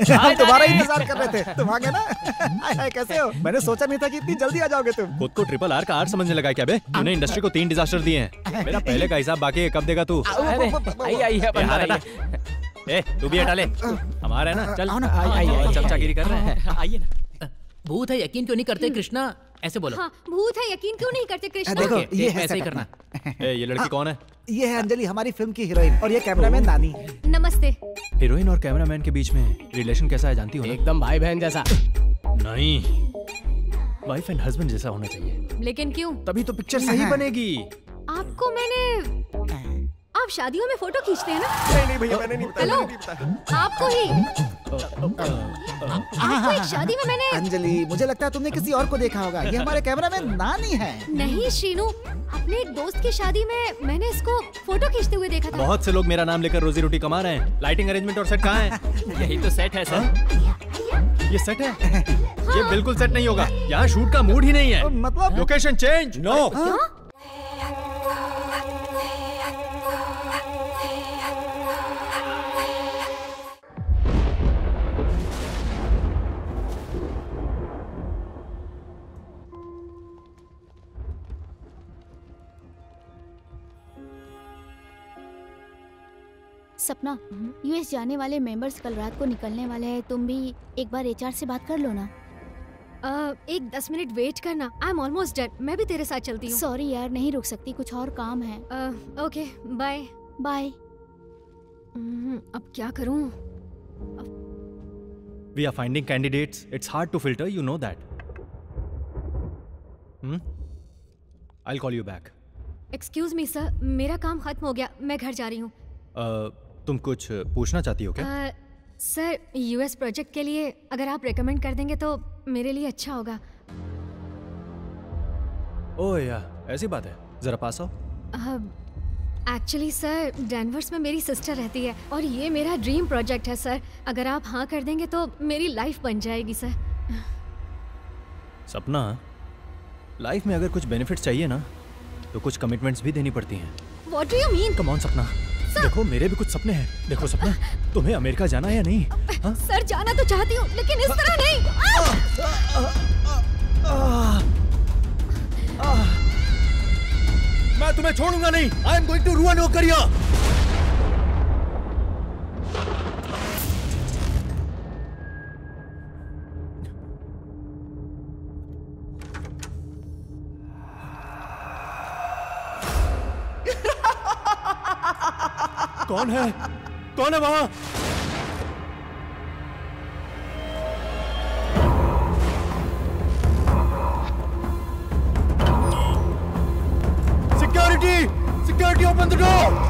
हम तुम्हारा इंतजार कर रहे थे। तुम आ गए ना? हाय हाय, कैसे हो? मैंने सोचा नहीं था कि इतनी जल्दी आ जाओगे तुम। खुद को ट्रिपल आर का आर समझने लगा क्या बे? तूने इंडस्ट्री को 3 डिजास्टर दिए हैं। मेरा पहले का हिसाब बाकी है, कब देगा तू? ए, तू भी हटा ले। हमारा है ना? चल चमचागिरी कर रहे हैं। आइए ना। भूत है यकीन क्यों नहीं करते कृष्णा? ऐसे बोलो। हाँ, भूत है यकीन क्यों नहीं करते कृष्णा? देखो ये है ऐसे ही करना। ये लड़की कौन है? ये है अंजलि, हमारी फिल्म की हीरोइन, और ये कैमरामैन नानी। नमस्ते। हीरोइन और कैमरामैन के बीच में रिलेशन कैसा है जानती हो ना? एकदम भाई बहन जैसा। नहीं, वाइफ एंड हस्बैंड जैसा होना चाहिए। लेकिन क्यों? तभी तो पिक्चर सही बनेगी। आपको मैंने, आप शादियों में फोटो खींचते हैं ना? नहीं भैया, मैंने नहीं बताया। हेलो, आपको ही आपको एक शादी में मैंने। अंजलि, मुझे लगता है तुमने किसी और को देखा होगा। ये हमारे कैमरामैन नानी है। नहीं श्रीनू, अपने एक दोस्त की शादी में मैंने इसको फोटो खींचते हुए देखा था। बहुत से लोग मेरा नाम लेकर रोजी रोटी कमा रहे हैं। लाइटिंग अरेंजमेंट और सेट कहाँ है? यही तो सेट है सर। ये सेट है? ये बिल्कुल सेट नहीं होगा। यहाँ शूट का मूड ही नहीं है। मतलब लोकेशन चेंज। नो। सपना, यूएस जाने वाले मेंबर्स कल रात को निकलने वाले हैं। तुम भी एक बार एचआर से बात कर लो ना। एक 10 मिनट वेट करना। I am almost done. मैं भी तेरे साथ चलती हूँ। सॉरी यार, नहीं रुक सकती, कुछ और काम है। Okay, bye bye. अब क्या करूँ? We are finding candidates. It's hard to filter. You know that. I'll call you back. Excuse me sir, मेरा काम खत्म हो गया, मैं घर जा रही हूँ। तुम कुछ पूछना चाहती हो क्या? सर, यूएस प्रोजेक्ट के लिए अगर आप रेकमेंड कर देंगे तो मेरे लिए अच्छा होगा। ओह यार, ऐसी बात है। जरा पास आओ। एक्चुअली सर, डेनवर्स में मेरी सिस्टर रहती है और ये मेरा ड्रीम प्रोजेक्ट है सर। अगर आप हाँ कर देंगे तो मेरी लाइफ बन जाएगी सर। सपना, लाइफ में अगर कुछ बेनिफिट्स चाहिए ना तो कुछ कमिटमेंट्स भी देनी पड़ती हैं। What do you mean? Come on सपना, देखो मेरे भी कुछ सपने हैं। देखो सपना, तुम्हें अमेरिका जाना है या नहीं? हा? सर, जाना तो चाहती हूँ लेकिन इस तरह नहीं। मैं तुम्हें छोड़ूंगा नहीं। I am going to ruin your career. कौन है? कौन है वहां? Security! Security, open the door!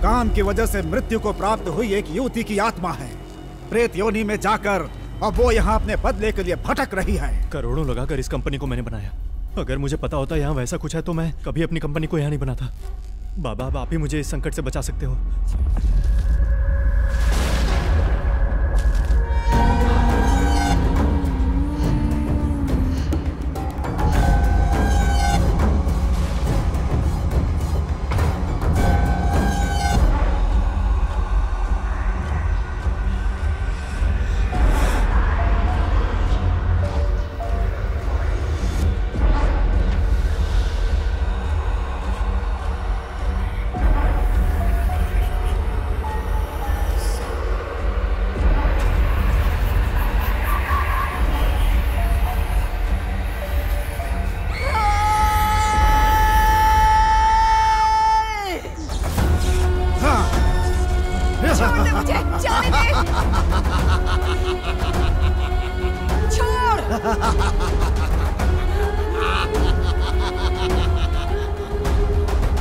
काम की वजह से मृत्यु को प्राप्त हुई एक युवती की आत्मा है, प्रेत योनि में जाकर अब वो यहाँ अपने बदले के लिए भटक रही है। करोड़ों लगाकर इस कंपनी को मैंने बनाया। अगर मुझे पता होता यहाँ वैसा कुछ है तो मैं कभी अपनी कंपनी को यहाँ नहीं बनाता। बाबा, आप ही मुझे इस संकट से बचा सकते हो।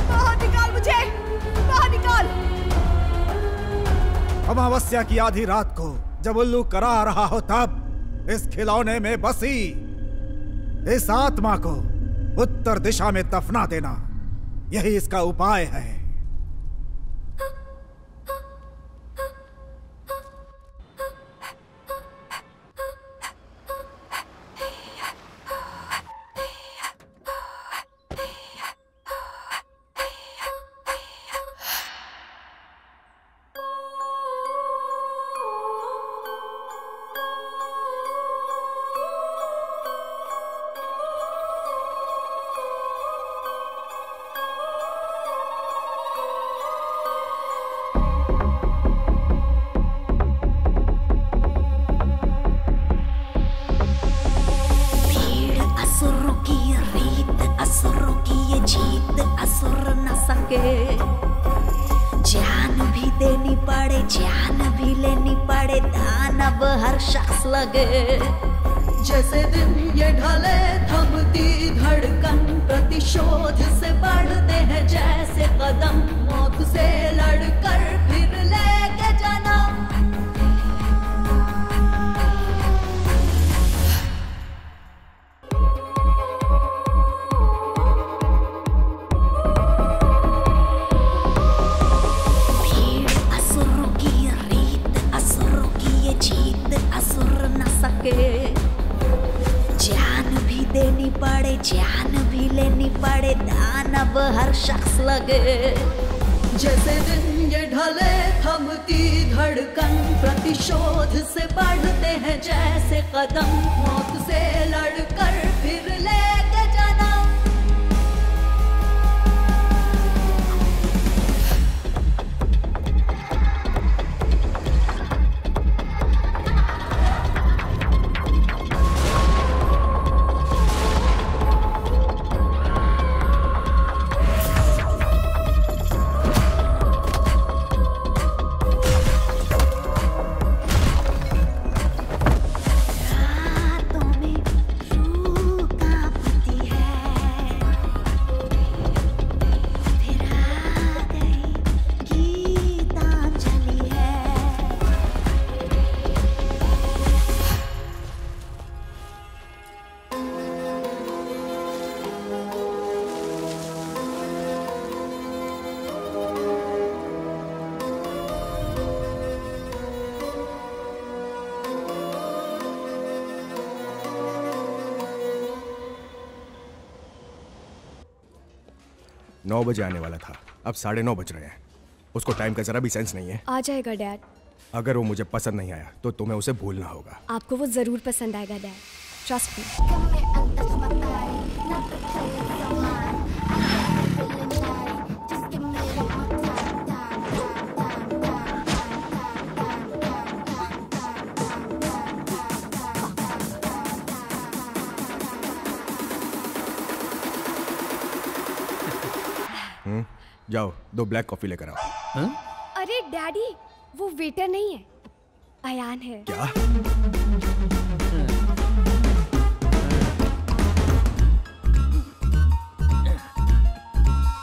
बाहर निकाल मुझे, बाहर निकाल। अमावस्या की आधी रात को जब उल्लू करा रहा हो तब इस खिलौने में बसी इस आत्मा को उत्तर दिशा में दफना देना, यही इसका उपाय है। जान भी देनी पड़े, जान भी लेनी पड़े, दानव हर शख्स लगे। जैसे दिन ये ढले थमती धड़कन, प्रतिशोध से बढ़ते हैं जैसे कदम, मौत से लड़कर फिर लेके जन्म। जान भी देनी पड़े, जान भी लेनी पड़े, दानव हर शख्स लगे। जैसे दिन ये ढले थमती धड़कन, प्रतिशोध से बढ़ते हैं जैसे कदम, मौत से लड़कर फिर लेके जन्म। नौ बजे आने वाला था, अब 9:30 बज रहे हैं। उसको टाइम का जरा भी सेंस नहीं है। आ जाएगा डैड। अगर वो मुझे पसंद नहीं आया तो तुम्हें उसे भूलना होगा। आपको वो जरूर पसंद आएगा डैड, ट्रस्ट मी। जाओ 2 ब्लैक कॉफी लेकर आओ। अरे डैडी, वो वेटर नहीं है, अयान है। क्या?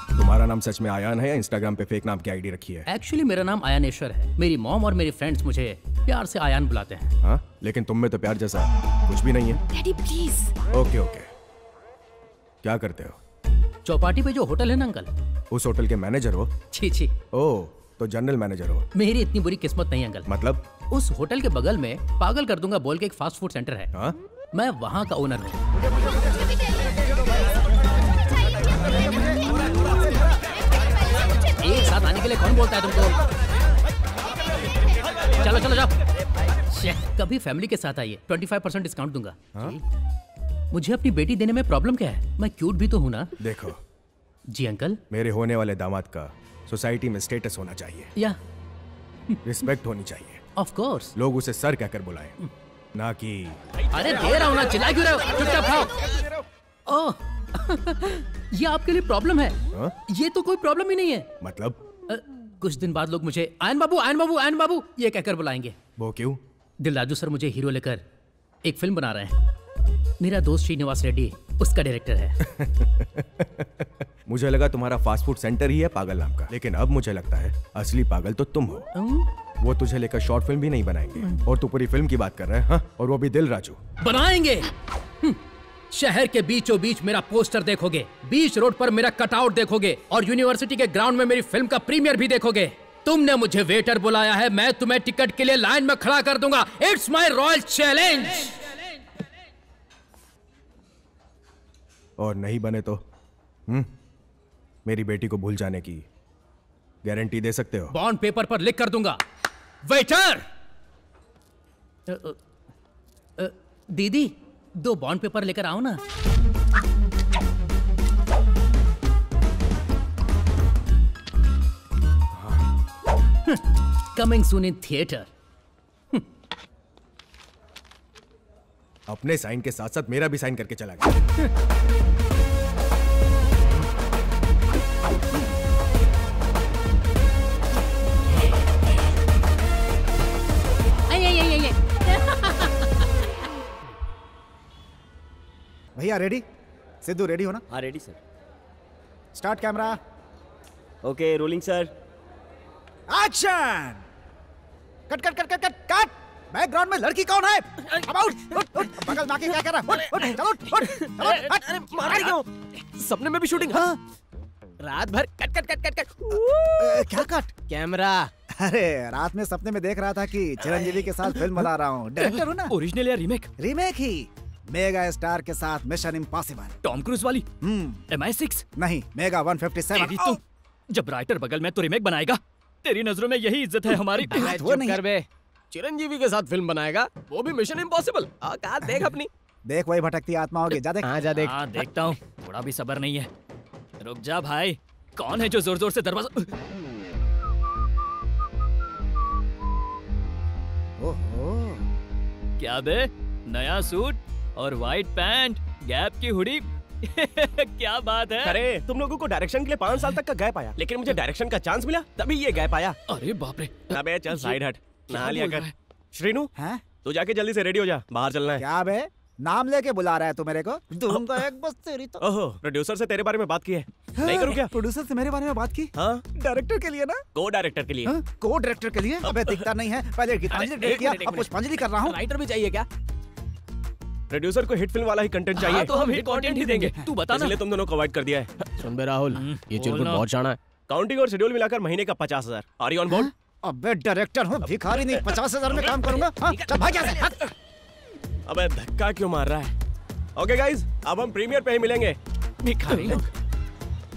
तुम्हारा नाम सच में आयान है या इंस्टाग्राम पे फेक नाम की आईडी रखी है? एक्चुअली मेरा नाम आयानेश्वर है। मेरी मॉम और मेरे फ्रेंड्स मुझे प्यार से आयान बुलाते हैं। हाँ, लेकिन तुम में तो प्यार जैसा कुछ भी नहीं है। Daddy please. ओके ओके, क्या करते हो? चौपाटी पे जो होटल है ना अंकल, उस होटल के मैनेजर हो? छी छी। ओह, तो जनरल मैनेजर हो। मेरी इतनी बुरी किस्मत नहीं अंकल। मतलब? उस होटल के बगल में पागल कर दूंगा बोल के एक फास्ट फूड सेंटर है। हाँ? मैं वहाँ का ओनर हूँ। एक साथ आने के लिए कौन बोलता है तुमको? चलो चलो जाओ। कभी फैमिली के साथ आइए, 25% डिस्काउंट दूंगा। हाँ? मुझे अपनी बेटी देने में प्रॉब्लम क्या है? मैं क्यूट भी तो हूँ ना। देखो जी अंकल, मेरे होने वाले दामाद का सोसाइटी में स्टेटस होना चाहिए, या रिस्पेक्ट होनी चाहिए। Of course. लोग उसे सर कहकर बुलाएं, ना कि। अरे दे रहा हूँ ना, चिल्ला क्यों रहे हो? चुपचाप खाओ। ओह, ये आपके लिए प्रॉब्लम है? हा? ये तो कोई प्रॉब्लम ही नहीं है। मतलब? कुछ दिन बाद लोग मुझे आयन बाबू आयन बाबू आयन बाबू ये कहकर बुलाएंगे। वो क्यों? दिलराजू सर मुझे हीरो लेकर एक फिल्म बना रहे हैं। मेरा दोस्त श्रीनिवास रेड्डी उसका डायरेक्टर है। मुझे लगा तुम्हारा फास्ट फूड सेंटर ही है पागल नाम का, लेकिन अब मुझे लगता है असली पागल तो तुम हो। वो तुझे लेकर शॉर्ट फिल्म भी नहीं बनाएंगे और तू पूरी फिल्म की बात कर रहा है। हाँ? और वो भी दिल राजू। बनाएंगे। शहर के बीचों बीच मेरा पोस्टर देखोगे, बीच रोड पर मेरा कटआउट देखोगे और यूनिवर्सिटी के ग्राउंड में मेरी फिल्म का प्रीमियर भी देखोगे। तुमने मुझे वेटर बुलाया है, मैं तुम्हें टिकट के लिए लाइन में खड़ा कर दूंगा। It's my royal challenge. और नहीं बने तो मेरी बेटी को भूल जाने की गारंटी दे सकते हो? बॉन्ड पेपर पर लिख कर दूंगा। वेटर! दीदी 2 बॉन्ड पेपर लेकर आओ ना। Coming soon in theatre. अपने साइन के साथ साथ मेरा भी साइन करके चला गया। भैया रेडी? सिद्धू रेडी हो ना? हाँ ready sir. Start camera. Okay rolling sir. Action! Cut cut cut cut cut cut! Background में लड़की कौन है? अब उठ बगल में क्या कर रहा है? उठ चलो उठ अरे मार क्यों? सपने में भी शूटिंग? हाँ रात भर cut cut cut cut cut. क्या कट? कैमरा। अरे रात में सपने में देख रहा था कि चिरंजीवी के साथ फिल्म बना रहा हूँ। डायरेक्टर हूँ ना। ओरिजिनल या रीमेक? रीमेक ही। मेगा स्टार के साथ मिशन इम्पॉसिबल। टॉम क्रूज वाली? MI6? नहीं, मेगा 157। जब राइटर बगल में तो रीमेक बनाएगा। तेरी नजरों में यही इज्जत है हमारी? वो नहीं। कर बे। चिरंजीवी के साथ फिल्म बनाएगा, वो भी मिशन इम्पॉसिबल। औकात देख अपनी। देख वही भटकती आत्मा होगी। जा देख। हाँ जा देख। हाँ देखता हूँ। थोड़ा भी सब्र नहीं है। रुक जा भाई। कौन है जो जोर जोर से दरवाजा? ओहो। क्या बे? नया सूट और व्हाइट पैंट, गैप की हुडी। क्या बात है? अरे तुम लोगों को डायरेक्शन के लिए 5 साल तक का गैप आया, लेकिन मुझे डायरेक्शन का चांस मिला तभी ये गैप आया। अरे बाप रे। अबे चल साइड हट, नहा लिया कर। श्रीनू हैं? तू जाके जल्दी से रेडी हो जा, बाहर चलना है। क्या बे? नाम लेके बुला रहा है तू मेरे को? दूंगा एक बस तेरी तो। ओहो, प्रोड्यूसर से तेरे बारे में बात की है? नहीं करूँ क्या? प्रोड्यूसर से मेरे बारे में बात की? हाँ डायरेक्टर के लिए ना? को डायरेक्टर के लिए। को डायरेक्टर के लिए? अबे दिखता नहीं है। पहले गीतांजलि डायरेक्ट किया, अब पुष्पांजलि कर रहा हूँ। राइटर भी चाहिए क्या? प्रोड्यूसर को हिट फिल्म वाला ही कंटेंट चाहिए। हाँ, तो हम हिट कंटेंट ही देंगे। तू बता ना। इसलिए तुम दोनों को अवॉइड कर दिया है। सुन बे राहुल, ये चिरकुट बहुत शाना है। काउंटिंग और शेड्यूल मिलाकर महीने का 50,000। Are you on board? अबे डायरेक्टर हूँ, भिखारी नहीं। 50,000 में काम करूंगा। चल भाग यहाँ से। अबे धक्का क्यों मार रहा है? ओके गाइस, अब हम प्रीमियर पे ही मिलेंगे। भिखारी लोग।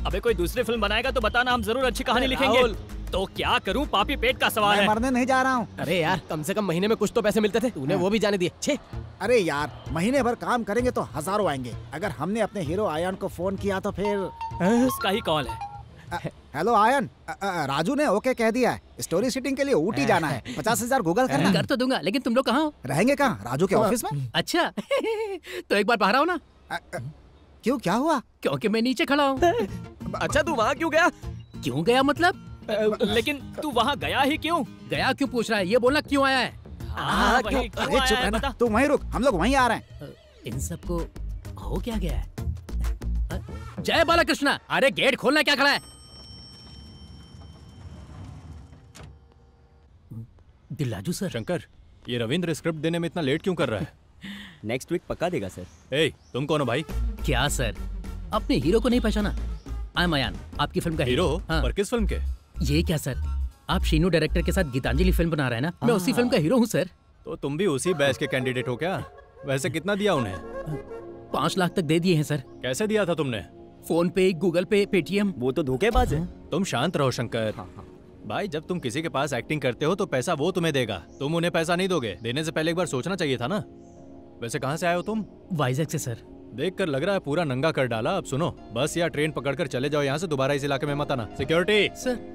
अबे कोई दूसरी फिल्म बनाएगा तो बताना, हम जरूर अच्छी कहानी लिखेंगे। तो क्या करूं, पापी पेट का सवाल है। मरने नहीं जा रहा हूँ। अरे यार कम से कम महीने में कुछ तो पैसे मिलते थे, तूने वो भी जाने दिए। छे। अरे यार महीने भर काम करेंगे तो हजारों आएंगे। अगर हमने अपने हीरो आयन को फोन किया तो फिर उसका ही कॉल है। हेलो आयन, राजू ने ओके कह दिया है। स्टोरी शूटिंग के लिए ऊटी जाना है। 50,000 गूगल करना। कर तो दूंगा, लेकिन तुम लोग कहाँ हो? रहेंगे कहाँ? राजू के ऑफिस में। अच्छा तो एक बार बाहर आओ ना। क्यों, क्या हुआ? क्योंकि मैं नीचे खड़ा हूँ। अच्छा तू वहाँ क्यों गया? क्यों गया मतलब? लेकिन तू वहाँ गया ही क्यों? गया क्यों पूछ रहा है? ये बोलना क्यों आया है? अरे चुप रहना, तू वहीं रुक, हम लोग वहीं आ रहे हैं। इन सबको हो क्या गया है? जय बालाकृष्णा, अरे गेट खोलना, क्या खड़ा है? दिल्लाजू सर। शंकर, ये रविंद्र स्क्रिप्ट देने में इतना लेट क्यों कर रहा है? नेक्स्ट वीक पक्का देगा सर। ए, तुम कौन हो भाई? क्या सर, अपने हीरो को नहीं पहचाना? आई एम अयान, आपकी फिल्म का हीरो। हाँ। पर किस फिल्म के? ये क्या सर, आप शीनू डायरेक्टर के साथ गीतांजलि फिल्म बना रहे हैं ना? मैं उसी फिल्म का हीरो हूँ सर। तो तुम भी उसी बैच के कैंडिडेट हो क्या? वैसे कितना दिया उन्हें? 5 लाख तक दे दिए हैं सर। कैसे दिया था तुमने? फोन पे, गूगल पे, पेटीएम। वो तो धोखेबाज है। तुम शांत रहो शंकर। भाई जब तुम किसी के पास एक्टिंग करते हो तो पैसा वो तुम्हें देगा, तुम उन्हें पैसा नहीं दोगे। देने से पहले एक बार सोचना चाहिए था ना। वैसे कहाँ से आए हो तुम? वाइजैक से सर। देखकर लग रहा है पूरा नंगा कर डाला। अब सुनो, बस या ट्रेन पकड़कर चले जाओ यहाँ से, दोबारा इस इलाके में मत आना। Security sir.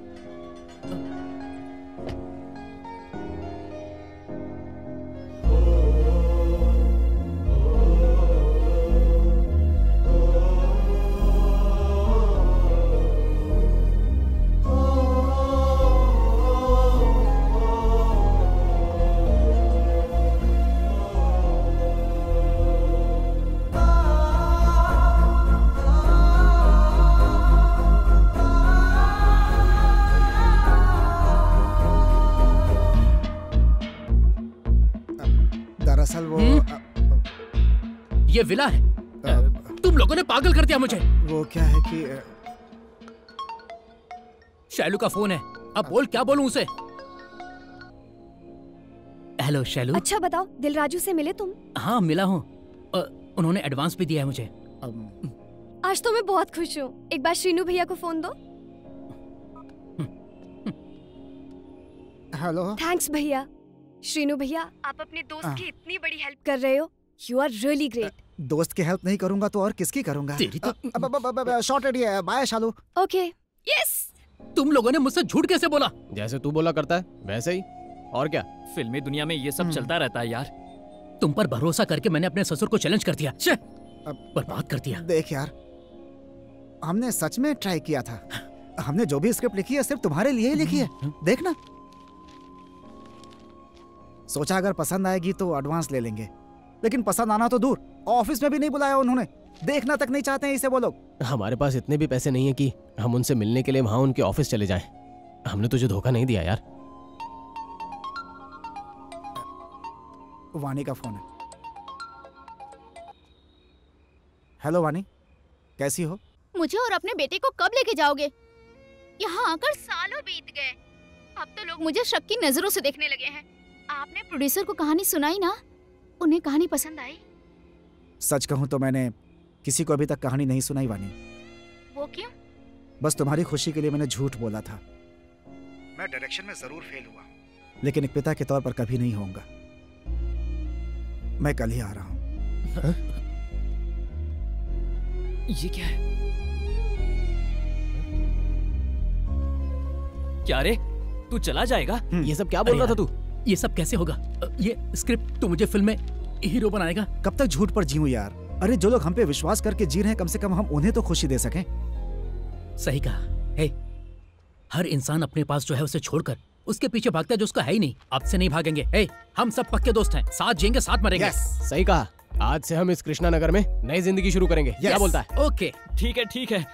ये विला है। तुम लोगों ने पागल कर दिया मुझे। वो क्या है कि शैलू का फोन है। अब बोल, क्या बोलूं उसे? हेलो शैलू। अच्छा बताओ, दिलराजू से मिले तुम? हाँ मिला हूँ। उन्होंने एडवांस भी दिया है मुझे। आज तो मैं बहुत खुश हूँ। एक बार श्रीनू भैया को फोन दो। हेलो। थैंक्स भैया। श्रीनू भैया, आप अपने दोस्त की इतनी बड़ी हेल्प कर रहे हो। You are really great. दोस्त की हेल्प नहीं करूंगा तो और किसकी करूंगा? तेरी तो शॉर्ट रेडी है। बाय शालू। ओके। यस। तुम लोगों ने मुझसे झूठ कैसे बोला? जैसे तू बोला करता है वैसे ही। और क्या, फिल्मी दुनिया में ये सब चलता रहता है यार। तुम पर भरोसा करके मैंने अपने ससुर को चैलेंज कर दिया। बर्बाद कर दिया। देख यार, हमने सच में ट्राई किया था। हमने जो भी स्क्रिप्ट लिखी है सिर्फ तुम्हारे लिए ही लिखी है। देखना, सोचा अगर पसंद आएगी तो एडवांस ले लेंगे, लेकिन पसंद आना तो दूर, ऑफिस में भी नहीं बुलाया उन्होंने। देखना तक नहीं चाहते हैं इसे वो लोग। हमारे पास इतने भी पैसे नहीं है कि हम उनसे मिलने के लिए वहां उनके ऑफिस चले जाएं। हमने तुझे धोखा नहीं दिया यार। वानी का फोन है। हेलो वानी, कैसी हो? मुझे और अपने बेटे को कब लेके जाओगे? यहाँ आकर सालों बीत गए। अब तो लोग मुझे शक की नजरों से देखने लगे हैं। आपने प्रोड्यूसर को कहानी सुनाई ना, उन्हें कहानी पसंद आई? सच कहूं तो मैंने किसी को अभी तक कहानी नहीं सुनाई वानी। वो क्यों? बस तुम्हारी खुशी के लिए मैंने झूठ बोला था। मैं डायरेक्शन में जरूर फेल हुआ, लेकिन एक पिता के तौर पर कभी नहीं होऊंगा। मैं कल ही आ रहा हूं। ये क्या है? क्या रे, तू चला जाएगा? ये सब क्या बोल रहा था तू? ये सब कैसे होगा? ये स्क्रिप्ट तो मुझे फिल्म में हीरो बनाएगा। कब तक झूठ पर जीऊं यार? अरे जो लोग हम पे विश्वास करके जी रहे हैं, कम से कम हम उन्हें तो खुशी दे सकें। सही कहा। हे, हर इंसान अपने पास जो है उसे छोड़कर उसके पीछे भागता है जो उसका है ही नहीं। अब से नहीं भागेंगे। हे, हम सब पक्के दोस्त हैं, साथ जिएंगे, साथ मरेंगे। सही कहा। आज से हम इस कृष्णा नगर में नई जिंदगी शुरू करेंगे। क्या बोलता है? ओके ठीक है ठीक है।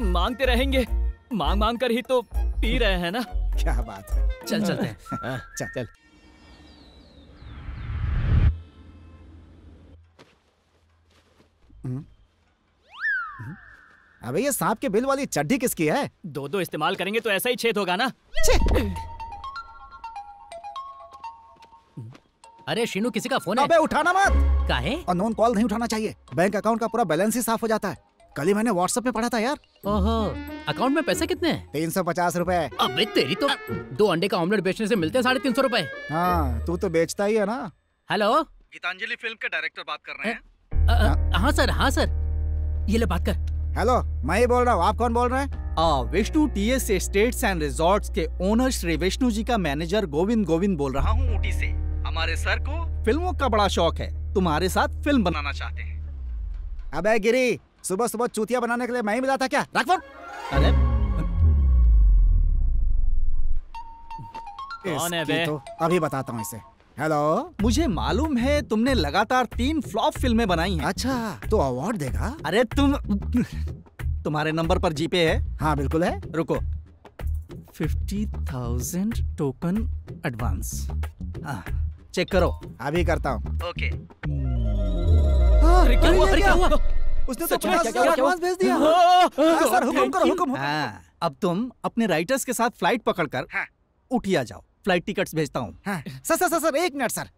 मांगते रहेंगे, मांग मांग कर ही तो पी रहे हैं ना। क्या बात है। चल चलते हैं। चल चल। अबे ये सांप के बिल वाली चड्डी किसकी है? दो दो इस्तेमाल करेंगे तो ऐसा ही छेद होगा ना। अरे शीनू, किसी का फोन है। अबे उठाना मत। काहे? अननोन कॉल नहीं उठाना चाहिए। बैंक अकाउंट का पूरा बैलेंस ही साफ हो जाता है। कल ही मैंने व्हाट्सएप पे पढ़ा था यार। ओहो, अकाउंट में पैसे कितने हैं? 350 रुपए। अबे तेरी तो 2 अंडे का ऑमलेट बेचने से मिलते हैं 350 रुपए। हाँ, तू तो बेचता ही है ना। हेलो, गीतांजलि फिल्म के डायरेक्टर बात कर रहे हैं? हाँ सर, हाँ सर। ये ले बात कर। हेलो, मैं ही बोल रहा हूँ। आप कौन बोल रहे हैं? Vishnu TS estates and resorts के ओनर श्री विष्णु जी का मैनेजर गोविंद बोल रहा हूँ ऊटी से। हमारे सर को फिल्मों का बड़ा शौक है, तुम्हारे साथ फिल्म बनाना चाहते हैं। अबे गिरी, सुबह सुबह चूतिया बनाने के लिए मैं ही मिला था क्या? रख फोन। अरे कौन है बे? तो अभी बताता हूँ इसे। हेलो, मुझे मालूम है तुमने लगातार 3 फ्लॉप फिल्में बनाई हैं। अच्छा, तो अवार्ड देगा? अरे तुम्हारे नंबर पर जीपे है? हाँ बिल्कुल है। रुको, 50,000 टोकन एडवांस। चेक करो। अभी करता हूँ। ओके। अरे क्या हुआ? अरे क्या हुआ? उसने तो 50,000 एडवांस भेज दिया। सर हुक्म करो, हुक्म। अब तुम अपने राइटर्स के साथ फ्लाइट पकड़कर उठिया जाओ। फ्लाइट टिकट्स भेजता हूँ। Sir 1 minute sir.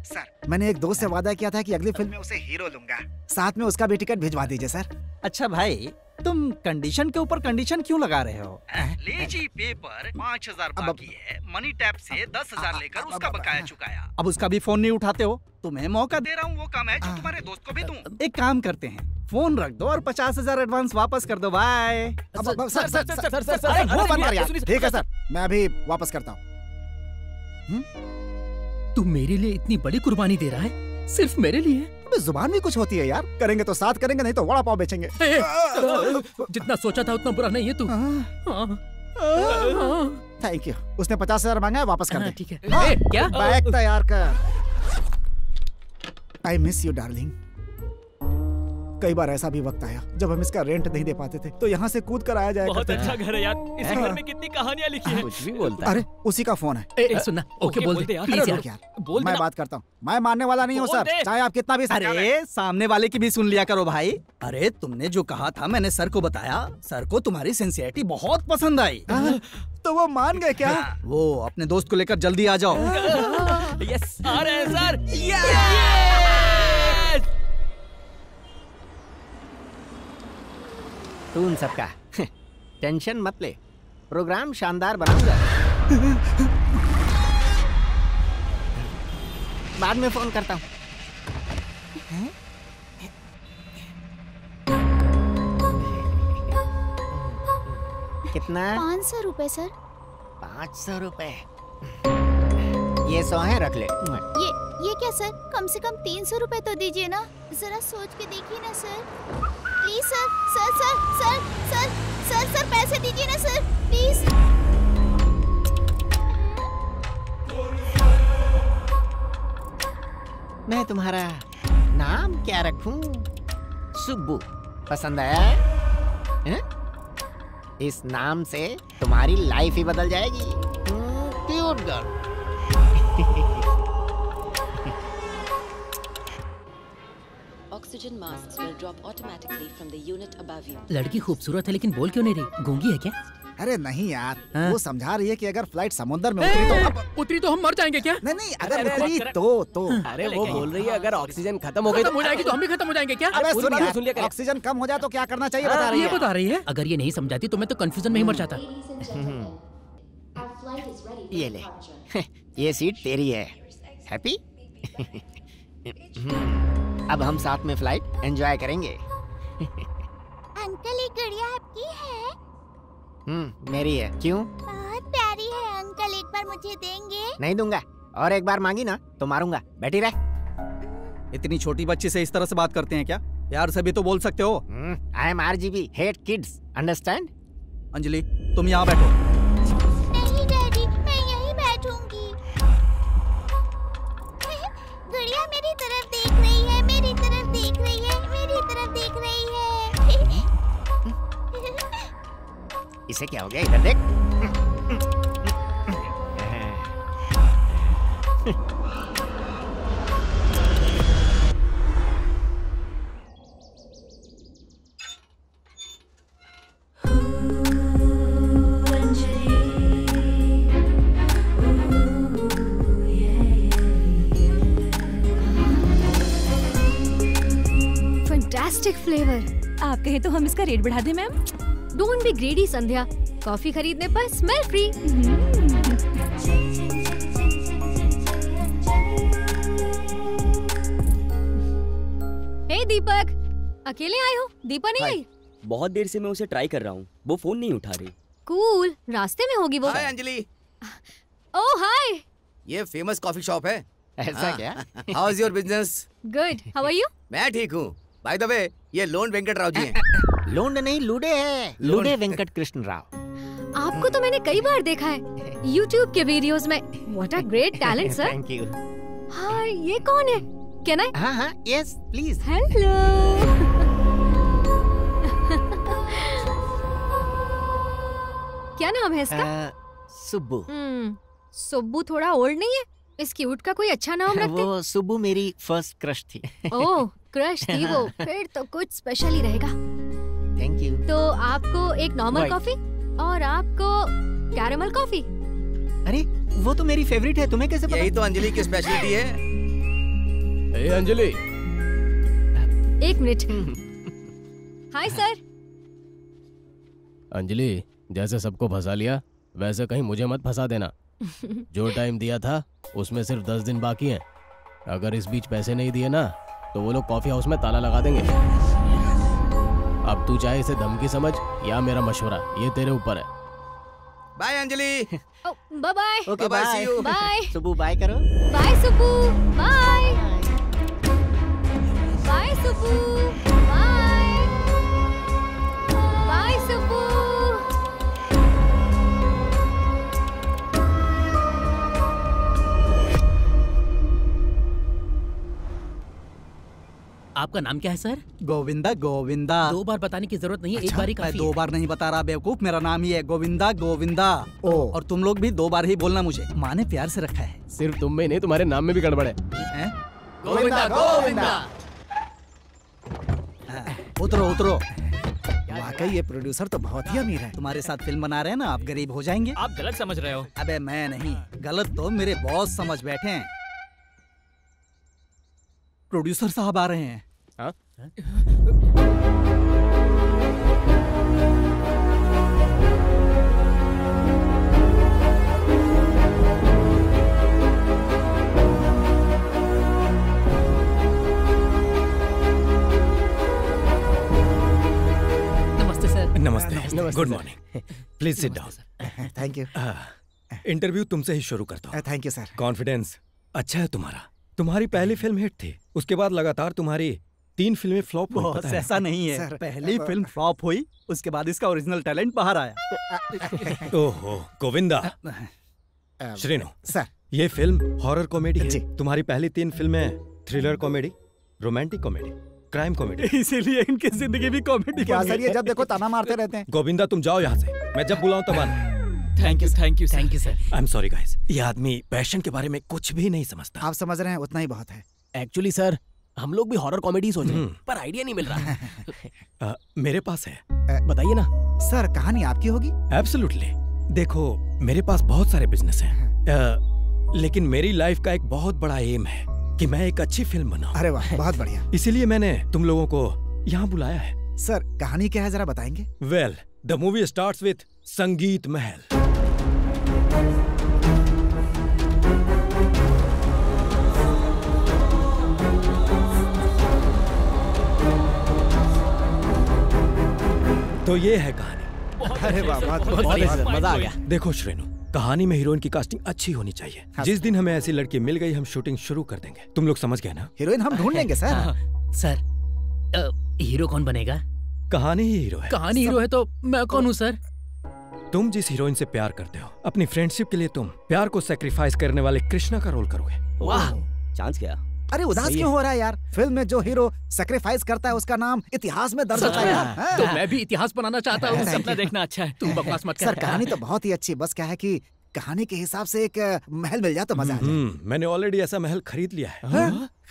सर, मैंने एक दोस्त से वादा किया था कि अगली फिल्म में उसे हीरो लूंगा। साथ में उसका भी टिकट भिजवा दीजिए सर। अच्छा भाई, तुम कंडीशन के ऊपर कंडीशन क्यों लगा रहे हो? लीजिए पेपर, 5,000 बाकी है। मनी टैप से 10,000 लेकर उसका बकाया चुकाया। अब उसका भी फोन नहीं उठाते हो। तुम्हें मौका दे रहा हूँ, वो काम है जो तुम्हारे दोस्त को भी दूं। एक काम करते हैं, फोन रख दो और 50,000 एडवांस वापस कर दो। बाय। ठीक है सर, मैं अभी वापस करता हूँ। तू मेरे लिए इतनी बड़ी कुर्बानी दे रहा है, सिर्फ मेरे लिए? अबे जुबान भी कुछ होती है यार। करेंगे तो साथ करेंगे, नहीं तो वड़ा पाव बेचेंगे। जितना सोचा था उतना बुरा नहीं है तू। Thank you. उसने 50,000 मांगा है, वापस कर दे। ठीक है। क्या? बैग तैयार कर। I miss you darling. कई बार ऐसा भी वक्त आया जब हम इसका रेंट नहीं दे पाते थे, तो यहाँ से कूद कर आया जाए। बहुत अच्छा घर है यार, इस घर में कितनी कहानियाँ लिखी हैं। कुछ भी बोलता है। अरे उसी का फोन है। सुनना, ओके बोल दे प्लीज यार, मैं बात करता हूँ। मैं मानने वाला नहीं हूँ सर, चाहे आप कितना भी। अरे सामने वाले की भी सुन लिया करो भाई। अरे तुमने जो कहा था मैंने सर को बताया, सर को तुम्हारी सिंसियरिटी बहुत पसंद आई। तो वो मान गए क्या? वो अपने दोस्त को लेकर जल्दी आ जाओ। यस, आ रहे हैं सर। तू उन सबका टेंशन मत ले, प्रोग्राम शानदार बनाऊंगा। बाद में फोन करता हूँ। कितना? 500 रुपए सर। 500 रुपए? ये 100 है, रख ले। ये क्या सर, कम से कम 300 रुपए तो दीजिए ना, जरा सोच के देखिए ना sir, please sir. Sir sir sir sir sir sir पैसे दीजिए ना सर, प्लीज। मैं तुम्हारा नाम क्या रखूं? सुब्बू पसंद आया है? इस नाम से तुम्हारी लाइफ ही बदल जाएगी। Cute girl. Oxygen masks will drop automatically from the unit above you. लड़की खूबसूरत है लेकिन बोल क्यों नहीं रही? गूंगी है क्या? अरे नहीं यार, वो समझा रही है कि अगर फ्लाइट समुद्र में उतरी तो हम मर जाएंगे क्या? नहीं, अगर उतरी तो अरे वो बोल रही है अगर ऑक्सीजन खत्म हो गई खत्म हो जाएगी तो हम भी खत्म हो जाएंगे क्या? अरे सुन यार, ऑक्सीजन कम हो जाए तो क्या करना चाहिए बता रही है। ये बता रही है। अगर ये नहीं समझाती तो मैं तो कंफ्यूजन में ही मर जाता। ये ले, ये सीट तेरी है। हैप्पी? अब हम साथ में फ्लाइट एंजॉय करेंगे। अंकल, ये गुड़िया आपकी है? मेरी है। क्यों? बहुत प्यारी है अंकल, एक बार मुझे देंगे? नहीं दूंगा, और एक बार मांगी ना तो मारूंगा। बैठी रह। इतनी छोटी बच्ची से इस तरह से बात करते हैं क्या? प्यार से भी तो बोल सकते हो। I M RGB, hate kids, understand? Anjali तुम यहाँ बैठो। नहीं डैडी, मैं यहीं बैठूंगी। गुड़िया मेरी तरफ देख रही है, मेरी तरफ देख रही है, मेरी तरफ देख रही है। इसे क्या हो गया? इधर देख। Fantastic flavour. आप कहें तो हम इसका रेट बढ़ा दें ma'am? Don't be greedy Sandhya, coffee खरीदने पर स्मेल फ्री। हे दीपक, अकेले आए हो? दीपा नहीं आई? बहुत देर से मैं उसे ट्राई कर रहा हूँ, वो फोन नहीं उठा रही। कूल, रास्ते में होगी वो। हाय अंजलि। ओह हाय। ये फेमस कॉफी शॉप है। ऐसा क्या? How is your business? Good, how are you? मैं ठीक हूँ। बाय द वे, ये लोन वेंकट राव जी हैं। लोन नहीं, लूडे है। लूडे वेंकट कृष्ण राव। आपको तो मैंने कई बार देखा है YouTube के वीडियोस में। What a great talent, sir. Thank you. हाँ, ये कौन है? Can I? हाँ, yes, please. Hello. क्या नाम है इसका? सुब्बू। सुब्बू थोड़ा ओल्ड नहीं है? इस क्यूट का कोई अच्छा नाम रखते? वो सुब्बू मेरी फर्स्ट क्रश थी। ओह, क्रश थी वो। फिर तो कुछ स्पेशल ही रहेगा। Thank you. तो आपको एक नॉर्मल कॉफी और आपको कैरेमल कॉफी। अरे वो तो मेरी फेवरेट है, तुम्हें कैसे पता? यही तो अंजलि की स्पेशलिटी है। ए अंजलि, एक मिनट। Hi sir. अंजलि, जैसे सबको फंसा लिया वैसे कहीं मुझे मत फंसा देना। जो टाइम दिया था उसमें सिर्फ 10 दिन बाकी हैं। अगर इस बीच पैसे नहीं दिए ना तो वो लोग कॉफी हाउस में ताला लगा देंगे। अब तू चाहे इसे धमकी समझ या मेरा मशवरा, ये तेरे ऊपर है। Bye Anjali. Bye bye. Okay bye. Bye. Subbu bye करो। Bye Subbu. Bye. Bye Subbu. Bye. Bye Subbu. आपको आपका नाम क्या है सर? गोविंदा। गोविंदा। 2 बार बताने की जरूरत नहीं है, 1 बार ही काफी है। 2 बार नहीं बता रहा बेवकूफ, मेरा नाम ही है गोविंदा। गोविंदा। और तुम लोग भी 2 बार ही बोलना मुझे, माँ ने प्यार से रखा है। सिर्फ तुम में नहीं, तुम्हारे नाम में भी गड़बड़ है। गोविंदा गोविंदा। उतरो उतरो। वाकई ये प्रोड्यूसर तो बहुत ही अमीर है। तुम्हारे साथ फिल्म बना रहे हैं ना, आप गरीब हो जाएंगे। आप गलत समझ रहे हो। अबे मैं नहीं, गलत तो मेरे बॉस समझ बैठे हैं। प्रोड्यूसर साहब आ रहे हैं। हाँ? नमस्ते। Good morning. Please sit down. Thank you. Interview तुमसे ही शुरू करता हूँ। Thank you sir. कॉन्फिडेंस अच्छा है तुम्हारा। तुम्हारी पहली फिल्म हिट थी, उसके बाद लगातार तुम्हारी 3 फिल्में फ्लॉप हुई। पता है? ऐसा नहीं है सर। पहली फिल्म फ्लॉप हुई, उसके बाद इसका ओरिजिनल टैलेंट बाहर आया। ओहो गोविंदा। श्रीनु सर, ये फिल्म हॉरर कॉमेडी है। तुम्हारी पहली 3 फिल्में thriller comedy, romantic comedy, crime comedy. इसीलिए इनकी जिंदगी भी कॉमेडी। क्या सर, ये जब देखो ताना मारते रहते हैं। गोविंदा तुम जाओ यहाँ से, मैं जब बुलाऊं तब आना। Thank you sir. I am sorry guys, ये आदमी पैशन के बारे में कुछ भी नहीं समझता। आप समझ रहे हैं, उतना ही बहुत है। एक्चुअली सर, हम लोग भी हॉरर कॉमेडी सोच रहे हैं, पर आइडिया नहीं मिल रहा। मेरे पास है, बताइए ना। सर कहानी आपकी होगी? एब्सोल्युटली। देखो मेरे पास बहुत सारे बिजनेस हैं, लेकिन मेरी लाइफ का एक बहुत बड़ा एम है कि मैं एक अच्छी फिल्म बनाऊं। अरे वाह, बहुत बढ़िया। इसीलिए मैंने तुम लोगों को यहाँ बुलाया है। सर कहानी क्या है, जरा बताएंगे? Well, the movie starts with संगीत महल। तो ये है कहानी। अरे वाह, बहुत मजा आ गया। देखो श्रेनु, कहानी में हीरोइन की कास्टिंग अच्छी होनी चाहिए। जिस दिन हमें ऐसी लड़की मिल गई, हम शूटिंग शुरू कर देंगे। तुम लोग समझ गए ना? हीरोइन हम ढूंढ लेंगे सर। सर, हीरो कौन बनेगा? कहानी ही हीरो है। कहानी हीरो है तो मैं कौन हूँ सर? तुम जिस हीरोइन से प्यार करते हो, अपनी फ्रेंडशिप के लिए तुम प्यार को सैक्रिफाइस करने वाले कृष्णा का रोल करोगे। वाह, चांस क्या? अरे उदास क्यों हो रहा है यार? फिल्म में जो हीरो सैक्रिफाइस करता है उसका नाम इतिहास में दर्ज होता है यार। तो मैं भी इतिहास बनाना चाहता हूँ। सपना देखना अच्छा है। तू बकवास मत कर। सर कहानी तो बहुत ही अच्छी, बस क्या है कि कहानी के हिसाब से एक महल मिल जाए तो मजा आ जाए। मैंने ऑलरेडी ऐसा महल खरीद लिया है।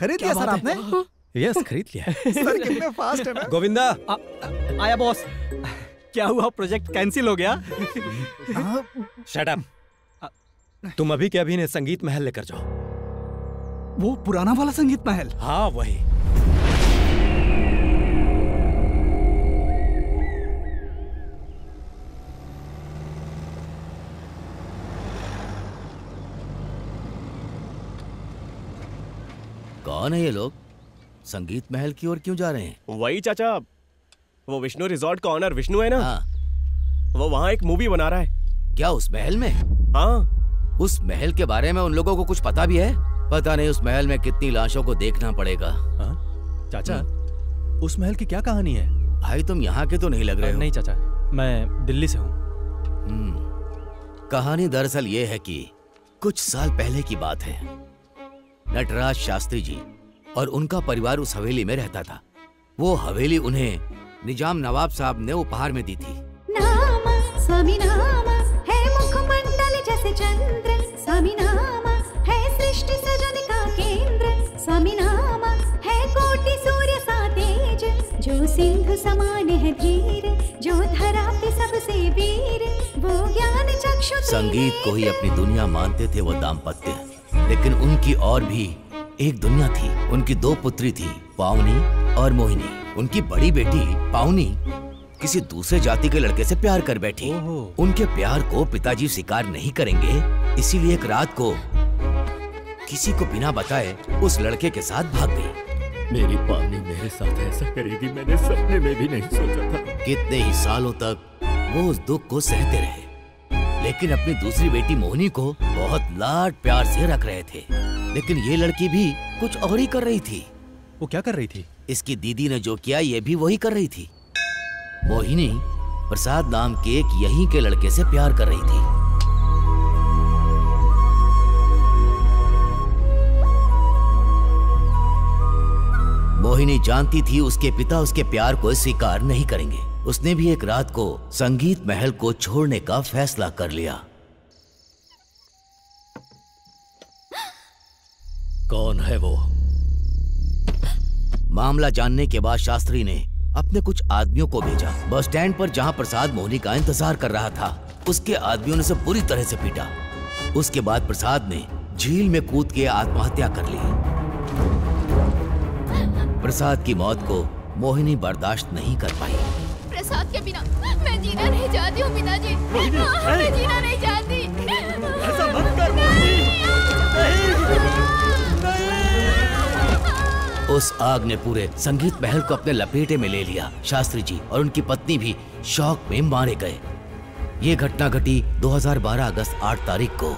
खरीद लिया सर आपने? यस, खरीद लिया है। सर कितने फास्ट है ना। गोविंदा आया बॉस। क्या हुआ, प्रोजेक्ट कैंसिल हो गया? Shut up. तुम अभी के अभी ने संगीत महल लेकर जाओ। वो पुराना वाला संगीत महल? हाँ वही। कौन है ये लोग? संगीत महल की ओर क्यों जा रहे हैं? वही चाचा, वो विष्णु रिजॉर्ट का ऑनर विष्णु है ना? हाँ। वो वहाँ एक मूवी बना रहा है। क्या उस महल में? हाँ। उस महल के बारे में उन लोगों को कुछ पता भी है? पता नहीं उस महल में कितनी लाशों को देखना पड़ेगा। चाचा, उस महल की क्या कहानी है? भाई तुम यहाँ के तो नहीं लग रहे हो। नहीं चाचा, मैं दिल्ली से हूँ। कहानी दरअसल ये है कि कुछ साल पहले की बात है। नटराज शास्त्री जी और उनका परिवार उस हवेली में रहता था। वो हवेली उन्हें निजाम नवाब साहब ने उपहार में दी थी। नाम स्वामी नाम है मुखमंडल जैसे चंद्र, स्वामी नाम है सृष्टि सृजन का केंद्र, स्वामी नाम है कोटि सूर्य सा तेज, जो सिंधु समान है धीर, जो धरा पे सबसे वीर, वो ज्ञान चक्षु। संगीत को ही अपनी दुनिया मानते थे वो दाम्पत्य, लेकिन उनकी और भी एक दुनिया थी। उनकी 2 पुत्री थी, पावनी और मोहिनी। उनकी बड़ी बेटी पावनी किसी दूसरे जाति के लड़के से प्यार कर बैठी। उनके प्यार को पिताजी स्वीकार नहीं करेंगे, इसीलिए एक रात को किसी को बिना बताए उस लड़के के साथ भाग गई। मेरी पावनी मेरे साथ ऐसा करेगी मैंने सपने में भी नहीं सोचा था। कितने ही सालों तक वो उस दुख को सहते रहे, लेकिन अपनी दूसरी बेटी मोहिनी को बहुत लाड प्यार से रख रहे थे। लेकिन ये लड़की भी कुछ और ही कर रही थी। वो क्या कर रही थी? इसकी दीदी ने जो किया ये भी वही कर रही थी। मोहिनी प्रसाद नाम के एक यहीं के लड़के से प्यार कर रही थी। मोहिनी जानती थी उसके पिता उसके प्यार को स्वीकार नहीं करेंगे। उसने भी एक रात को संगीत महल को छोड़ने का फैसला कर लिया। कौन है वो? मामला जानने के बाद शास्त्री ने अपने कुछ आदमियों को भेजा। बस स्टैंड पर जहां प्रसाद मोहिनी का इंतजार कर रहा था, उसके आदमियों ने उसे बुरी तरह से पीटा। उसके बाद प्रसाद ने झील में कूद के आत्महत्या कर ली। प्रसाद की मौत को मोहिनी बर्दाश्त नहीं कर पाई। प्रसाद के बिना मैं जीना नहीं चाहती हूँ पिताजी। मैं जीना नहीं चाहती। ऐसा मत कर मोहिनी। उस आग ने पूरे संगीत महल को अपने लपेटे में ले लिया। शास्त्री जी और उनकी पत्नी भी शौक में मारे गए। ये घटना घटी 2012 अगस्त 8 तारीख को।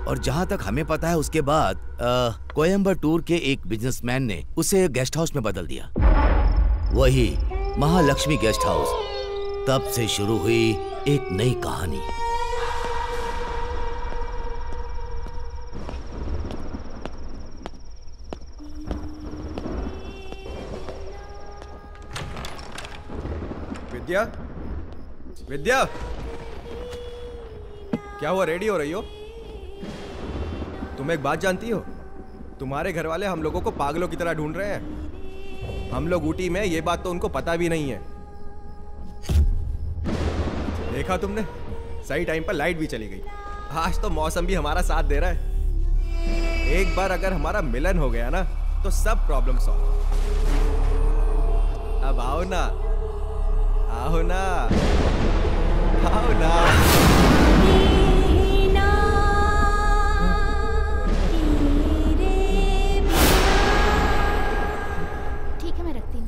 और जहां तक हमें पता है उसके बाद कोयम्बटूर के एक बिजनेसमैन ने उसे गेस्ट हाउस में बदल दिया, वही महालक्ष्मी गेस्ट हाउस। तब से शुरू हुई एक नई कहानी। विद्या, विद्या, क्या हुआ? रेडी हो रही हो? तुम एक बात जानती हो? तुम्हारे घर वाले हम लोगों को पागलों की तरह ढूंढ रहे हैं। हम लोग ऊटी में, ये बात तो उनको पता भी नहीं है। देखा तुमने? सही टाइम पर लाइट भी चली गई। आज तो मौसम भी हमारा साथ दे रहा है। एक बार अगर हमारा मिलन हो गया ना, तो सब प्रॉब्लम सॉल्व। अब आओ ना, आओ ना, आओ ना। ठीक है, मैं रखती हूँ।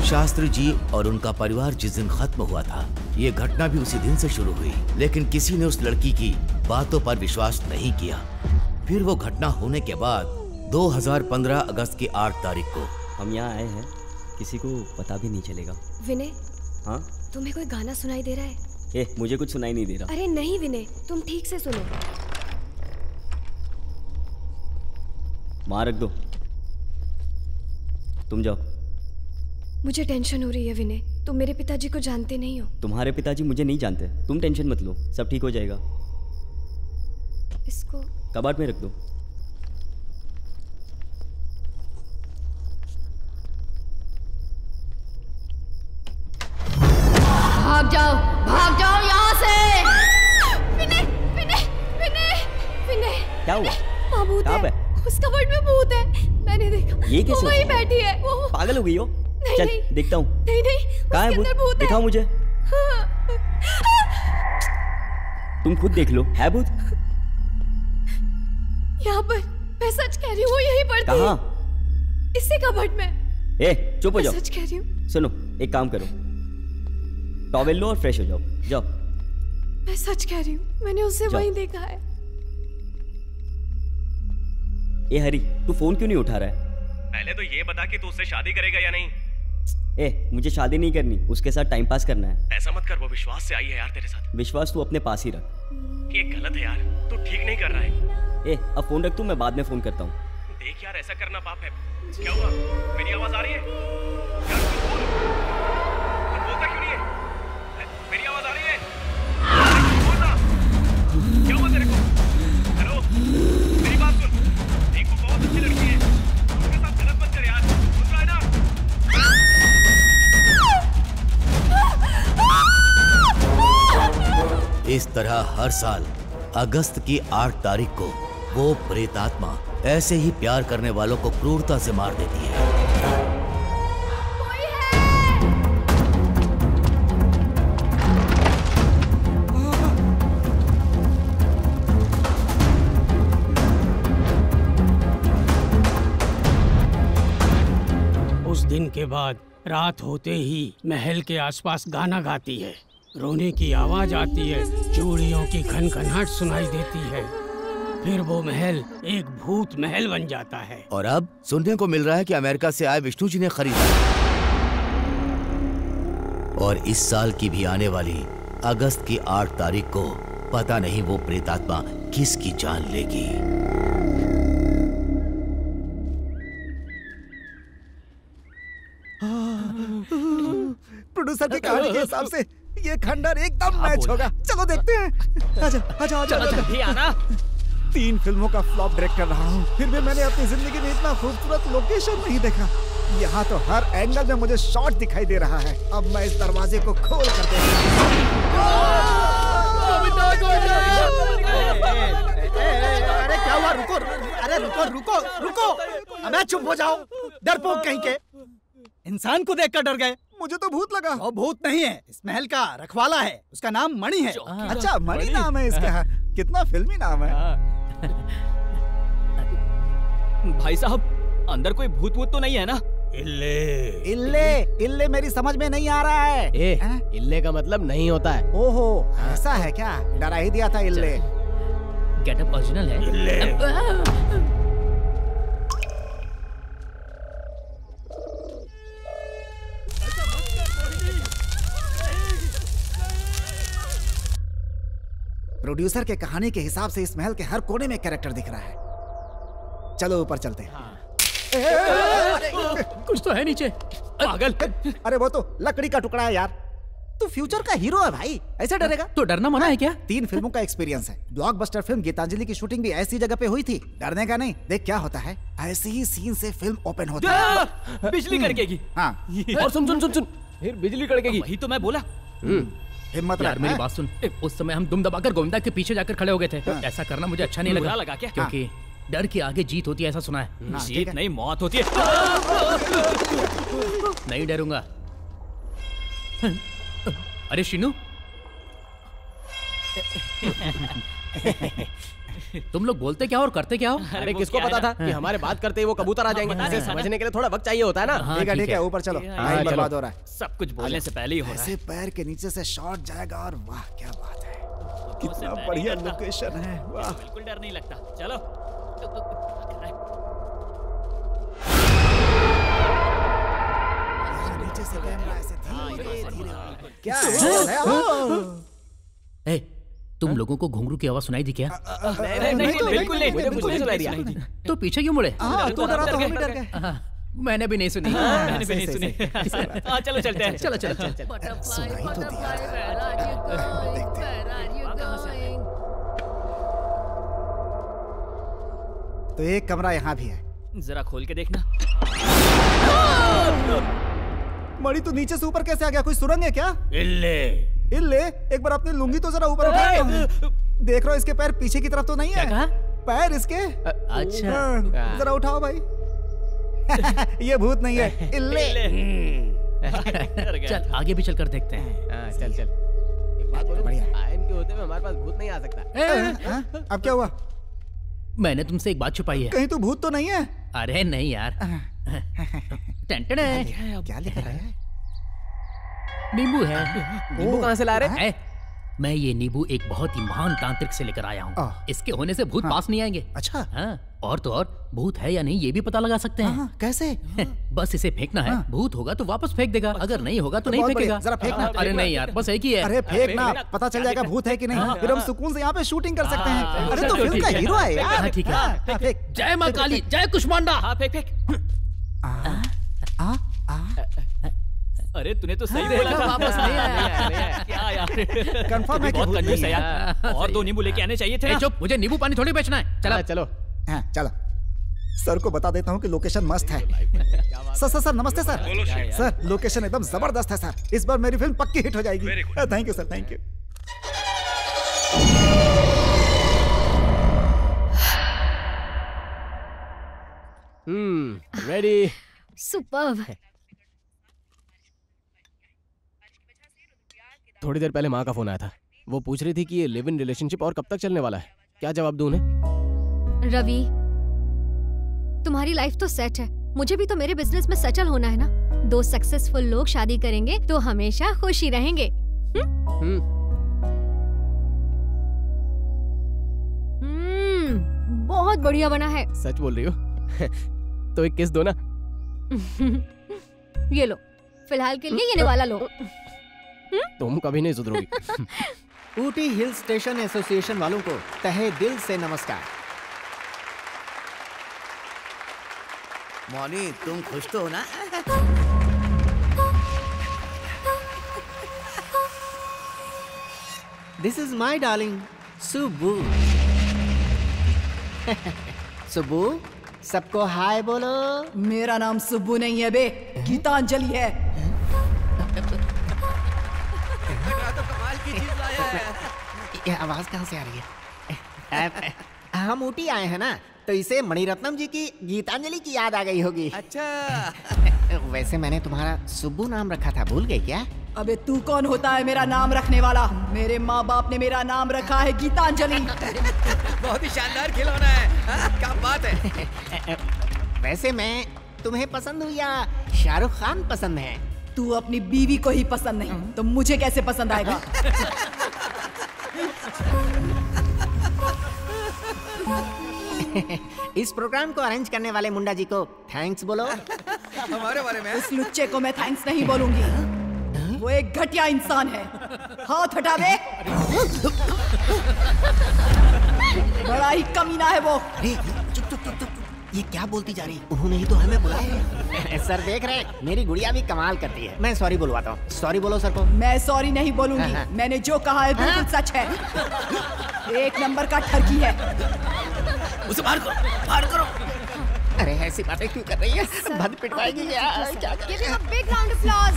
शास्त्री जी और उनका परिवार जिस दिन खत्म हुआ था, ये घटना भी उसी दिन से शुरू हुई। लेकिन किसी ने उस लड़की की बातों पर विश्वास नहीं किया। फिर वो घटना होने के बाद 2015 अगस्त की 8 तारीख को हम यहाँ आए हैं, किसी को पता भी नहीं चलेगा। विनय, हाँ तुम्हें कोई गाना सुनाई दे रहा है? ए, मुझे कुछ सुनाई नहीं दे रहा। अरे नहीं विनय, तुम ठीक से सुनो। मार रख दो, तुम जाओ। मुझे टेंशन हो रही है विनय, तुम मेरे पिताजी को जानते नहीं हो। तुम्हारे पिताजी मुझे नहीं जानते, तुम टेंशन मत लो, सब ठीक हो जाएगा। इसको कबाड़ में रख दो। भाग जाओ यहाँ से। विनय, विनय, विनय, विनय। क्या हुआ? वहाँ भूत है। उस कबर्ड में भूत है, मैंने देखा। ये कैसे? वो वहीं बैठी है। वो पागल हो गई हो? नहीं, चल नहीं, देखता हूँ। नहीं नहीं, कहाँ है भूत? दिखाओ मुझे। तुम खुद देख लो, है भूत? यहाँ पर, मैं सच कह रही हूँ, यहीं पर थी। कहाँ? इसी कबर्ड में। ए, चुप हो जाओ। सच कह रही हूँ। सुनो, एक काम करो, टॉवेल लो और फ्रेश हो जाओ। जाओ। मैं सच कह रही हूँ, मैंने उसे वहीं देखा है। ए हरी, तू फोन क्यों नहीं उठा रहा है? पहले तो ये बता कि तू उससे शादी करेगा या नहीं। ए, मुझे शादी नहीं करनी, उसके साथ टाइम पास करना है। ऐसा मत कर, वो विश्वास से आई है यार तेरे साथ। विश्वास तू अपने पास ही रख। ये गलत है यार, तू ठीक नहीं कर रहा है। ए, अब फोन रख तू, मैं बाद में फोन करता हूँ। देख यार, ऐसा करना पाप है। क्या हुआ? मेरी आवाज आ रही है यार? तू बोल, तू बोलता क्यों नहीं है? मेरी आवाज आ रही है? बोल ना, क्या हुआ तेरे को? हेलो, मेरी बात सुन। देख, वो बहुत अच्छी लड़की है, उसके साथ गलत मत कर यार, सुन रहा है ना? इस तरह हर साल अगस्त की 8 तारीख को वो प्रेतात्मा ऐसे ही प्यार करने वालों को क्रूरता से मार देती है। उस दिन के बाद रात होते ही महल के आसपास गाना गाती है, रोने की आवाज आती है, चूड़ियों की खनखनाहट सुनाई देती है। फिर वो महल एक भूत महल बन जाता है। और अब सुनने को मिल रहा है कि अमेरिका से आए विष्णु जी ने खरीदा। और इस साल की भी आने वाली अगस्त की 8 तारीख को पता नहीं वो प्रेतात्मा किसकी जान लेगी। प्रोड्यूसर की कहानी के हिसाब से ये खंडर एकदम मैच होगा। चलो देखते हैं। आजा आजा आजा आजा। 3 फिल्मों का फ्लॉप डायरेक्टर रहा हूँ, फिर भी मैंने अपनी जिंदगी में इतना खूबसूरत लोकेशन नहीं देखा। यहाँ तो हर एंगल में मुझे शॉट दिखाई दे रहा है। अब मैं इस दरवाजे को खोल कर अरे क्या हुआ? रुको, अरे रुको रुको रुको, अबे चुप हो जाओ, डरपोक कहीं के। इंसान को देखकर डर गए? मुझे तो भूत लगा। वो भूत नहीं है, इस महल का रखवाला है, उसका नाम मणि है। अच्छा, मणि नाम है इसका। कितना फिल्मी नाम है। भाई साहब, अंदर कोई भूत वूत तो नहीं है ना? इल्ले इल्ले इल्ले मेरी समझ में नहीं आ रहा है। इल्ले का मतलब नहीं होता है। ओहो, ऐसा है क्या? डरा ही दिया था इल्ले। गेटअप ओरिजिनल है। प्रोड्यूसर के कहानी के हिसाब से इस महल के हर कोने में कैरेक्टर दिख रहा है। चलो ऊपर चलते हैं। कुछ तो है नीचे। पागल। अरे वो तो लकड़ी का टुकड़ा है यार। तू फ्यूचर का हीरो है भाई, ऐसे डरेगा? तो डरना मना है क्या? 3 फिल्मों का एक्सपीरियंस है। ब्लॉकबस्टर फिल्म गीतांजलि की शूटिंग भी ऐसी जगह पे हुई थी। डरने का नहीं। देख क्या होता है, ऐसे ही सीन से फिल्म ओपन होती है। बिजली कड़केगी। हाँ। और सुन सुन सुन सुन, फिर बिजली कड़केगी। वही तो मैं बोला। हिम्मत यार, मेरी बात सुन। उस समय हम दुम दबाकर गोविंदा के पीछे जाकर खड़े हो गए थे। ऐसा करना मुझे अच्छा नहीं बुरा लगा क्या? क्योंकि डर के आगे जीत होती है, ऐसा सुना है। जीत नहीं, मौत होती है। नहीं डरूंगा। अरे शीनू, तुम लोग बोलते क्या और करते क्या हो? अरे किसको पता था कि हमारे बात करते ही वो कबूतर आ जाएंगे? इसे समझने के लिए थोड़ा वक्त चाहिए होता है ना। ठीक है ठीक है, ऊपर चलो। टाइम बर्बाद हो रहा है। सब कुछ बोलने से पहले ही हो रहा है। ऐसे पैर के नीचे से शॉट जाएगा और वाह क्या बात है। कितना बढ़िया लोकेशन है। वाह, बिल्कुल डर नहीं लगता। चलो। नीचे से कैमरा ऐसे धीरे-धीरे। क्या है? तुम लोगों को घुंघरू की आवाज सुनाई दी क्या? नहीं, बिल्कुल नहीं, मुझे कुछ नहीं सुनाई दिया। तो पीछे क्यों मुड़े? तू डरा तो हम भी डर गए। मैंने भी नहीं सुनी। मैंने भी नहीं सुनी। चलो चलते हैं। चलो चलो चलो। सुनाई तो दिया। तो एक कमरा यहाँ भी है। जरा खोल के देखना। मणि तो नीचे से ऊपर कैसे आ गया? कोई सुरंग है क्या? इल्ले इल्ले, एक बार अपनी लुंगी तो जरा ऊपर उठा। देख रहा हूँ इसके पैर पीछे की तरफ तो नहीं है। क्या? पैर इसके। अच्छा, जरा उठाओ भाई। ये भूत नहीं है, इल्ले। चल आगे भी चलकर देखते हैं। चल चल। एक बात बोलो, आयन के होते हुए हमारे पास भूत नहीं आ सकता। अब क्या हुआ? मैंने तुमसे एक बात छुपाई है। कहीं तो भूत तो नहीं है? अरे नहीं यार। क्या लिख रहा है? नींबू है। नींबू कहाँ से ला रहे हैं? मैं ये नींबू एक बहुत ही महान तांत्रिक से लेकर आया हूँ। इसके होने से भूत पास नहीं आएंगे। अच्छा। हाँ, और तो और भूत है या नहीं ये भी पता लगा सकते हैं। कैसे? बस इसे फेंकना है। भूत होगा तो वापस फेंक देगा, अगर नहीं होगा तो नहीं फेंकेगा। जरा फेंकना। अरे नहीं यार, बस एक ही है। अरे फेंकना, पता चल जाएगा भूत है कि नहीं। फिर हम सुकून से यहाँ पे शूटिंग कर सकते हैं। अरे तो फिल्म का हीरो है यार। ठीक है। जय माँ काली, जय कुष्मांडा। हाँ फेंक फेंक। अरे तूने तो सही बोला था। वापस नहीं आया। क्या यार, कंफर्म है कि बहुत भूत कंजूस है नहीं यार। और 2 नींबू लेके आने चाहिए थे। चुप, मुझे नींबू पानी थोड़ी बेचना है। चलो चलो। हाँ चलो। सर को बता देता हूँ कि लोकेशन मस्त है। सर नमस्ते सर। सर लोकेशन एकदम जबरदस्त है सर। इस बार मेरी फिल्म पक्की हिट हो जाएगी। Thank you sir, thank you. Ready. Superb. थोड़ी देर पहले माँ का फोन आया था। वो पूछ रही थी कि ये लिव इन रिलेशनशिप और कब तक चलने वाला है। क्या जवाब दूं उन्हें? रवि, तुम्हारी लाइफ तो सेट है, मुझे भी तो मेरे बिजनेस में सेटल होना है ना। 2 सक्सेसफुल लोग शादी करेंगे तो हमेशा खुशी रहेंगे। बहुत बढ़िया बना है। सच बोल रही हो? तो एक किस दो ना। ये लो, फिलहाल के लिए ये वाला लो। तुम कभी नहीं सुधरोगी। ऊटी हिल स्टेशन एसोसिएशन वालों को तहे दिल से नमस्कार। मौनी, तुम खुश तो हो ना? This is my darling Subbu. Subbu, सबको हाय बोलो। मेरा नाम सुब्बू नहीं है बे, गीतांजलि है। ये आवाज कहाँ से आ रही है? हम ऊटी आए हैं ना, तो इसे मणिरत्नम जी की गीतांजलि की याद आ गई होगी। अच्छा। वैसे मैंने तुम्हारा सुब्बू नाम रखा था, भूल गई क्या? अबे तू कौन होता है मेरा नाम रखने वाला? मेरे माँ बाप ने मेरा नाम रखा है गीतांजलि। बहुत ही शानदार खिलौना है। क्या बात है। वैसे मैं तुम्हें पसंद हूँ या शाहरुख खान पसंद है? तू अपनी बीवी को ही पसंद नहीं तो मुझे कैसे पसंद आएगा? इस प्रोग्राम को अरेंज करने वाले मुंडा जी को थैंक्स बोलो। हमारे बारे में? उस लुच्चे को मैं थैंक्स नहीं बोलूंगी। वो एक घटिया इंसान है। हाथ हटा दे। बड़ा ही कमीना है वो। चुप चुप चुप चुप। ये क्या बोलती जा रही? उन्होंने ही तो हमें बुलाया। सर देख रहे हैं, मेरी गुड़िया भी कमाल करती है। मैं सॉरी बुलवाता हूँ। सॉरी बोलो सर को। मैं सॉरी नहीं बोलूंगी। मैंने जो कहा है बिल्कुल सच है। एक नंबर का ठरकी है। उसे बाहर करो, बाहर करो। अरे ऐसी बातें क्यों कर रही है? भद पिटवाएगी यार। Big round of applause.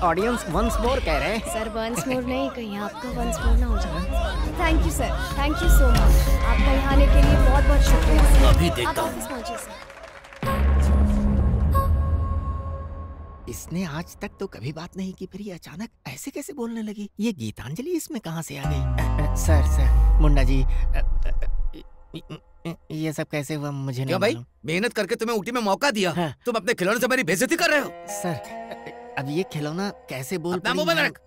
Audience once more कह रहे हैं। सर वंस मोर नहीं, कहीं आपका वंस मोर ना हो जाए। Thank you sir, thank you so much. आपका यहाँ आने के लिए बहुत बहुत शुक्रिया सर। अभी देखता हूँ। इसने आज तक तो कभी बात नहीं की, फिर ये अचानक ऐसे कैसे बोलने लगी? ये गीतांजलि इसमें कहाँ से आ गई? सर मुंडा जी, ये सब कैसे हुआ मुझे नहीं भाई? मेहनत करके तुम्हें ऊटी में मौका दिया, तुम अपने खिलौने से मेरी बेइज्जती कर रहे हो। सर अब ये खिलौना कैसे बोल अपना मुंह बंद रख।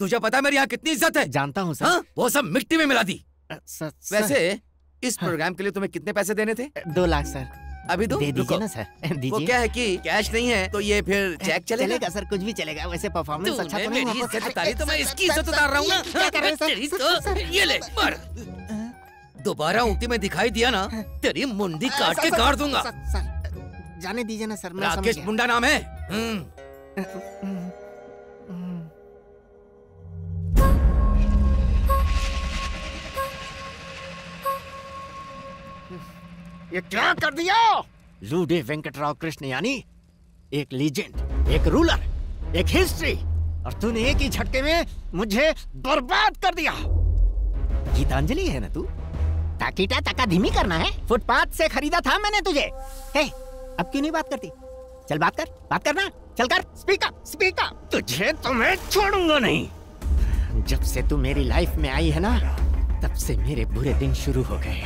तुझे पता है मेरी यहाँ कितनी इज्जत है? जानता हूँ सर। हाँ? वो सब मिट्टी में मिला दी। वैसे इस हाँ। प्रोग्राम के लिए तुम्हें कितने पैसे देने थे? 2 लाख सर। अभी दो? दे दीजिए ना सर, दीजिए। वो क्या है कि कैश नहीं है तो ये फिर चेक चलेगा? चलेगा सर, कुछ भी चलेगा। वैसे परफॉर्मेंस अच्छा तो नहीं। मेरी इज्जत उतारी तो मैं इसकी इज्जत उतार रहा हूँ ना। क्या कर रहे हैं सर? ये ले मार। दोबारा ऊटी में दिखाई दिया ना, तेरी मुंडी काट के गाड़ दूंगा। जाने दीजिए ना सर। राकेश मुंडा नाम है। ये क्या कर दिया? लूडे वेंकटराव कृष्ण यानी एक लीजेंड, एक रूलर, एक हिस्ट्री, और तूने एक ही झटके में मुझे बर्बाद कर दिया। गीतांजलि है ना तू? ताकीटा तका धीमी करना है? फुटपाथ से खरीदा था मैंने तुझे। हे, अब क्यों नहीं बात करती? चल बात कर, बात करना। चल कर, स्पीक अप, स्पीक अप। तुझे तो मैं छोड़ूंगा नहीं। जब से तू मेरी लाइफ में आई है ना, तब से मेरे बुरे दिन शुरू हो गए।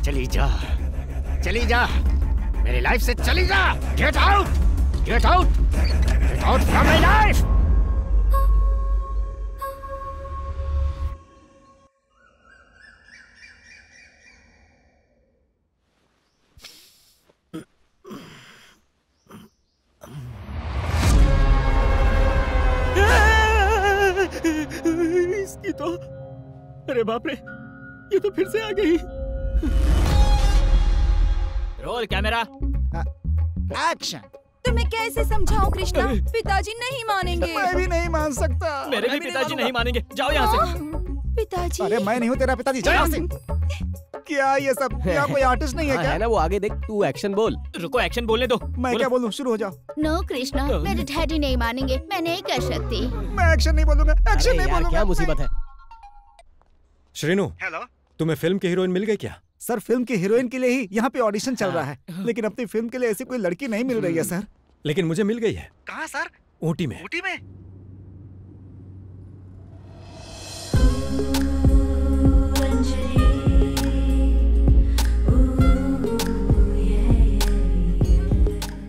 चली जा, चली जा, मेरी लाइफ से चली जा। Get out, get out, get out from my life. इसकी तो, अरे बाप रे, ये तो फिर से आ गई। Roll camera, action. तुम्हें कैसे समझाऊं कृष्णा? पिताजी नहीं मानेंगे। मैं भी नहीं मान सकता। मेरे भी पिताजी नहीं मानेंगे। जाओ यहाँ से। पिताजी? अरे मैं नहीं हूँ तेरा पिताजी, जा यहाँ से। क्या ये सब? क्या कोई आर्टिस्ट नहीं है क्या? है ना वो, आगे देख, तू एक्शन बोल। रुको, एक्शन बोलने दो। मैं क्या बोलूं? शुरू हो जाओ। नो कृष्णा, मेरे डैडी नहीं मानेंगे। मैं नहीं कर सकती। मैं एक्शन नहीं बोलूंगा, एक्शन नहीं बोलूंगा। क्या मुसीबत है? श्रीनु, हेलो, तुम्हें फिल्म की हीरोइन मिल गई क्या? सर फिल्म की हीरोइन के लिए ही यहाँ पे ऑडिशन चल रहा है, लेकिन अपनी फिल्म के लिए ऐसी कोई लड़की नहीं मिल रही है सर। लेकिन मुझे मिल गई है। कहाँ सर? ऊटी में। ऊटी में?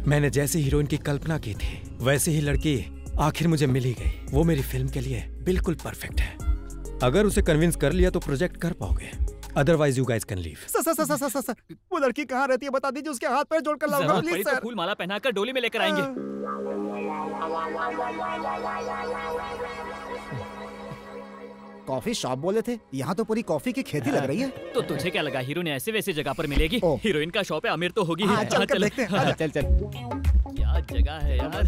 मैंने जैसी हीरोइन की कल्पना की थी वैसी ही लड़की आखिर मुझे मिल ही गई। वो मेरी फिल्म के लिए बिल्कुल परफेक्ट है। अगर उसे कन्विंस कर लिया तो प्रोजेक्ट कर पाओगे, otherwise you guys can leave. Sir, वो लड़की कहाँ रहती है बता दीजिए, उसके हाथ पैर जोड़कर लाऊंगा प्लीज सर। फूल माला पहनाकर डोली में लेकर आएंगे। कॉफी शॉप बोले थे, यहाँ तो पूरी कॉफी की खेती लग रही है। तो तुझे क्या लगा हीरो ने ऐसे वैसे जगह पर मिलेगी? हीरोइन का शॉप है, अमीर तो होगी। चल कर देखते हैं। चल चल। क्या जगह है यार।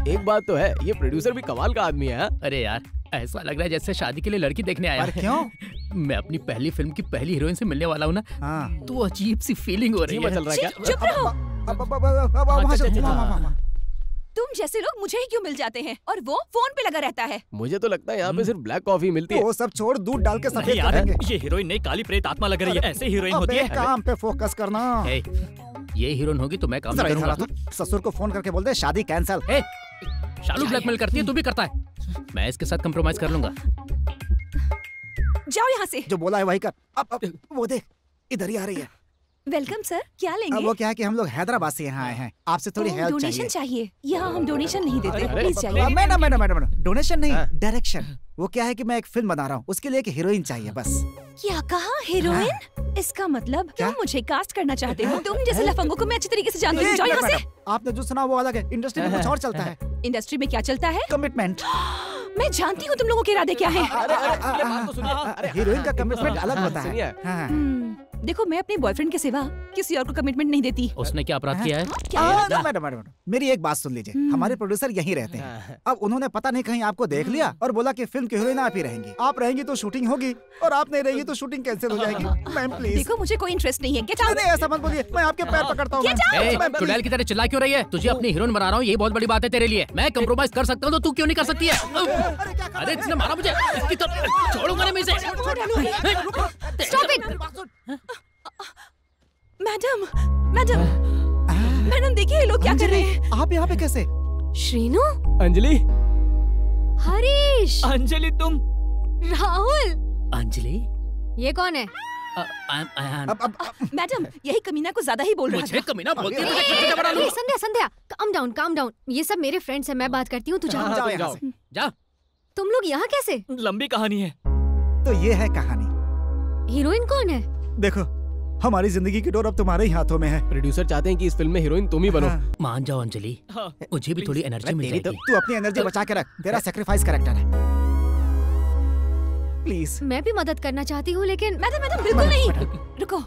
एक बात तो है, ये प्रोड्यूसर भी कमाल का आदमी है। अरे यार ऐसा लग रहा है जैसे शादी के लिए लड़की देखने आया। क्यों? मैं अपनी पहली फिल्म की पहली हीरोइन से मिलने वाला हूँ ना, तो अजीब सी फीलिंग हो रही है। चल रहा है क्या? चुप रहो। तुम जैसे लोग मुझे ही क्यों मिल जाते हैं और वो फोन पे लगा रहता है। मुझे तो लगता है यहाँ पे सिर्फ ब्लैक कॉफी मिलती है। वो सब छोड़, दूध डाल के सफेद यार, करेंगे। ये हीरोइन नहीं काली प्रेत आत्मा लग रही है। ऐसे हीरोइन होती है। काम पे फोकस करना। ये हीरोइन होगी तो मैं काम करूंगा। ससुर को फोन करके बोल दे शादी कैंसल। शालू ब्लैकमेल करती है, तू भी करता है। मैं इसके साथ कंप्रोमाइज कर लूंगा। जाओ यहाँ से। जो बोला है वही कर। अब वो देख, इधर ही आ रही है। वेलकम सर, क्या लेंगे? वो क्या है कि हम लोग हैदराबाद से यहाँ आए हैं, आपसे थोड़ी हेल्प चाहिए। डोनेशन चाहिए? यहाँ हम डोनेशन नहीं देते, प्लीज चाहिए। मैडम डोनेशन नहीं, डायरेक्शन। वो क्या है कि मैं एक फिल्म बना रहा हूँ, उसके लिए एक हीरोइन चाहिए बस। क्या कहा? हीरोइन? इसका मतलब तुम मुझे कास्ट करना चाहते हो? तुम जैसे लफंगों को मैं अच्छी तरीके से जानती हूँ। जाओ यहाँ से। आपने जो सुना वो अलग है, इंडस्ट्री में कुछ और चलता है। इंडस्ट्री में क्या चलता है? कमिटमेंट। मैं जानती हूँ तुम लोगों के इरादे क्या हैं। हीरोइन का कमिटमेंट अलग होता है। देखो मैं अपने बॉयफ्रेंड के सिवा किसी और को कमिटमेंट नहीं देती। उसने क्या अपराध किया है? मैडम मेरी एक बात सुन लीजिए, हमारे प्रोड्यूसर यहीं रहते हैं। अब उन्होंने पता नहीं कहीं आपको देख लिया और बोला कि फिल्म की हीरोइन आप ही रहेंगी। आप रहेंगी तो शूटिंग होगी और आप नहीं रहेगी तो शूटिंग कैंसिल हो जाएगी। Ma'am please. देखो मुझे कोई इंटरेस्ट नहीं है। Get out. नहीं ऐसा मत बोलिए, मैं आपके पैर पकड़ता हूँ। चुड़ैल की तरह चिल्ला क्यों रही है? तुझे अपनी हीरोइन बना रहा हूँ, ये बहुत बड़ी बात है तेरे लिए। मैं कंप्रोमाइज कर सकता हूँ तो तू क्यों नहीं कर सकती है? अरे इसने मारा मुझे, इसकी तो छोड़ूंगा नहीं मैं इसे। Stop it. मैडम देखिए ये लोग क्या कर रहे हैं। आप यहाँ पे कैसे? श्रीनु, अंजलि, हरीश, अंजलि तुम, राहुल, अंजलि, ये कौन है? मैडम यही कमीना को ज्यादा ही बोल रहा मुझे कमीना बोलती है। संध्या काम डाउन। ये सब मेरे फ्रेंड्स हैं, मैं बात करती हूँ, तू जाओ। जा। तुम लोग यहाँ कैसे? लंबी कहानी है। तो ये है कहानी। हीरोइन कौन है? देखो हमारी जिंदगी की डोर अब तुम्हारे ही हाथों में है। प्रोड्यूसर चाहते हैं कि इस फिल्म में हीरोइन तुम ही बनो। मान जाओ अंजलि, मुझे भी थोड़ी एनर्जी मिल जाएगी। तू अपनी एनर्जी बचा के रख, तेरा सैक्रिफाइस कैरेक्टर है। प्लीज। मैं भी मदद करना चाहती हूँ लेकिन मैडम बिल्कुल नहीं। रुको,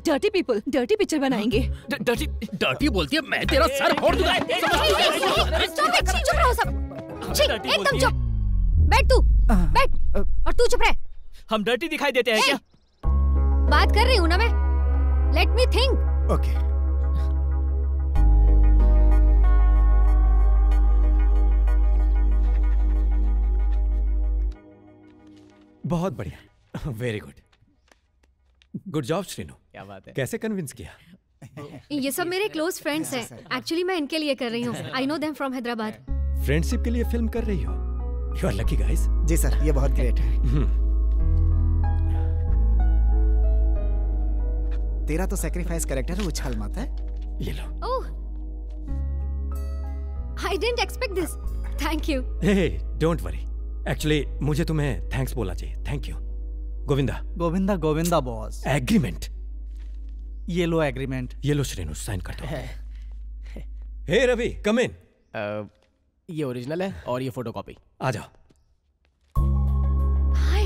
डर्टी पीपल डर्टी पिक्चर बनाएंगे। डर्टी बोलती है, मैं तेरा सर फोड़ दूंगा। चुप रहो सब, एकदम चुप। बैठ तू, बैठ और तू चुप रह। हम डर्टी दिखाई देते हैं क्या? बात कर रही हूँ ना मैं। Let me think. ओके। बहुत बढ़िया, very good, good job Srinu. क्या बात है, कैसे कन्विंस किया? ये सब मेरे क्लोज फ्रेंड्स हैं। एक्चुअली मैं इनके लिए कर रही हूँ। I know them from Hyderabad. Friendship के लिए फिल्म कर रही हो? You are lucky guys. जी सर, ये बहुत ग्रेट है। तेरा तो सैक्रिफाइस कैरेक्टर है, उछाल मत है। ये लो। Oh, I didn't expect this. Thank you. Hey, don't worry. Actually मुझे तुम्हें थैंक्स बोलना चाहिए। Thank you. Govinda Govinda boss. Agreement. ये लो एग्रीमेंट। ये लो श्रीनु, साइन कर दो। हे रवि, कम इन। ये ओरिजिनल है और ये फोटोकॉपी। आ जाओ। हाय।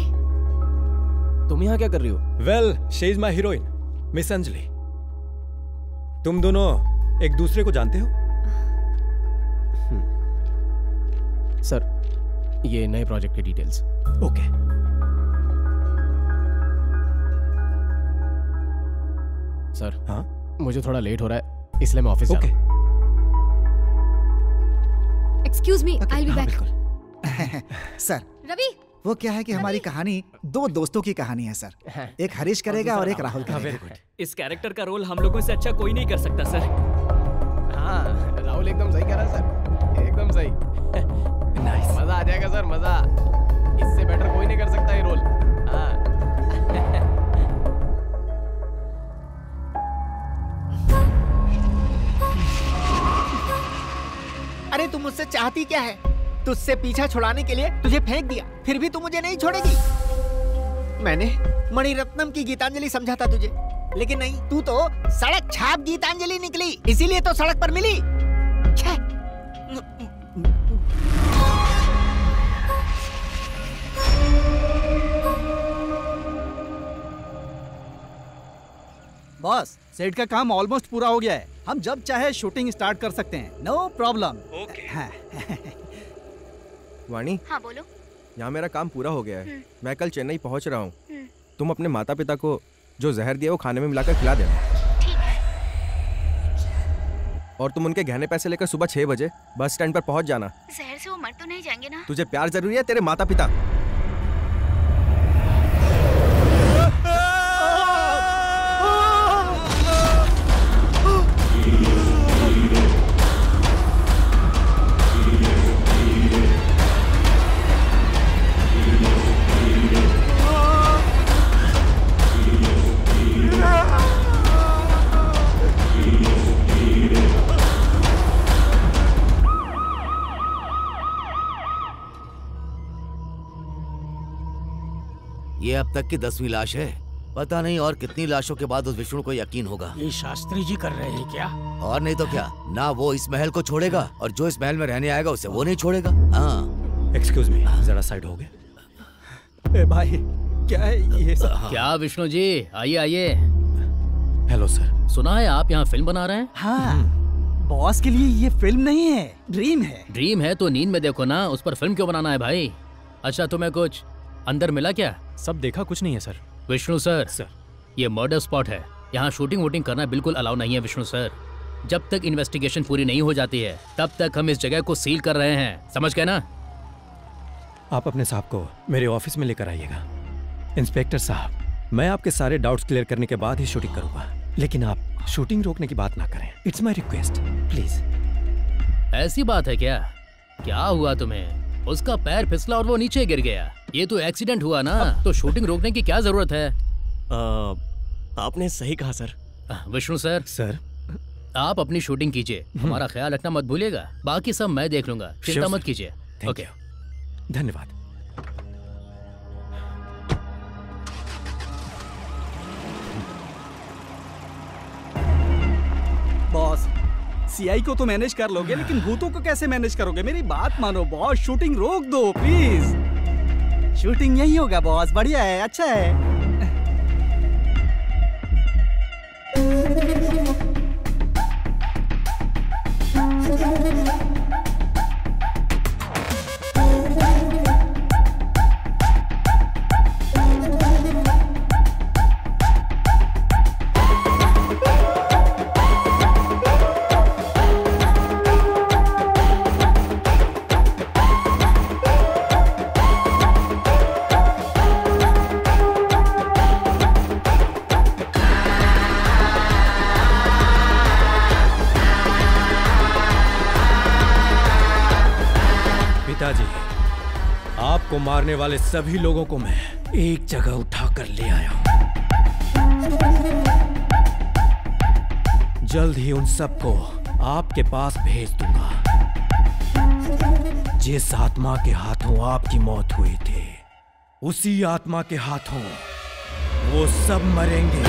तुम यहाँ क्या कर रही हो? Well, she is my heroine, miss Anjali. तुम दोनों एक दूसरे को जानते हो? सर, ये नए प्रोजेक्ट के डिटेल्स। ओके। सर, हाँ? मुझे थोड़ा लेट हो रहा है, इसलिए मैं ऑफिस जा रहा हूं। Excuse me, I will be back. Sir, Ravi, वो क्या है कि हमारी कहानी दो दोस्तों की कहानी है सर। एक हरीश करेगा और एक राहुल करेगा। इस कैरेक्टर का रोल हम लोगों से अच्छा कोई नहीं कर सकता सर। हाँ, राहुल एकदम सही कह रहा है सर, एकदम सही। नाइस। मजा आ जाएगा सर, मजा। इससे बेटर कोई नहीं कर सकता ये रोल। हाँ। अरे तू मुझसे चाहती क्या है? तुझसे पीछा छुड़ाने के लिए तुझे फेंक दिया, फिर भी तू मुझे नहीं छोड़ेगी। मैंने मणिरत्नम की गीतांजलि समझा था तुझे, लेकिन नहीं, तू तो सड़क छाप गीतांजलि निकली, इसीलिए तो सड़क पर मिली। बॉस, सेट का काम ऑलमोस्ट पूरा हो गया है। हम जब चाहे शूटिंग स्टार्ट कर सकते हैं, नो प्रॉब्लम। वाणी, हाँ बोलो। यहाँ मेरा काम पूरा हो गया है। मैं कल चेन्नई पहुँच रहा हूँ। तुम अपने माता पिता को जो जहर दिया वो खाने में मिलाकर खिला देना। और तुम उनके गहने पैसे लेकर सुबह 6 बजे बस स्टैंड पर पहुंच जाना। जहर से वो मर तो नहीं जाएंगे ना? तुझे प्यार जरूरी है, तेरे माता पिता। ये अब तक की 10वीं लाश है। पता नहीं और कितनी लाशों के बाद उस विष्णु को यकीन होगा। ये शास्त्री जी कर रहे हैं क्या? और नहीं तो क्या, ना वो इस महल को छोड़ेगा और जो इस महल में रहने आएगा उसे वो नहीं छोड़ेगा। हाँ। एक्सक्यूज मी, जरा साइड हो गए। भाई क्या है ये सब? क्या विष्णु जी, आइए आइए। Hello sir. सुना है आप यहाँ फिल्म बना रहे हैं? हाँ, बॉस के लिए ये फिल्म नहीं है, ड्रीम है। ड्रीम है तो नींद में देखो ना, उस पर फिल्म क्यों बनाना है भाई? अच्छा तुम्हें कुछ अंदर मिला क्या? सब देखा, कुछ नहीं है सर। विष्णु सर, ये मर्डर स्पॉट है, यहाँ शूटिंग वूटिंग करना बिल्कुल अलाउ नहीं है विष्णु सर। जब तक इन्वेस्टिगेशन पूरी नहीं हो जाती है तब तक हम इस जगह को सील कर रहे हैं, समझ गए ना? आप अपने साहब को मेरे ऑफिस में लेकर आइएगा। इंस्पेक्टर साहब, मैं आपके सारे डाउट्स क्लियर करने के बाद ही शूटिंग करूंगा, लेकिन आप शूटिंग रोकने की बात ना करें। It's my request, please. ऐसी बात है क्या? क्या हुआ तुम्हें? उसका पैर फिसला और वो नीचे गिर गया। ये तो एक्सीडेंट हुआ ना, तो शूटिंग रोकने की क्या जरूरत है? आपने सही कहा सर। विष्णु सर, आप अपनी शूटिंग कीजिए, हमारा ख्याल रखना मत भूलिएगा। बाकी सब मैं देख लूंगा, चिंता मत कीजिए। ओके, धन्यवाद। बॉस, सीआई को तो मैनेज कर लोगे, लेकिन भूतों को कैसे मैनेज करोगे? मेरी बात मानो बॉस, शूटिंग रोक दो प्लीज। शूटिंग यही होगा बॉस, बढ़िया है, अच्छा है। पिताजी, आपको मारने वाले सभी लोगों को मैं एक जगह उठाकर ले आया हूं। जल्द ही उन सबको आपके पास भेज दूंगा। जिस आत्मा के हाथों आपकी मौत हुई थी, उसी आत्मा के हाथों वो सब मरेंगे।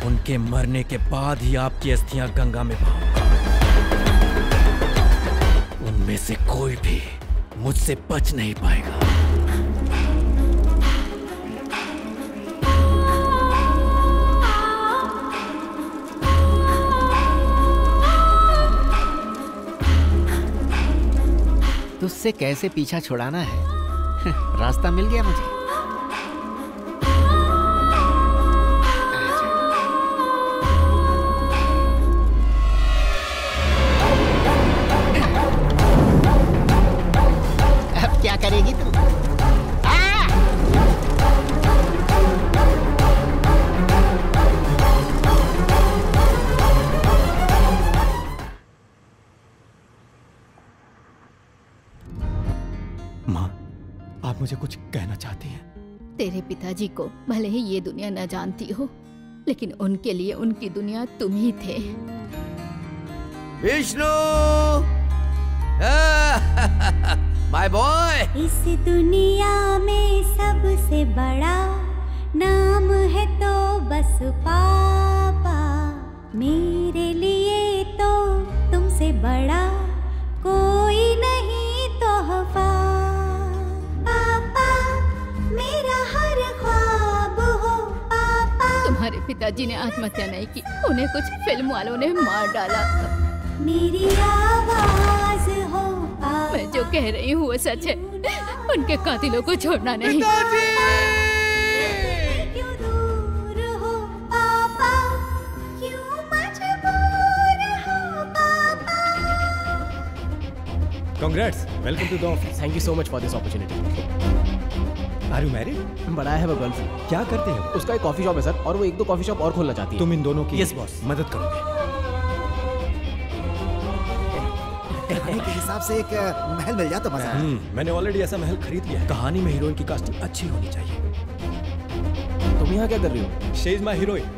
उनके मरने के बाद ही आपकी अस्थियां गंगा में बहाऊंगा। उनमें से कोई भी मुझसे बच नहीं पाएगा। तुझसे कैसे पीछा छुड़ाना है? रास्ता मिल गया मुझे। अब क्या करेगी तू? माँ, आप मुझे कुछ कहना चाहती हैं? तेरे पिताजी को भले ही ये दुनिया न जानती हो, लेकिन उनके लिए उनकी दुनिया तुम ही थे। Vishnu, my boy. इस दुनिया में सबसे बड़ा नाम है तो बस पापा। मेरे लिए तो तुमसे बड़ा कोई नहीं तोहफा। तुम्हारे पिताजी ने आत्महत्या नहीं की, उन्हें कुछ फिल्म वालों ने मार डाला। मेरी आवाज हो मैं जो कह रही हूँ वो सच है, उनके कातिलों को छोड़ना नहीं। क्यों दूर हो पापा, क्यों मजबूर हो पापा। Congrats, welcome to the office. Thank you so much for this opportunity. Are you married? But I have a girlfriend. क्या करते हो? उसका एक कॉफी शॉप है सर, और वो 1-2 कॉफी शॉप और खोलना चाहती है। तुम इन दोनों की Yes, boss. मदद करोगे। कहानी के हिसाब से एक महल मिल जाता मजा। मैंने ऑलरेडी ऐसा महल खरीद लिया है। कहानी में हीरोइन की कास्टिंग अच्छी होनी चाहिए। तुम यहाँ क्या कर रही हो? She is my heroine.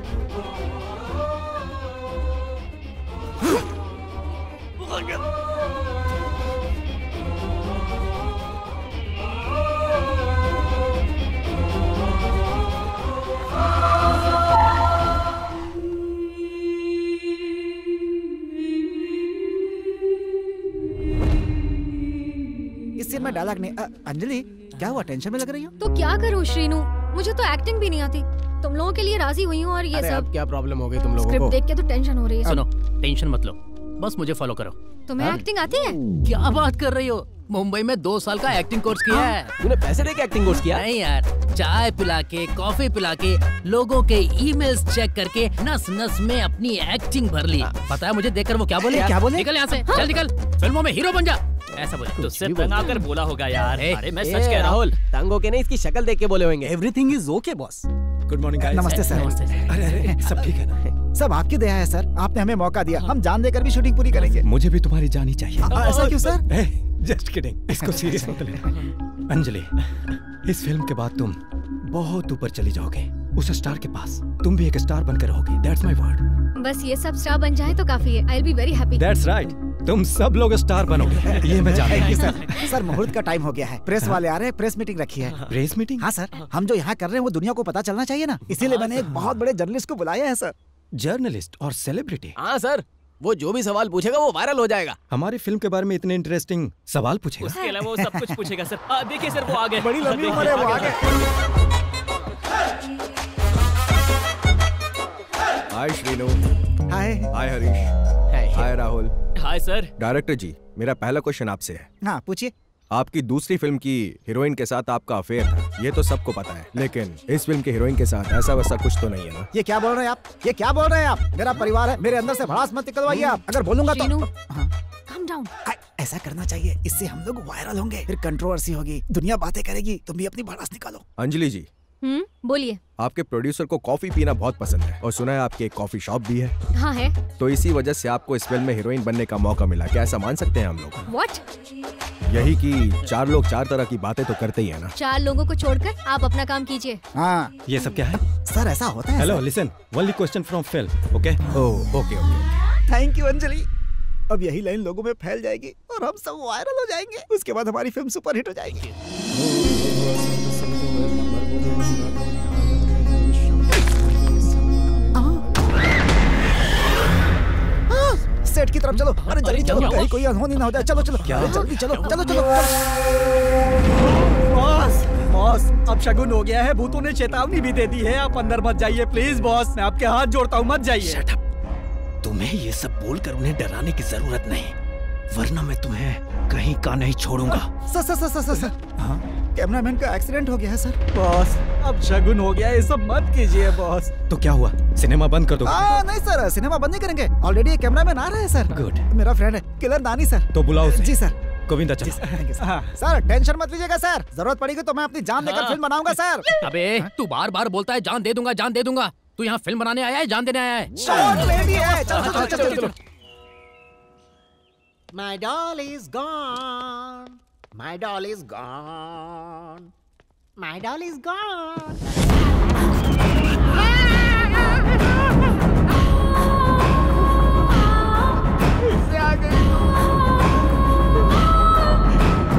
इस सीन में डायलॉग नहीं। अंजलि क्या हुआ, टेंशन में लग रही हो? तो क्या करूँ श्रीनू, मुझे तो एक्टिंग भी नहीं आती। तुम लोगों के लिए राजी हुई हूँ और ये अरे सब। अब क्या प्रॉब्लम हो गई तुम लोगों स्क्रिप्ट को? देख के तो टेंशन हो रही है। सुनो, टेंशन मत लो, बस मुझे फॉलो करो। तुम्हें एक्टिंग आती है? क्या बात कर रही हो? मुंबई में 2 साल का एक्टिंग कोर्स किया है। तूने पैसे दे के एक्टिंग कोर्स किया? नहीं यार, चाय पिला के, कॉफी पिला के, लोगों के ईमेल्स चेक करके नस नस में अपनी एक्टिंग भर ली। पता है मुझे देखकर वो क्या बोले? क्या बोले? निकल यहाँ से, चल निकल, फिल्मों में हीरो बन जा। ऐसा बोले। तुझसे तंगा कर बोला होगा यार। अरे मैं सच कह रहा हूँ। राहुल, तंग होके नहीं, इसकी शक्ल देख के बोले होंगे। Everything is okay boss. Good morning guys. नमस्ते सर। अरे सब ठीक है ना? सब आपकी दया है सर, आपने हमें मौका दिया, हम जान देकर भी शूटिंग पूरी करेंगे। मुझे भी तुम्हारी जान ही चाहिए। ऐसा क्यों सर? जस्ट किडिंग, इसको सीरियस मत लेना। अंजलि, इस फिल्म के बाद तुम बहुत ऊपर चली जाओगे, उस स्टार के पास। तुम भी एक स्टार बनकर रहोगी। That's my word. बस ये सब स्टार बन जाए तो काफी है। आई will be very happy. That's right, तुम सब लोग स्टार बनोगे, ये मैं जानता हूँ। सर मुहूर्त का टाइम हो गया है, प्रेस वाले आ रहे हैं, प्रेस मीटिंग रखी है। Press meeting? हाँ सर, हम जो यहाँ कर रहे हैं वो दुनिया को पता चलना चाहिए ना, इसीलिए मैंने एक बहुत बड़े जर्नलिस्ट को बुलाया है सर। जर्नलिस्ट और सेलिब्रिटी? हाँ सर, वो जो भी सवाल पूछेगा वो वायरल हो जाएगा। हमारी फिल्म के बारे में इतने इंटरेस्टिंग सवाल पूछेगा? उसके अलावा वो सब कुछ पूछेगा सर। देखिए सर, वो आ गए। बड़ी लंबी उम्र है, वो आ गए। Hi Srinu. Hi. Hi Harish. Hi Rahul. Hi sir. Director ji, मेरा पहला क्वेश्चन आपसे है। हाँ पूछिए। आपकी दूसरी फिल्म की हीरोइन के साथ आपका अफेयर था, ये तो सबको पता है, लेकिन इस फिल्म के हीरोइन के साथ ऐसा वैसा कुछ तो नहीं है ना? ये क्या बोल रहे हैं आप? ये क्या बोल रहे हैं आप? मेरा परिवार है, मेरे अंदर से भड़ास मत निकलवाइए आप। अगर बोलूंगा तो Calm down। ऐसा करना चाहिए, इससे हम लोग वायरल होंगे, फिर कंट्रोवर्सी होगी, दुनिया बातें करेगी, तुम भी अपनी भड़ास निकालो। अंजलि जी, बोलिए। आपके प्रोड्यूसर को कॉफी पीना बहुत पसंद है और सुना है आपकी एक कॉफी शॉप भी है। हाँ है। तो इसी वजह से आपको इस फिल्म में हीरोइन बनने का मौका मिला, क्या ऐसा मान सकते हैं हम लोग? What? यही कि 4 लोग 4 तरह की बातें तो करते ही है ना। 4 लोगों को छोड़कर आप अपना काम कीजिए। हाँ, ये सब क्या है? सर ऐसा होता है। Hello listen, only question from film, okay? Oh okay. Thank you Anjali. अब यही लाइन लोगों में फैल जाएगी और हम सब वायरल हो जाएंगे, उसके बाद हमारी फिल्म सुपरहिट हो जाएगी। सेट की तरफ चलो। अरे जल्दी चलो, कहीं कोई अनहोनी ना हो जाए। चलो चलो, क्या? जल्दी चलो, चलो चलो। बॉस, अब शगुन हो गया है, भूतों ने चेतावनी भी दे दी है, आप अंदर मत जाइए प्लीज बॉस, मैं आपके हाथ जोड़ता हूँ, मत जाइए। तुम्हें ये सब बोलकर उन्हें डराने की जरूरत नहीं, वरना मैं तुम्हें कहीं का नहीं छोड़ूंगा। सर, कैमरामैन का एक्सीडेंट हो गया है सर। बॉस, अब शगुन हो गया है, ये सब मत कीजिए बॉस। तो क्या हुआ, सिनेमा बंद कर दो? नहीं सर, सिनेमा बंद नहीं करेंगे, ऑलरेडी एक कैमरामैन आ रहा है सर। गुड। मेरा फ्रेंड है किलर दानी सर। तो बुलाओ उसे। जी सर। गोविंदा चलो। सर टेंशन मत लीजिएगा सर, जरूरत पड़ेगी तो मैं अपनी जान देकर फिल्म बनाऊंगा सर। अबे तू बार बार बोलता है जान दे दूंगा, जान दे दूंगा। तू यहाँ फिल्म बनाने आया है, जान देने आया है? चलो। My doll is gone. My doll is gone. My doll is gone.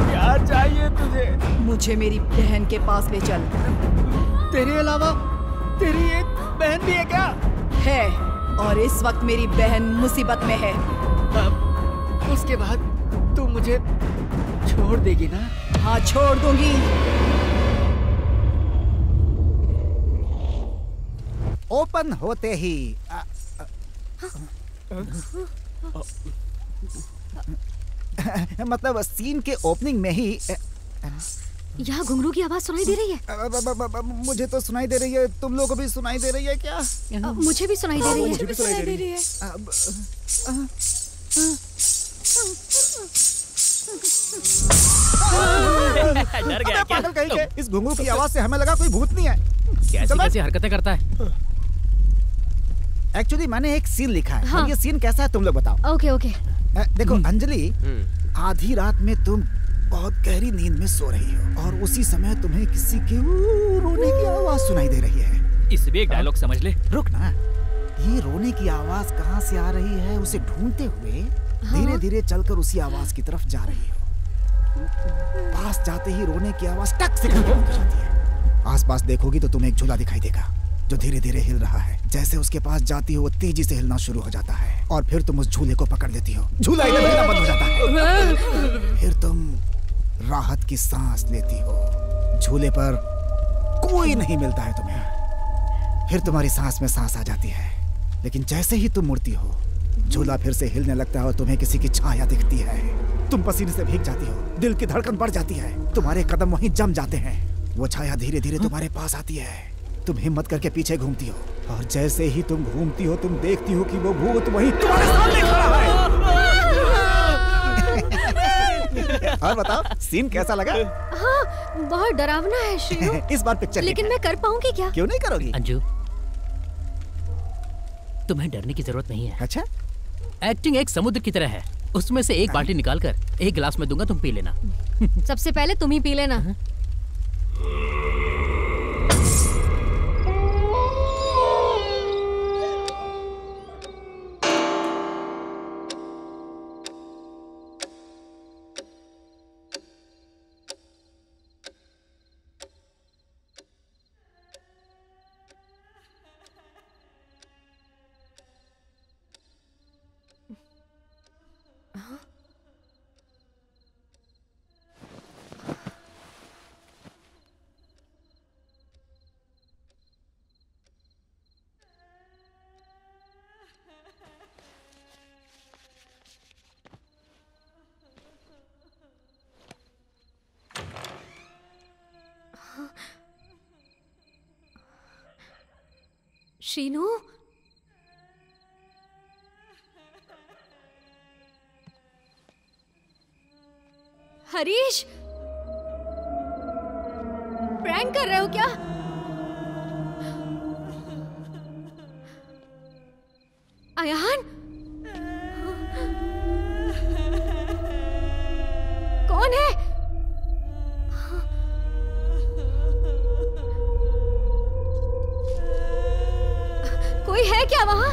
क्या चाहिए तुझे? मुझे मेरी बहन के पास ले चल। तेरे अलावा तेरी एक बहन भी है क्या? है, और इस वक्त मेरी बहन मुसीबत में है। उसके बाद तू मुझे छोड़ देगी ना? हाँ छोड़ दूंगी। ओपन होते ही मतलब सीन के ओपनिंग में ही यहाँ घुंघरू की आवाज सुनाई दे रही है। मुझे तो सुनाई दे रही है, तुम लोगों को भी सुनाई दे रही है क्या? मुझे भी सुनाई दे रही है। मुझे भी सुनाई दे रही है। डर गया क्या? पागल कहीं के, इस घुंघरू की आवाज से हमें लगा कोई भूत नहीं है। कैसी हरकतें करता है? एक्चुअली मैंने एक सीन लिखा है। हाँ। ये सीन कैसा है तुम लोग बताओ। Okay okay. देखो अंजलि, आधी रात में तुम बहुत गहरी नींद में सो रही हो और उसी समय तुम्हें किसी के रोने की आवाज सुनाई दे रही है। इस भी एक डायलॉग समझ ले। रुक ना, ये रोने की आवाज कहाँ से आ रही है उसे ढूंढते हुए धीरे धीरे चलकर उसी आवाज की तरफ जा रही हो। पास जाते ही रोने की आवाज टक से खत्म हो जाती है। आसपास देखोगी तो तुम्हें एक झूला दिखाई देगा जो धीरे धीरे हिल रहा है। जैसे उसके पास जाती हो वो तेजी से हिलना शुरू हो जाता है और फिर तुम उस झूले को पकड़ लेती हो। झूला हिलना बंद हो जाता है। फिर तुम राहत की सांस लेती हो। झूले पर कोई नहीं मिलता है तुम्हें। फिर तुम्हारी सांस में सांस आ जाती है, लेकिन जैसे ही तुम मुड़ती हो झूला फिर से हिलने लगता है और तुम्हें किसी की छाया दिखती है। तुम पसीने से भीग जाती हो, दिल की धड़कन बढ़ जाती है, तुम्हारे कदम वहीं जम जाते हैं। वो छाया धीरे धीरे तुम्हारे पास आती है। तुम हिम्मत करके पीछे घूमती हो और जैसे ही तुम घूमती हो तुम देखती हो कि वो भूत वहीं तुम्हारे सामने खड़ा है। और बताओ सीन कैसा लगा? हाँ, बहुत डरावना है शीनू। इस बार पिक्चर लेकिन मैं कर पाऊंगी क्या? क्यों नहीं करोगी? अंजू, तुम्हें डरने की जरूरत नहीं है। अच्छा? एक्टिंग एक समुद्र की तरह है, उसमें से एक बाल्टी निकालकर एक गिलास में दूंगा, तुम पी लेना। सबसे पहले तुम ही पी लेना। शीनू, हरीश, प्रैंक कर रहे हो क्या? अयान, कौन है? कोई है क्या वहां?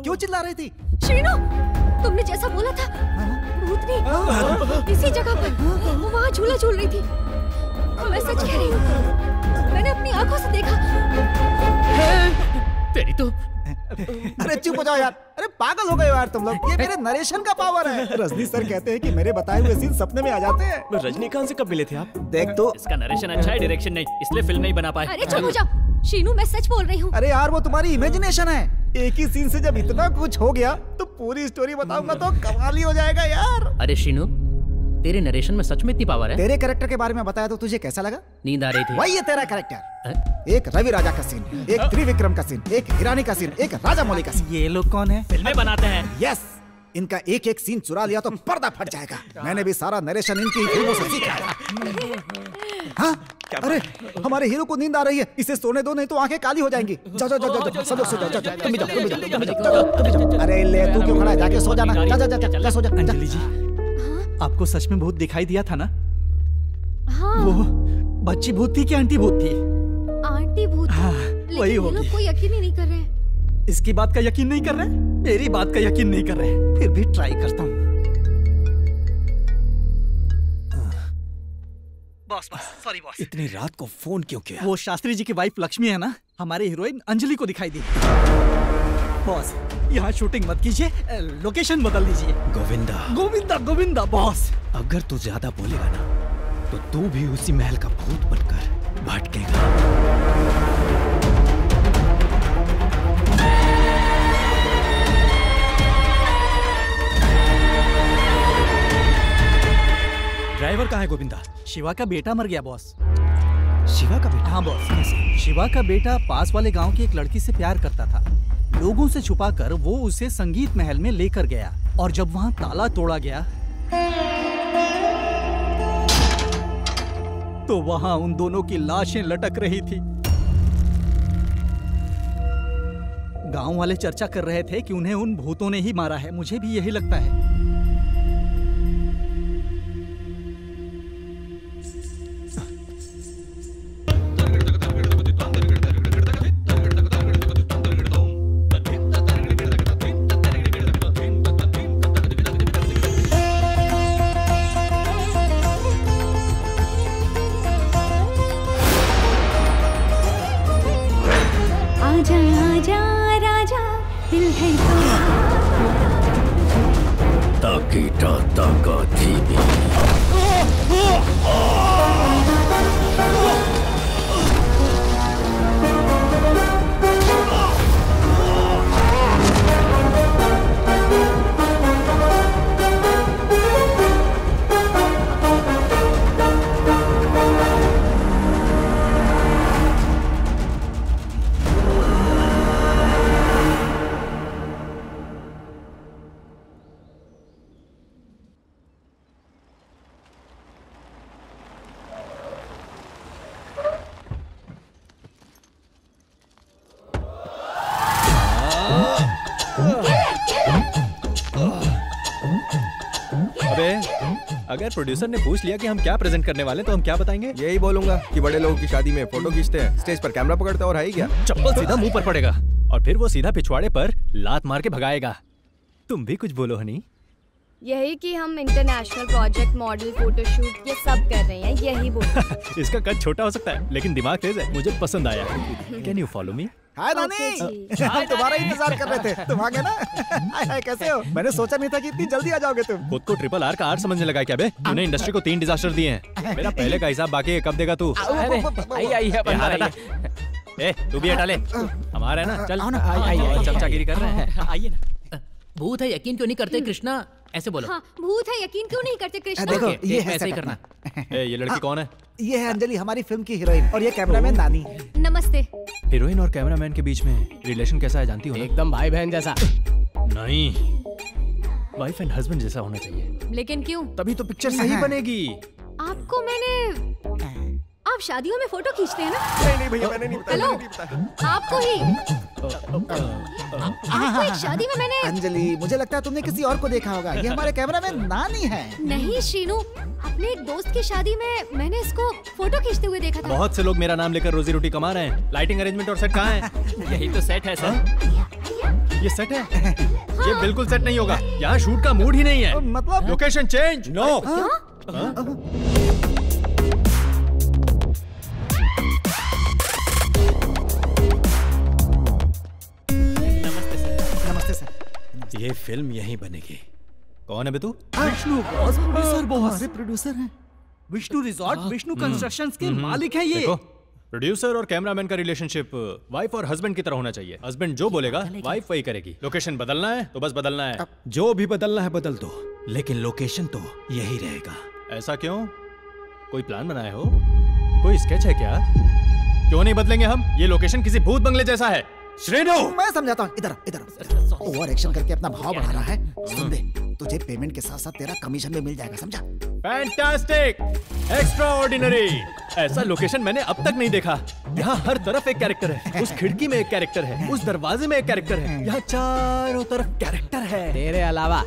क्यों चिल्ला रही थी? शीनू, तुमने जैसा बोला था, भूतनी इसी जगह पर वो वहाँ झूला झूल रही थी। मैं सच कह रही हूँ, मैंने अपनी आंखों से देखा। तेरी तो अरे चुप हो जाओ यार, अरे पागल हो गए यार तुम लोग। ये मेरे नरेशन का पावर है। रजनी सर कहते हैं कि मेरे बताए हुए सीन सपने में आ जाते हैं। रजनीकांत से कब मिले थे आप? देख तो इसका नरेशन अच्छा है, डायरेक्शन नहीं, इसलिए फिल्म नहीं बना पाए। अरे चुप हो जाओ शीनू, मैं सच बोल रही हूँ। अरे यार वो तुम्हारी इमेजिनेशन है। एक ही सीन से जब इतना कुछ हो गया तो पूरी स्टोरी बताऊंगा तो कमाल ही हो जाएगा यार। अरे शीनू, तेरे नरेशन में सच में इतनी पावर है? तेरे कैरेक्टर के बारे में बताया तो तुझे कैसा लगा? नींद आ रही थी। वही है तेरा कैरेक्टर। एक रवि राजा का सीन, एक त्रिविक्रम का सीन, एक हिरानी का सीन, एक राजा मौली का सीन। ये लोग कौन है? फिल्में बनाते हैं। यस, इनका एक एक सीन चुरा लिया तो पर्दा फट जाएगा। मैंने भी सारा नरेशन इनकी फिल्मों से सीखा है। हाँ? अरे हमारे हीरो को नींद आ रही है, इसे सोने दो नहीं तो आंखें काली हो जाएंगी। जाओ जाओ जाओ जाओ, सब लोग सो जाओ, तुम भी जाओ, तुम भी जाओ, तुम भी जाओ, तुम भी जाओ। अरे ले, तू क्यों खड़ा है? जाके सो जाना। जा जा जा जा सो जा। अंजलि जी, आपको सच में भूत दिखाई दिया था ना? हाँ। वो बच्ची भूत थी कि आंटी भूत थी? आंटी भूत। हाँ, वही ये होगी। लोग कोई यकीन ही नहीं कर रहे। इसकी बात का यकीन नहीं कर रहे, मेरी बात का यकीन नहीं कर रहे, फिर भी ट्राई करता हूँ। Boss sorry boss. इतनी रात को फोन क्यों किया? वो शास्त्री जी की वाइफ लक्ष्मी है ना, हमारी हीरोइन अंजलि को दिखाई दी। बॉस यहाँ शूटिंग मत कीजिए, लोकेशन बदल दीजिए। गोविंदा गोविंदा गोविंदा बॉस। अगर तू ज्यादा बोलेगा ना तो तू भी उसी महल का भूत बनकर भटकेगा। ड्राइवर कहाँ है गोविंदा? शिवा का बेटा मर गया बॉस। शिवा का बेटा? हाँ बॉस। शिवा का बेटा पास वाले गांव की एक लड़की से प्यार करता था। लोगों से छुपाकर वो उसे संगीत महल में लेकर गया और जब वहां ताला तोड़ा गया तो वहां उन दोनों की लाशें लटक रही थी। गांव वाले चर्चा कर रहे थे कि उन्हें उन भूतों ने ही मारा है। मुझे भी यही लगता है। आजा आजा राजा, दिल है Takita Takatini. अबे अगर प्रोड्यूसर ने पूछ लिया कि हम क्या प्रेजेंट करने वाले तो हम क्या बताएंगे? यही बोलूंगा कि बड़े लोगों की शादी में फोटो खींचते हैं, स्टेज पर कैमरा पकड़ते हैं और है ही क्या? चप्पल सीधा मुंह पर पड़ेगा और फिर वो सीधा पिछवाड़े पर लात मार के भगाएगा। तुम भी कुछ बोलो हनी। यही कि हम इंटरनेशनल प्रोजेक्ट, मॉडल, फोटोशूट ये सब कर रहे हैं, यही बोल। इसका कद छोटा हो सकता है लेकिन दिमाग तेज है, मुझे पसंद आया। Can you follow me? Hi Nani, हम तुम्हारा इंतजार कर रहे थे। तुम आ गए ना? हाय हाय, कैसे हो? मैंने सोचा नहीं था कि इतनी जल्दी आ जाओगे तुम। खुद को ट्रिपल आर का आर समझने लगा क्या बे? तूने इंडस्ट्री को 3 डिजास्टर दिए हैं। मेरा पहले का हिसाब बाकी है, कब देगा तू? ए तू भी हटा ले, हमारा है ना। चल चमचागिरी कर रहे हैं। आइए ना। भूत है यकीन क्यों नहीं करते कृष्णा? ऐसे बोलो। हाँ, भूत है यकीन क्यों नहीं करते कृष्णा? देखो ये है ऐसे ही करना। ये लड़की कौन है? ये है अंजलि, हमारी फिल्म की हीरोइन, और ये कैमरामैन नानी। नमस्ते। हीरोइन और कैमरामैन के बीच में रिलेशन कैसा है जानती हो ना? एकदम भाई बहन जैसा। नहीं, वाइफ एंड हस्बैंड जैसा होना चाहिए। लेकिन क्यों? तभी तो पिक्चर सही बनेगी। आपको मैंने, आप शादियों में फोटो खींचते हैं ना? नहीं भैया, मैंने नहीं बताया। हेलो, आपको ही आपको एक शादी में मैंने। अंजलि, मुझे लगता है तुमने किसी और को देखा होगा। ये हमारे कैमरामैन नानी है। नहीं शीनू, अपने एक दोस्त की शादी में मैंने इसको फोटो खींचते हुए देखा था। बहुत से लोग मेरा नाम लेकर रोजी रोटी कमा रहे हैं। लाइटिंग अरेंजमेंट और सेट कहाँ है? यही तो सेट है सर। ये सेट है? ये बिल्कुल सेट नहीं होगा। यहाँ शूट का मूड ही नहीं है। मतलब लोकेशन चेंज। नो। फिल्म यहीं बनेगी। कौन है बे तू? Vishnu boss, producer boss, producer हैं। विष्णु रिजॉर्ट, विष्णु कंस्ट्रक्शंस के मालिक हैं ये। देखो, प्रोड्यूसर और कैमरामैन का रिलेशनशिप वाइफ और हस्बैंड की तरह होना चाहिए। हस्बैंड जो बोलेगा वाइफ वही करेगी। लोकेशन बदलना है तो बस बदलना है। जो भी बदलना है बदल दो, लेकिन लोकेशन तो यही रहेगा। ऐसा क्यों? कोई प्लान बनाया हो? कोई स्केच है क्या? क्यों नहीं बदलेंगे हम? ये लोकेशन किसी भूत बंगले जैसा है। श्रीनु, मैं समझाता हूँ। इधर इधर ओवर एक्शन करके अपना भाव बढ़ा रहा है। सुन दे, तुझे पेमेंट के साथ साथ तेरा कमीशन भी मिल जाएगा, समझा? Fantastic, extraordinary. ऐसा लोकेशन मैंने अब तक नहीं देखा। यहाँ हर तरफ एक कैरेक्टर है। उस खिड़की में एक कैरेक्टर है, उस दरवाजे में एक कैरेक्टर है, यहाँ चारों तरफ कैरेक्टर है तेरे अलावा।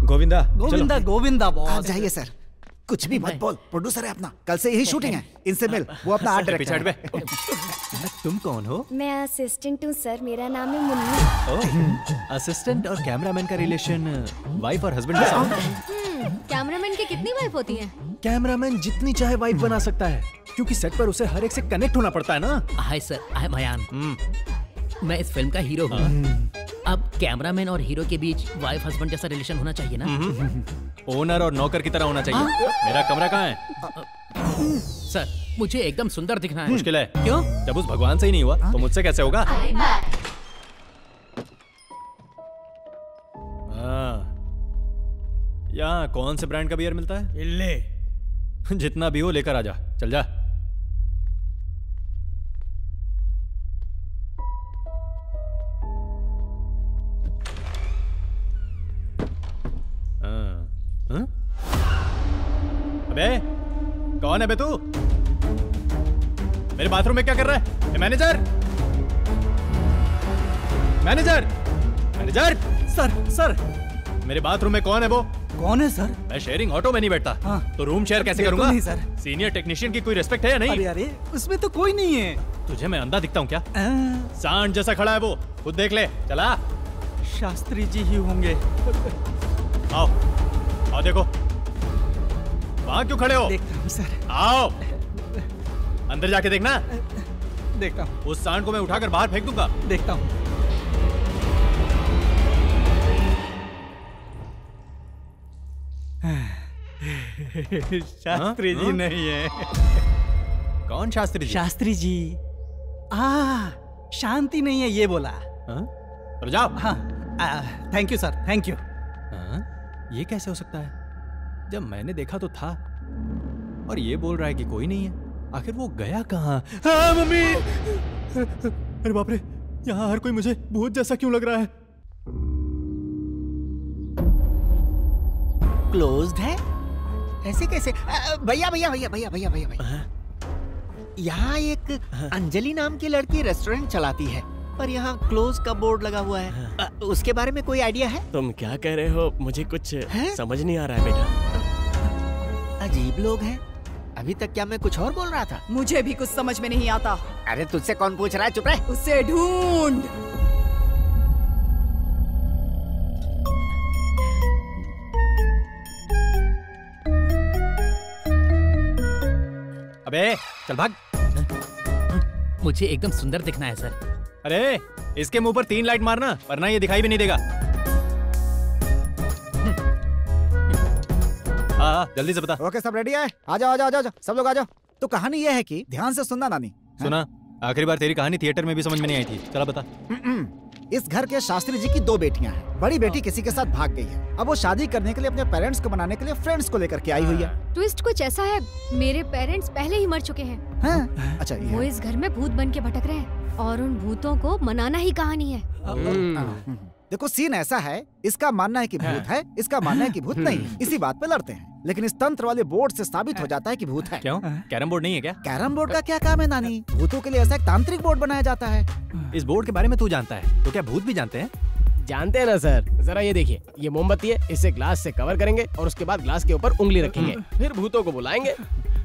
गोविंदा, गोविंदा, गोविंदा बॉस। जाइए सर, कुछ भी मत बोल। प्रोड्यूसर है अपना, कल से यही शूटिंग है। इनसे मिल, वो अपना आर्ट डायरेक्टर है। तुम कौन हो? मैं असिस्टेंट हूँ सर, मेरा नाम है मुन्नी। असिस्टेंट और कैमरामैन का रिलेशन वाइफ और हस्बैंड जैसा होता है। कैमरामैन की कितनी वाइफ होती हैं? कैमरामैन जितनी चाहे वाइफ बना सकता है, क्योंकि सेट पर उसे हर एक से कनेक्ट होना पड़ता है ना। Hi sir, I am Ayaan. मैं इस फिल्म का हीरो हूँ। अब कैमरामैन और हीरो के बीच वाइफ हस्बैंड जैसा रिलेशन होना चाहिए ना। ओनर और नौकर की तरह होना चाहिए। मेरा कमरा कहाँ है? सर, मुझे एकदम सुंदर दिखना है। मुश्किल है। क्यों? जब उस भगवान से ही नहीं हुआ तो मुझसे कैसे होगा? यहाँ कौन से ब्रांड का बियर मिलता है? इल्ले। जितना भी हो लेकर आजा। चल जा। अबे कौन है बे तू? मेरे बाथरूम में क्या कर रहा है? Manager, manager, manager. सर, मेरे बाथरूम में कौन है वो? कौन है सर? मैं शेयरिंग ऑटो में नहीं बैठता। तो रूम शेयर कैसे करूंगा? नहीं सर। सीनियर टेक्नीशियन की कोई रिस्पेक्ट है या नहीं? अरे उसमें तो कोई नहीं है। तुझे मैं अंधा दिखता हूँ क्या? सांड जैसा खड़ा है वो, खुद देख ले। चला। शास्त्री जी ही होंगे। आओ, आओ देखो। वहाँ क्यों खड़े हो? देखता हूँ सर। आओ, अंदर जाके देखना। देखता हूँ। उस सांड को मैं उठाकर बाहर फेंक दूंगा। देखता हूँ। शास्त्री जी नहीं है। कौन शास्त्री जी? शास्त्री जी। शांति नहीं है ये बोला। तो जाओ। हाँ, thank you sir, thank you. ये कैसे हो सकता है? जब मैंने देखा तो था, और ये बोल रहा है कि कोई नहीं है। आखिर वो गया कहाँ? मम्मी! अरे बाप रे, यहाँ हर कोई मुझे भूत जैसा क्यों लग रहा है? क्लोज्ड है? ऐसे कैसे? भैया भैया भैया भैया भैया भैया भैया, यहाँ एक अंजलि नाम की लड़की रेस्टोरेंट चलाती है, पर यहाँ क्लोज का बोर्ड लगा हुआ है। उसके बारे में कोई आइडिया है? तुम क्या कह रहे हो? मुझे कुछ समझ नहीं आ रहा है बेटा। अजीब लोग हैं। अभी तक क्या मैं कुछ और बोल रहा था? मुझे भी कुछ समझ में नहीं आता। अरे तुझसे कौन पूछ रहा है? चुप रह। उसे ढूंढ। अबे चल भाग। मुझे एकदम सुंदर दिखना है सर। अरे इसके मुंह पर 3 लाइट मारना, वरना ये दिखाई भी नहीं देगा। हाँ, जल्दी से बता। ओके, सब रेडी है? आ जाओ आ जाओ आ जाओ, सब लोग आ जाओ। तो कहानी ये है कि ध्यान से सुनना नानी। सुना? आखिरी बार तेरी कहानी थिएटर में भी समझ में नहीं आई थी। चला बता। इस घर के शास्त्री जी की 2 बेटियां हैं। बड़ी बेटी किसी के साथ भाग गई है। अब वो शादी करने के लिए अपने पेरेंट्स को मनाने के लिए फ्रेंड्स को लेकर के आई हुई है। ट्विस्ट कुछ ऐसा है, मेरे पेरेंट्स पहले ही मर चुके हैं। हाँ? अच्छा, वो इस घर में भूत बन के भटक रहे हैं और उन भूतों को मनाना ही कहानी है। देखो, सीन ऐसा है, इसका मानना है कि भूत है, इसका मानना है कि भूत नहीं। इसी बात पे लड़ते हैं, लेकिन इस तंत्र वाले बोर्ड से साबित हो जाता है कि भूत है। क्यों? कैरम बोर्ड नहीं है क्या? कैरम बोर्ड का क्या काम है नानी? भूतों के लिए ऐसा एक तांत्रिक बोर्ड बनाया जाता है। इस बोर्ड के बारे में तू जानता है, तो क्या भूत भी जानते हैं? जानते हैं ना सर। जरा ये देखिए, ये मोमबत्ती है, इसे ग्लास से कवर करेंगे और उसके बाद ग्लास के ऊपर उंगली रखेंगे, फिर भूतों को बुलाएंगे।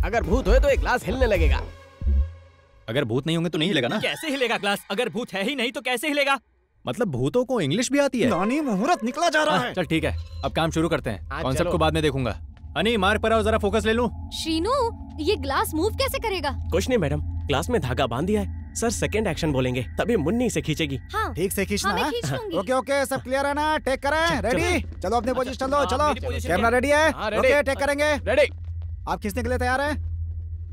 अगर भूत हुए तो एक ग्लास हिलने लगेगा। अगर भूत नहीं होंगे तो नहीं हिलेगा ना? कैसे हिलेगा ग्लास? अगर भूत है ही नहीं तो कैसे हिलेगा? मतलब भूतों को इंग्लिश भी आती है? नानी, मुहूर्त निकला जा रहा है। चल ठीक है, अब काम शुरू करते हैं। कॉन्सेप्ट को बाद में देखूंगा। अनी, मार्क पर आओ, जरा फोकस ले लूं। श्रीनु, ये ग्लास मूव कैसे करेगा? कुछ नहीं मैडम, ग्लास में धागा बांध दिया है, सर सेकंड एक्शन बोलेंगे तभी मुन्नी से खींचेगी। हाँ, ठीक से खींचना। मैं खींच लूंगी। ओके ओके, सब क्लियर है ना? टेक करें, रेडी? चलो अपने पोजीशन लो, चलो। कैमरा रेडी है? हाँ, रेडी। ओके, टेक करेंगे। रेडी। आप खींचने के लिए तैयार हैं?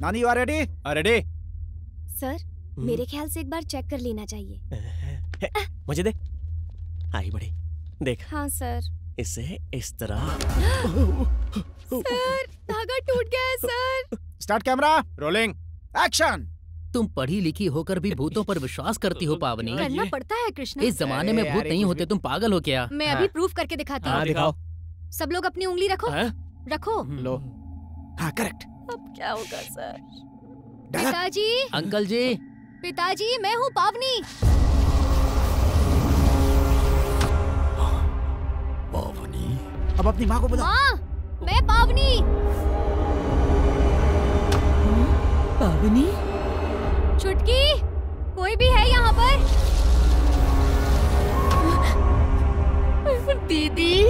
Nani you are ready? Ready. Sir, मेरे ख्याल से एक बार चेक कर लेना चाहिए। मुझे दे। आई बड़ी, देख। हाँ सर। इसे इस तरह। सर, धागा टूट गया है sir. Start camera, rolling, action. तुम पढ़ी लिखी होकर भी भूतों पर विश्वास करती हो पावनी। करना पड़ता है कृष्णा। इस जमाने में भूत नहीं होते, तुम पागल हो क्या? मैं अभी प्रूफ करके दिखाती हूँ। दिखाओ। सब लोग अपनी उंगली रखो। रखो। लो। हाँ करेक्ट। अब क्या होगा सर? पिताजी। अंकल जी। पिताजी, मैं हूँ पावनी। पावनी? अब अपनी माँ को बुला। माँ, मैं पावनी। पावनी? चुटकी, कोई भी है यहाँ पर? दीदी।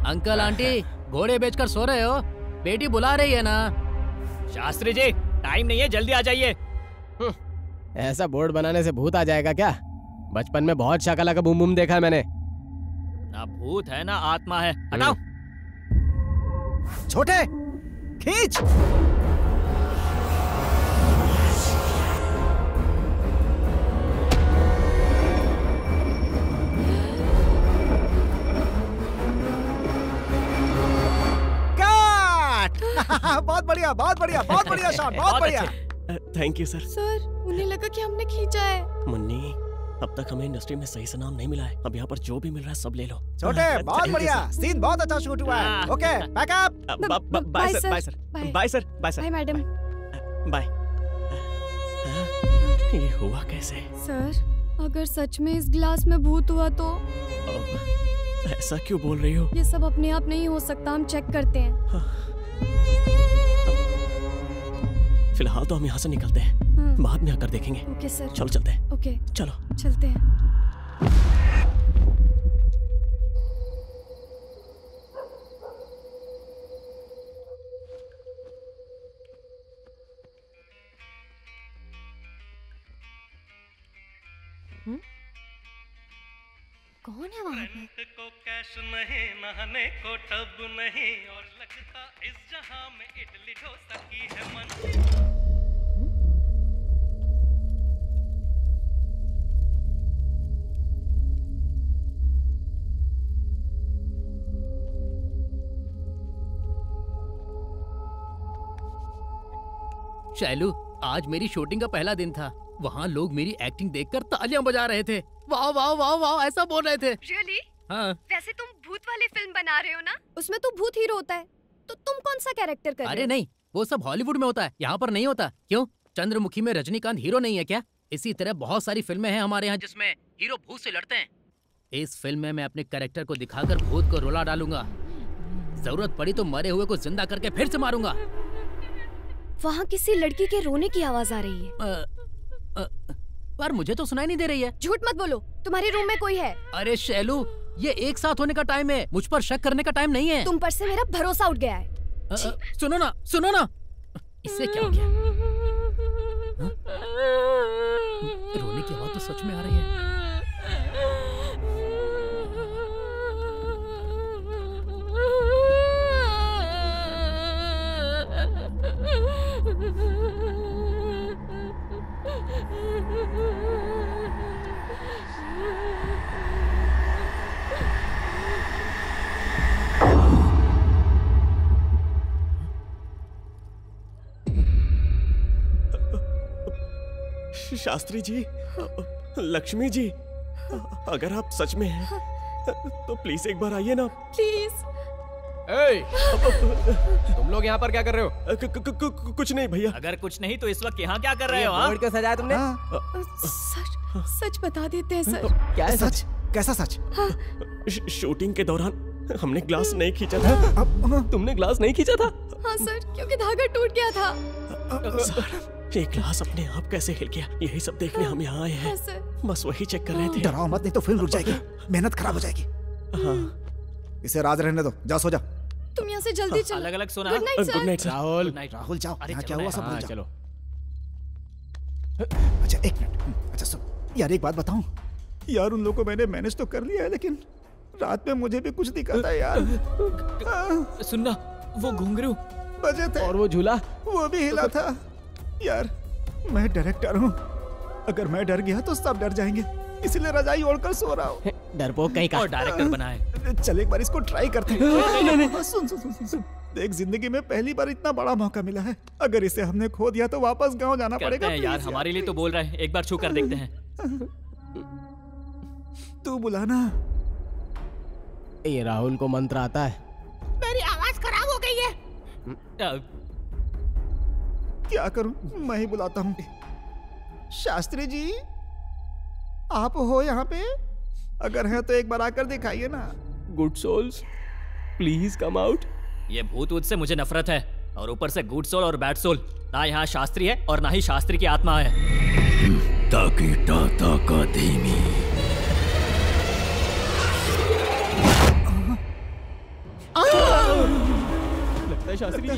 अंकल आंटी घोड़े बेचकर सो रहे हो? बेटी बुला रही है ना। शास्त्री जी, टाइम नहीं है, जल्दी आ जाइए। ऐसा बोर्ड बनाने से भूत आ जाएगा क्या? बचपन में बहुत शाकाला का बूम बूम देखा है मैंने। ना भूत है ना आत्मा है, हटाओ। छोटे, खींच। बहुत बढ़िया, बहुत बढ़िया, बहुत बढ़िया शॉट, बहुत बढ़िया। Thank you sir. सर, उन्हें लगा कि हमने खींचा है। मुन्नी, अब तक हमें इंडस्ट्री में सही से नाम नहीं मिला है। अब यहाँ पर जो भी मिल रहा है सब ले लो। छोटे, बहुत बढ़िया, सीन बहुत अच्छा शूट हुआ है। Okay, back up. Bye sir, bye sir, bye sir, bye sir, bye madam. Bye. ये हुआ कैसे? सर, अगर सच में इस ग्लास में भूत हुआ तो? ऐसा क्यों बोल रही हो? ये सब अपने आप नहीं हो सकता, हम चेक करते हैं। फिलहाल तो हम यहाँ से निकलते हैं, बाद में आकर देखेंगे। Okay sir. चलो चलते हैं। ओके चलो चलते हैं। कौन है वहाँ पे? को कैश नहीं, नहाने को टब नहीं, और लगता इस जहां में इडली डोसा की है मन। शैलू, आज मेरी शूटिंग का पहला दिन था। वहाँ लोग मेरी एक्टिंग देखकर तालियां बजा रहे थे। वाह वाह वाह वाह ऐसा बोल रहे थे। Really? हाँ। वैसे तुम भूत वाली फिल्म बना रहे हो ना? उसमें तो भूत हीरो होता है, तो तुम कौन सा कैरेक्टर कर रहे हो? अरे नहीं, वो सब हॉलीवुड में होता है, यहाँ पर नहीं होता। क्यों? चंद्रमुखी में रजनीकांत हीरो नहीं है क्या? इसी तरह बहुत सारी फिल्में हैं हमारे यहाँ जिसमें हीरो भूत से लड़ते हैं। इस फिल्म में मैं अपने कैरेक्टर को दिखाकर भूत को रुला डालूंगा। जरूरत पड़ी तो मरे हुए को जिंदा करके फिर से मारूंगा। वहाँ किसी लड़की के रोने की आवाज आ रही है। पर मुझे तो सुनाई नहीं दे रही है। झूठ मत बोलो, तुम्हारे रूम में कोई है। अरे शैलू, ये एक साथ होने का टाइम है, मुझ पर शक करने का टाइम नहीं है। तुम पर से मेरा भरोसा उठ गया है। सुनो ना, सुनो ना, इससे क्या हो गया? रोने की आवाज तो सच में आ रही है। शास्त्री जी, लक्ष्मी जी, अगर आप सच में हैं तो प्लीज एक बार आइए ना। प्लीज। तुम लोग यहाँ पर क्या कर रहे हो? कुछ नहीं भैया। अगर कुछ नहीं तो इस वक्त यहाँ क्या कर रहे हो? बोर्ड क्यों सजाया तुमने? सच बता देते हैं सर। क्या है सच? कैसा सच? शूटिंग के दौरान हमने ग्लास नहीं खींचा था। तुमने ग्लास नहीं खींचा था? हाँ सर, क्योंकि धागा टूट गया था। ये ग्लास अपने आप कैसे हिल गया, यही सब देखने हम यहाँ आए हैं। बस वही चेक कर रहे थे। डराओ मत, नहीं तो फिल्म रुक जाएगी, मेहनत खराब हो जाएगी। इसे राज रहने दो, जा सो जा। तुम यहाँ से जल्दी चलो। अलग अलग सोना। Good night sir. Good night Rahul. Rahul जाओ, यहाँ क्या हुआ सब भूल जाओ। चलो। अच्छा एक मिनट, अच्छा सुन यार, एक बात बताऊं यार, उन लोगों को मैंने मैनेज तो कर लिया है, लेकिन रात में मुझे भी कुछ दिखा था यार। सुनना, वो घुंघरू बजे थे और वो झूला वो भी हिला था यार। मैं डायरेक्टर हूँ, अगर मैं डर गया तो सब डर जाएंगे, इसलिए रजाई ओढ़कर सो रहा हूँ। डरपोक कहीं का। और डायरेक्टर बनाए। चल एक बार इसको ट्राई करते हैं। सुन सुन सुन सुन, देख जिंदगी में पहली बार इतना बड़ा मौका मिला है, अगर इसे हमने खो दिया तो वापस गांव जाना पड़ेगा। यार हमारे लिए तो बोल रहा है, एक बार छू कर देखते हैं। तू बुलाना। ये राहुल को मंत्र आता है। मेरी आवाज खराब हो गई है। क्या करूं, मैं ही बुलाता हूँ। शास्त्री जी आप हो यहाँ पे? अगर हैं तो एक बार आकर दिखाइए ना। Good souls please come out. ये भूत ऊत से मुझे नफरत है, और ऊपर से गुड सोल और बैड सोल। ना यहाँ शास्त्री है और ना ही शास्त्री की आत्मा है। ताकि टाटा का धीमी। लगता है शास्त्री जी आ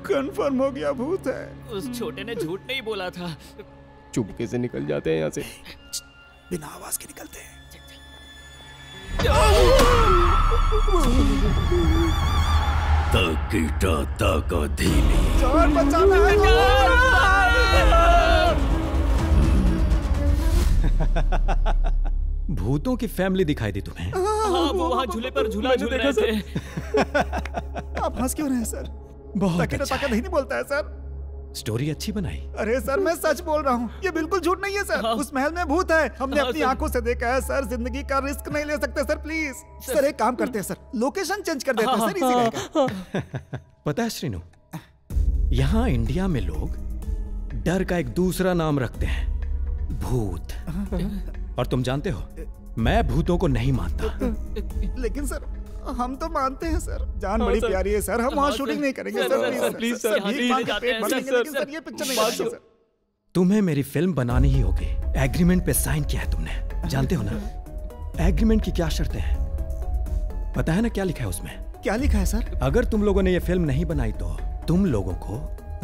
कंफर्म हो गया भूत है। उस छोटे ने झूठ नहीं बोला था। चुपके से निकल जाते हैं यहाँ से। बिना आवाज के निकलते हैं। ताकि टाटा का धीमी। जान बचाना भूतों की फैमिली दिखाई दी तुम्हें? हाँ, वो वहाँ झूले पर झूला झूल रहे थे। आप हंस क्यों रहे हैं सर? बहुत अच्छा। ताकत नहीं बोलता है सर। स्टोरी अच्छी बनाई। अरे सर मैं सच बोल रहा हूँ, ये बिल्कुल झूठ नहीं है सर। उस महल में भूत है, हमने अपनी आंखों से देखा है सर। जिंदगी का रिस्क नहीं ले सकते सर, प्लीज सर। एक काम करते हैं सर, लोकेशन चेंज कर देते हैं सर, इजी रहेगा। पता है श्रीनु, यहाँ इंडिया में लोग डर का एक दूसरा नाम रखते हैं, भूत। और तुम जानते हो मैं भूतों को नहीं मानता। लेकिन सर हम तो मानते हैं सर, जान बड़ी प्यारी है सर। हम वहाँ शूटिंग नहीं करेंगे सर, प्लीज सर। सर ये पिक्चर नहीं करेंगे सर। तुम्हें मेरी फिल्म बनानी ही होगी। एग्रीमेंट पे साइन किया है तुमने, जानते हो ना एग्रीमेंट की क्या शर्तें हैं? पता है ना क्या लिखा है उसमें? क्या लिखा है सर? अगर तुम लोगों ने ये फिल्म नहीं बनाई तो तुम लोगों को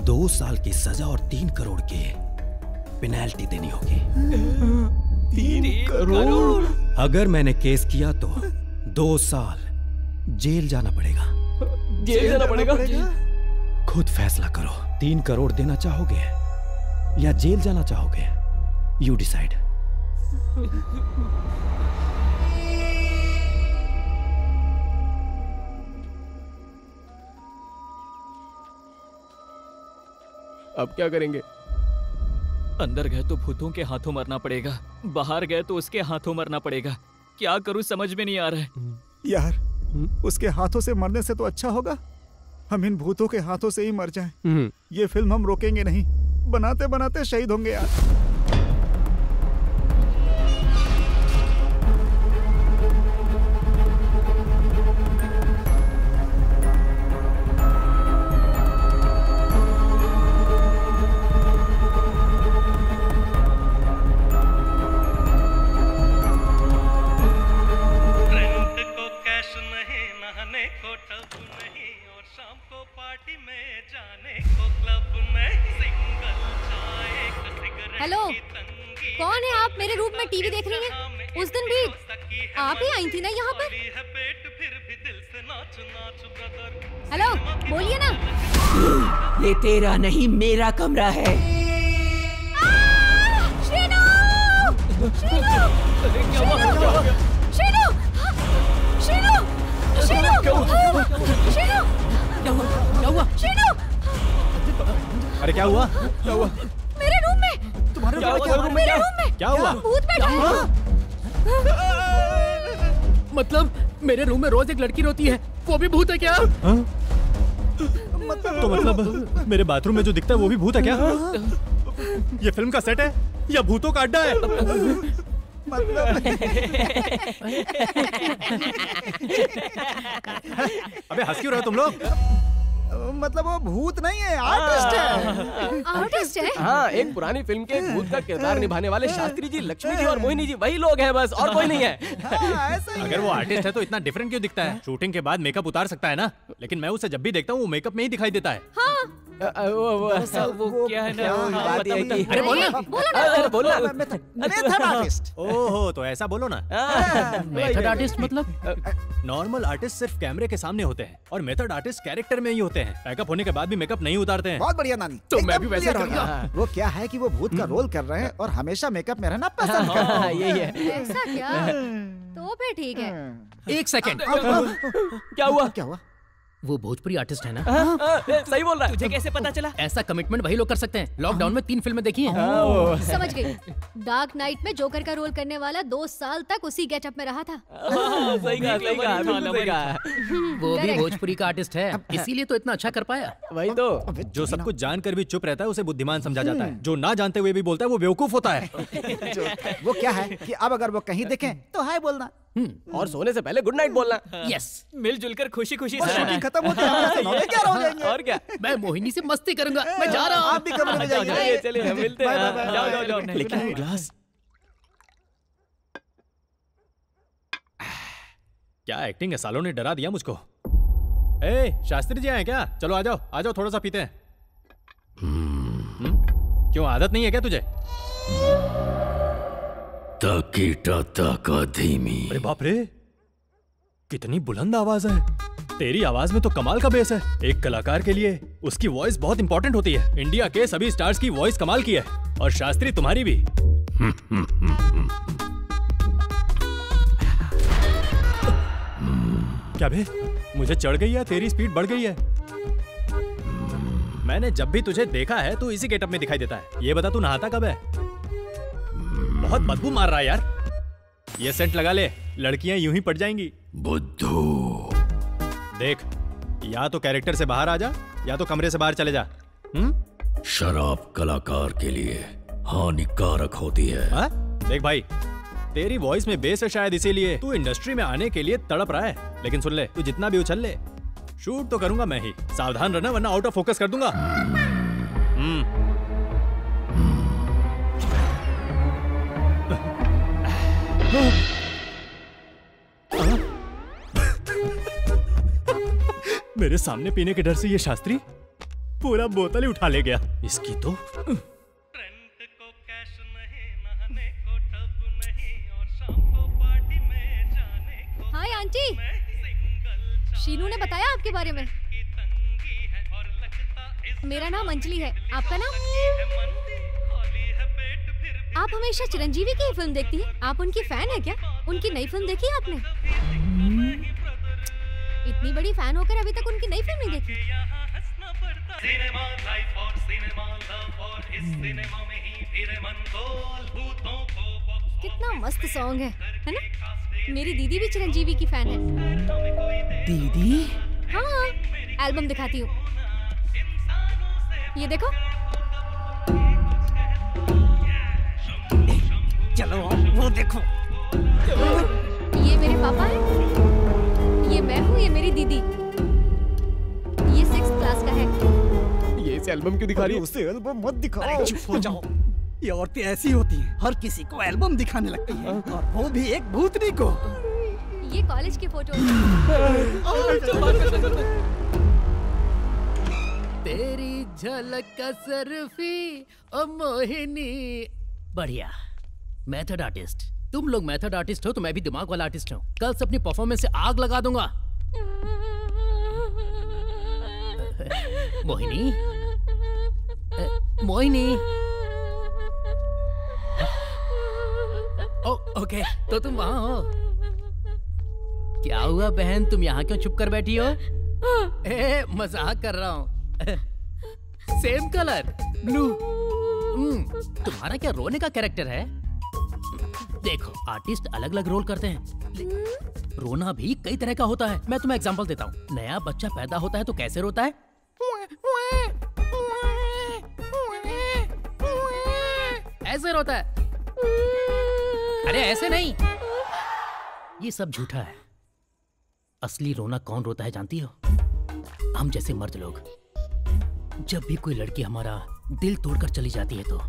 2 साल की सजा और 3 करोड़ की पेनल्टी देनी होगी। 3 करोड़? अगर मैंने केस किया तो 2 साल जेल जाना पड़ेगा। जेल जाना पड़ेगा? खुद फैसला करो, 3 करोड़ देना चाहोगे या जेल जाना चाहोगे? You decide. अब क्या करेंगे? अंदर गए तो भूतों के हाथों मरना पड़ेगा, बाहर गए तो उसके हाथों मरना पड़ेगा। क्या करूं समझ में नहीं आ रहा है। यार उसके हाथों से मरने से तो अच्छा होगा हम इन भूतों के हाथों से ही मर जाएं। ये फिल्म हम रोकेंगे नहीं, बनाते बनाते शहीद होंगे यार। हेलो, कौन है आप? मेरे रूम में टीवी देख रही हैं? उस दिन भी आप ही आई थी ना यहाँ पर? हेलो, बोलिए ना। ये तेरा नहीं मेरा कमरा है। शीनू! शीनू! शीनू! शीनू! शीनू! शीनू! क्या हुआ? शीनू! अरे क्या हुआ? क्या हुआ? मेरे रूम में। तुम्हारे रूम में क्या हुआ? भूत बैठा है। मतलब मेरे रूम में रोज एक लड़की रोती है, वो भी भूत है क्या? तो मतलब मेरे बाथरूम में जो दिखता है वो भी भूत है क्या? ये फिल्म का सेट है या भूतों का अड्डा है? अबे हंस क्यों रहे हो तुम लोग? मतलब वो भूत नहीं है, आर्टिस्ट है। आर्टिस्ट है? हाँ, एक पुरानी फिल्म के एक भूत का किरदार निभाने वाले शास्त्री जी, लक्ष्मी जी और मोहिनी जी वही लोग हैं बस, और कोई नहीं है। अगर वो आर्टिस्ट है तो इतना डिफरेंट क्यों दिखता है? शूटिंग के बाद मेकअप उतार सकता है ना, लेकिन मैं उसे जब भी देखता हूँ वो मेकअप में ही दिखाई देता है। वो क्या है ना, बात ये कि अरे बोलना, अरे बोलना, मेथड आर्टिस्ट। ओहो, तो ऐसा बोलो ना। मेथड आर्टिस्ट मतलब? नॉर्मल आर्टिस्ट सिर्फ कैमरे के सामने होते हैं और मेथड आर्टिस्ट कैरेक्टर में ही होते हैं। पैकअप होने के बाद भी मेकअप नहीं उतारते हैं। बहुत बढ़िया नानी। तो मैं भी वैसे क्लियर हो गया। वो क्या है कि वो भूत का रोल कर रहे हैं और हमेशा मेकअप में रहना पसंद करते हैं। यही है। ऐसा क्या? तो फिर ठीक है। एक सेकंड, क्या हुआ? क्या हुआ? वो भोजपुरी आर्टिस्ट है ना? सही बोल रहा है। तुझे कैसे पता चला? ऐसा कमिटमेंट वही लोग कर सकते हैं। लॉकडाउन में 3 फिल्में देखी हैं। समझ गई। डार्क नाइट में जोकर का रोल करने वाला 2 साल तक उसी गेटअप में रहा था। सही कहा, सही कहा, बिल्कुल सही कहा। वो भी भोजपुरी का आर्टिस्ट है, इसीलिए तो इतना अच्छा कर पाया। वही तो। जो सब कुछ जानकर भी चुप रहता है उसे बुद्धिमान समझा जाता है। जो ना जानते हुए भी बोलता है वो बेवकूफ होता है। वो क्या है कि अब अगर वो कहीं दिखे तो हाय बोलना और सोने से पहले गुड नाइट बोलना। यस, मिलजुल कर खुशी खुशी और शूटिंग खत्म होते हैं क्या हो जाएंगे। और क्या, मैं मोहिनी से मस्ती करूंगा। मैं जा रहा हूँ। आप भी कमरे में जाइए। चलिए मिलते हैं। जाओ जाओ जाओ। लेकिन वो ग्लास क्या एक्टिंग है, सालों ने डरा दिया मुझको। ए, शास्त्री जी आए क्या? चलो आ जाओ थोड़ा सा पीते हैं। क्यों, आदत नहीं है क्या तुझे? तकीटा तका धीमी। अरे बाप रे, कितनी बुलंद आवाज है। तेरी आवाज में तो कमाल का बेस है। एक कलाकार के लिए उसकी वॉइस बहुत इंपॉर्टेंट होती है। इंडिया के सभी स्टार्स की वॉइस कमाल की है और शास्त्री तुम्हारी भी। क्या बे, मुझे चढ़ गई है, तेरी स्पीड बढ़ गई है। मैंने जब भी तुझे देखा है तू इसी गेटअप में दिखाई देता है। ये बता तू नहाता कब है? बहुत बदबू मार रहा है यार। ये सेंट लगा ले, लड़कियां यूं ही पड़ जाएंगी। बुद्धू देख, या तो कैरेक्टर से बाहर आ जा या तो कमरे से बाहर चले जा। शराब कलाकार के लिए हानिकारक होती है। हा? देख भाई, तेरी वॉइस में बेस है, शायद इसीलिए तू इंडस्ट्री में आने के लिए तड़प रहा है। लेकिन सुन ले, तू जितना भी उछल ले, शूट तो करूंगा मैं ही। सावधान रहना वरना आउट ऑफ फोकस कर दूंगा। मेरे सामने पीने के डर से ये शास्त्री पूरा बोतल ही उठा ले गया। इसकी तो हाय आंटी, शीनू ने बताया आपके बारे में। मेरा नाम अंजलि है, आपका नाम? आप हमेशा चिरंजीवी की ही फिल्म देखती हैं। आप उनकी फैन है क्या? उनकी नई फिल्म देखी है आपने? इतनी बड़ी फैन होकर अभी तक उनकी नई फिल्म नहीं देखी? कितना मस्त सॉन्ग है ना? मेरी दीदी भी चिरंजीवी की फैन है। दीदी? हाँ, एल्बम दिखाती हूँ, ये देखो। चलो वो देखो। ये मेरे पापा हैं, ये मैं हूँ, ये मेरी दीदी। ये 6th क्लास का है। ये इसे एल्बम क्यों दिखा रही है? उसे एल्बम मत दिखाओ। चुप हो जाओ। ये औरतें ऐसी होती हैं, हर किसी को एल्बम दिखाने लगती हैं, और वो भी एक भूतनी को। ये कॉलेज की फोटो। तेरी झलक का सर्फी ओ मोहिनी। बढ़िया। मेथड आर्टिस्ट, तुम लोग मेथड आर्टिस्ट हो तो मैं भी दिमाग वाला आर्टिस्ट हूँ। कल से अपनी परफॉर्मेंस से आग लगा दूंगा। मोहिनी, मोहिनी। ओके, तो तुम वहां हो। क्या हुआ बहन, तुम यहाँ क्यों चुप कर बैठी हो? मजाक कर रहा हूँ। Same colour, blue. तुम्हारा क्या रोने का कैरेक्टर है? देखो, आर्टिस्ट अलग अलग रोल करते हैं। रोना भी कई तरह का होता है। मैं तुम्हें एग्जांपल देता हूँ। नया बच्चा पैदा होता है तो कैसे रोता है? ऐसे रोता है। अरे ऐसे नहीं, ये सब झूठा है। असली रोना कौन रोता है जानती हो? हम जैसे मर्द लोग। जब भी कोई लड़की हमारा दिल तोड़कर चली जाती है तो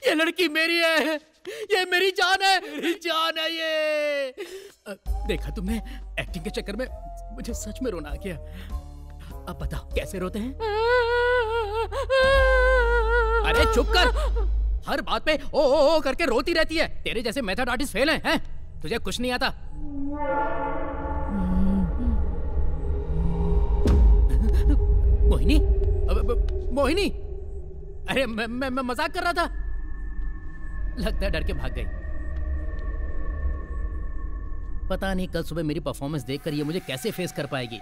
ये लड़की मेरी है, ये मेरी जान है, मेरी जान है ये। देखा तुमने, एक्टिंग के चक्कर में मुझे सच में रोना आ गया। अब बताओ कैसे रोते हैं? अरे चुप कर, हर बात पे ओ करके रोती रहती है। तेरे जैसे मेथड आर्टिस्ट फेल हैं? तुझे कुछ नहीं आता। मोहिनी, मोहिनी, अरे मैं मजाक कर रहा था। लगता है डर के भाग गई। पता नहीं कल सुबह मेरी परफॉर्मेंस देखकर ये मुझे कैसे फेस कर पाएगी।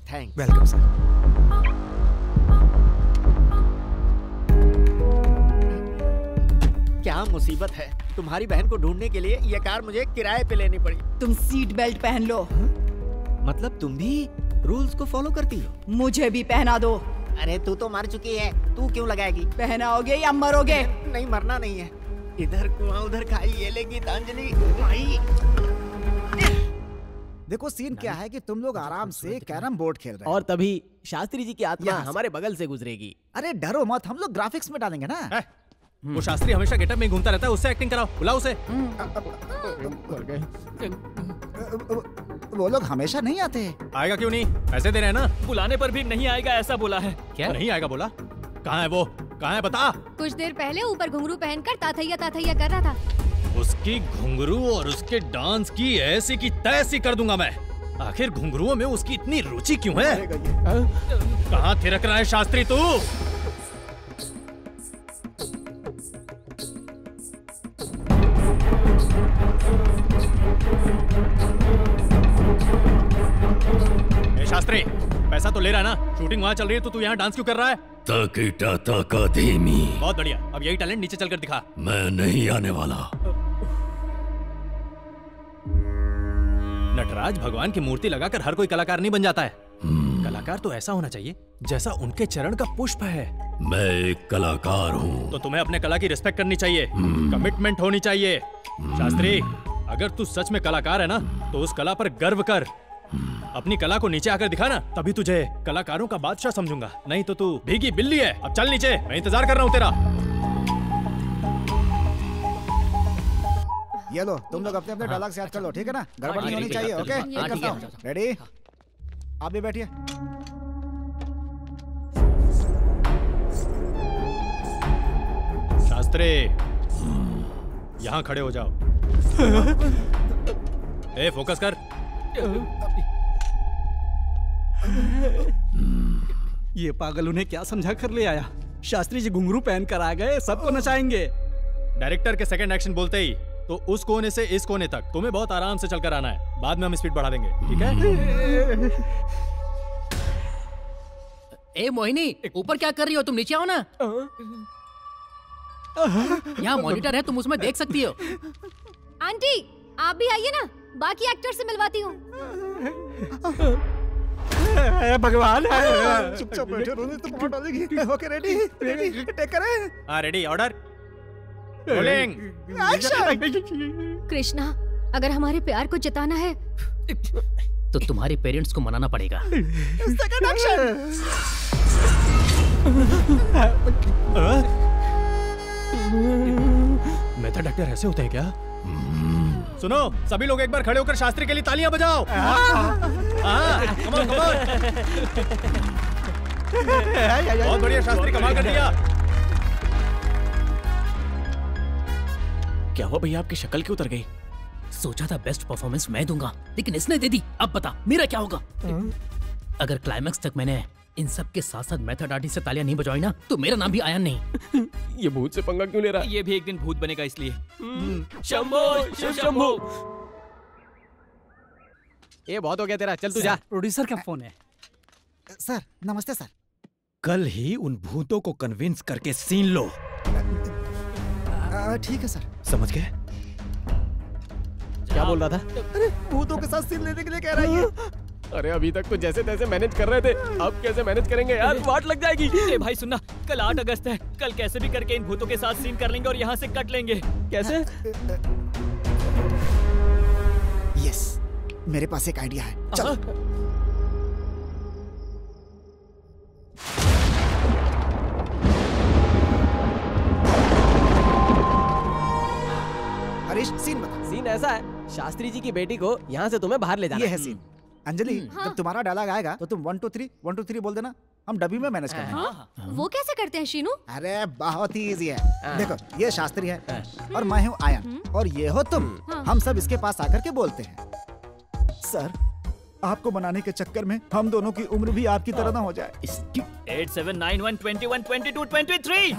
थैंक्स। Welcome sir. क्या मुसीबत है, तुम्हारी बहन को ढूंढने के लिए ये कार मुझे किराए पे लेनी पड़ी। तुम सीट बेल्ट पहन लो। मतलब तुम भी रूल्स को फॉलो करती हो? मुझे भी पहना दो। अरे तू तो मर चुकी है, तू क्यों लगाएगी? पहनाओगे या मरोगे? नहीं, मरना नहीं है। इधर कुआं उधर खाई, ये ले गीतांजलि भाई। देखो सीन क्या है कि तुम लोग आराम से कैरम बोर्ड खेल रहे हो और तभी शास्त्री जी की आत्मा हमारे बगल से गुजरेगी। अरे डरो मत, हम लोग ग्राफिक्स में डालेंगे ना। वो शास्त्री हमेशा गेटअप में घूमता रहता है, उससे एक्टिंग कराओ, बुलाओ उसे। वो लोग हमेशा नहीं आते। आएगा क्यों नहीं? पैसे दे रहे हैं ना। बुलाने पर भी नहीं आएगा ऐसा बोला है। क्या नहीं आएगा बोला? कहाँ है वो? कहाँ है बता। कुछ देर पहले ऊपर घुंघरू पहनकर ताथैया ताथैया कर रहा था। उसकी घुंघरू और उसके डांस की ऐसी की तैसी कर दूंगा मैं। आखिर घुंघरुओं में उसकी इतनी रुचि क्यों है? कहाँ थिरक रहा है शास्त्री तू? शास्त्री, पैसा तो ले रहा है ना? शूटिंग वहाँ चल रही है तो तू यहाँ डांस क्यों कर रहा है? ताकीटा ताका धीमी। बहुत बढ़िया, अब यही टैलेंट नीचे चलकर दिखा। मैं नहीं आने वाला। नटराज भगवान की मूर्ति लगाकर हर कोई कलाकार नहीं बन जाता है। कलाकार तो ऐसा होना चाहिए जैसा उनके चरण का पुष्प है। मैं एक कलाकार हूँ। तो तुम्हें अपने कला की रिस्पेक्ट करनी चाहिए, कमिटमेंट होनी चाहिए। शास्त्री, अगर तू सच में कलाकार है ना तो उस कला पर गर्व कर। अपनी कला को नीचे आकर दिखा ना, तभी तुझे कलाकारों का बादशाह समझूंगा। नहीं तो तू भीगी बिल्ली है। अब चल नीचे, मैं इंतजार कर रहा हूँ तेरा। ये लो, तुम लोग अपने अपने डायलॉग से याद कर लो, ठीक है ना? गड़बड़ नहीं होनी चाहिए। ओके, एक करता हूँ। रेडी? आप भी बैठिए। शास्त्री, यहाँ खड़े हो जाओ। ए, फोकस कर। ये पागल उन्हें क्या समझा कर ले आया? शास्त्री जी घुंघरू पहन कर आ गए, सबको नचाएंगे। डायरेक्टर के सेकंड एक्शन बोलते ही तो उस कोने से इस कोने तक तुम्हें बहुत आराम से चलकर आना है। बाद में हम स्पीड बढ़ा देंगे, ठीक है? ए मोहिनी, ऊपर क्या कर रही हो? तुम नीचे आओ ना। यहाँ मॉनिटर है, तुम उसमें देख सकती हो। आंटी, आप भी आइए ना, बाकी एक्टर से मिलवाती हूँ। भगवान, चुपचाप बैठे रोने तो बहुत डालेगी। Okay, ready? रेडी? टेक करें? हाँ, ready. Order, rolling, action. Krishna, अगर हमारे प्यार को जताना है तो तुम्हारे पेरेंट्स को मनाना पड़ेगा। Second action. मेथड एक्टर ऐसे होते हैं क्या? सुनो, सभी लोग एक बार खड़े होकर शास्त्री के लिए तालियां बजाओ। Come on, come on. बहुत बढ़िया शास्त्री, कमाल कर दिया। क्या हुआ भैया, आपकी शक्ल क्यों उतर गई? सोचा था बेस्ट परफॉर्मेंस मैं दूंगा, लेकिन इसने दे दी। अब बता मेरा क्या होगा? अगर क्लाइमैक्स तक मैंने इन सब के साथ साथ मेथड आर्टिस्ट से तालियां नहीं बजाई ना तो मेरा नाम भी आयन नहीं। ये भूत से पंगा क्यों ले रहा है? ये भी एक दिन भूत बनेगा इसलिए। शंभो, शिव शंभो। ये बहुत हो गया तेरा, चल तू जा। प्रोड्यूसर का फोन है। सर, नमस्ते सर। कल ही उन भूतों को कन्विंस करके सीन लो। ठीक है सर। समझ गए? क्या बोल रहा था? अरे भूतों के साथ सीन लेने के लिए कह रही है। अरे अभी तक तो जैसे तैसे मैनेज कर रहे थे, अब कैसे मैनेज करेंगे यार? वाट लग जाएगी। ए भाई सुनना, कल 8 अगस्त है। कल कैसे भी करके इन भूतों के साथ सीन कर लेंगे और यहाँ से कट लेंगे। कैसे? यस, मेरे पास एक आइडिया है। चलो। हरीश, सीन बता। सीन ऐसा है, शास्त्री जी की बेटी को यहाँ से तुम्हें बाहर ले जाना ये है सीन। अंजलि, जब तुम्हारा डायलॉग आएगा तो तुम 1 2 3 1 2 3 बोल देना, हम डब्बी में मैनेज कर लेंगे। वो कैसे करते हैं शीनू? अरे बहुत ही इजी है। देखो, ये शास्त्री है और मैं हूँ आयन और ये हो तुम। हम सब इसके पास आकर के बोलते हैं, सर आपको बनाने के चक्कर में हम दोनों की उम्र भी आपकी तरह ना हो जाए। 8 7 9 1 21 22 23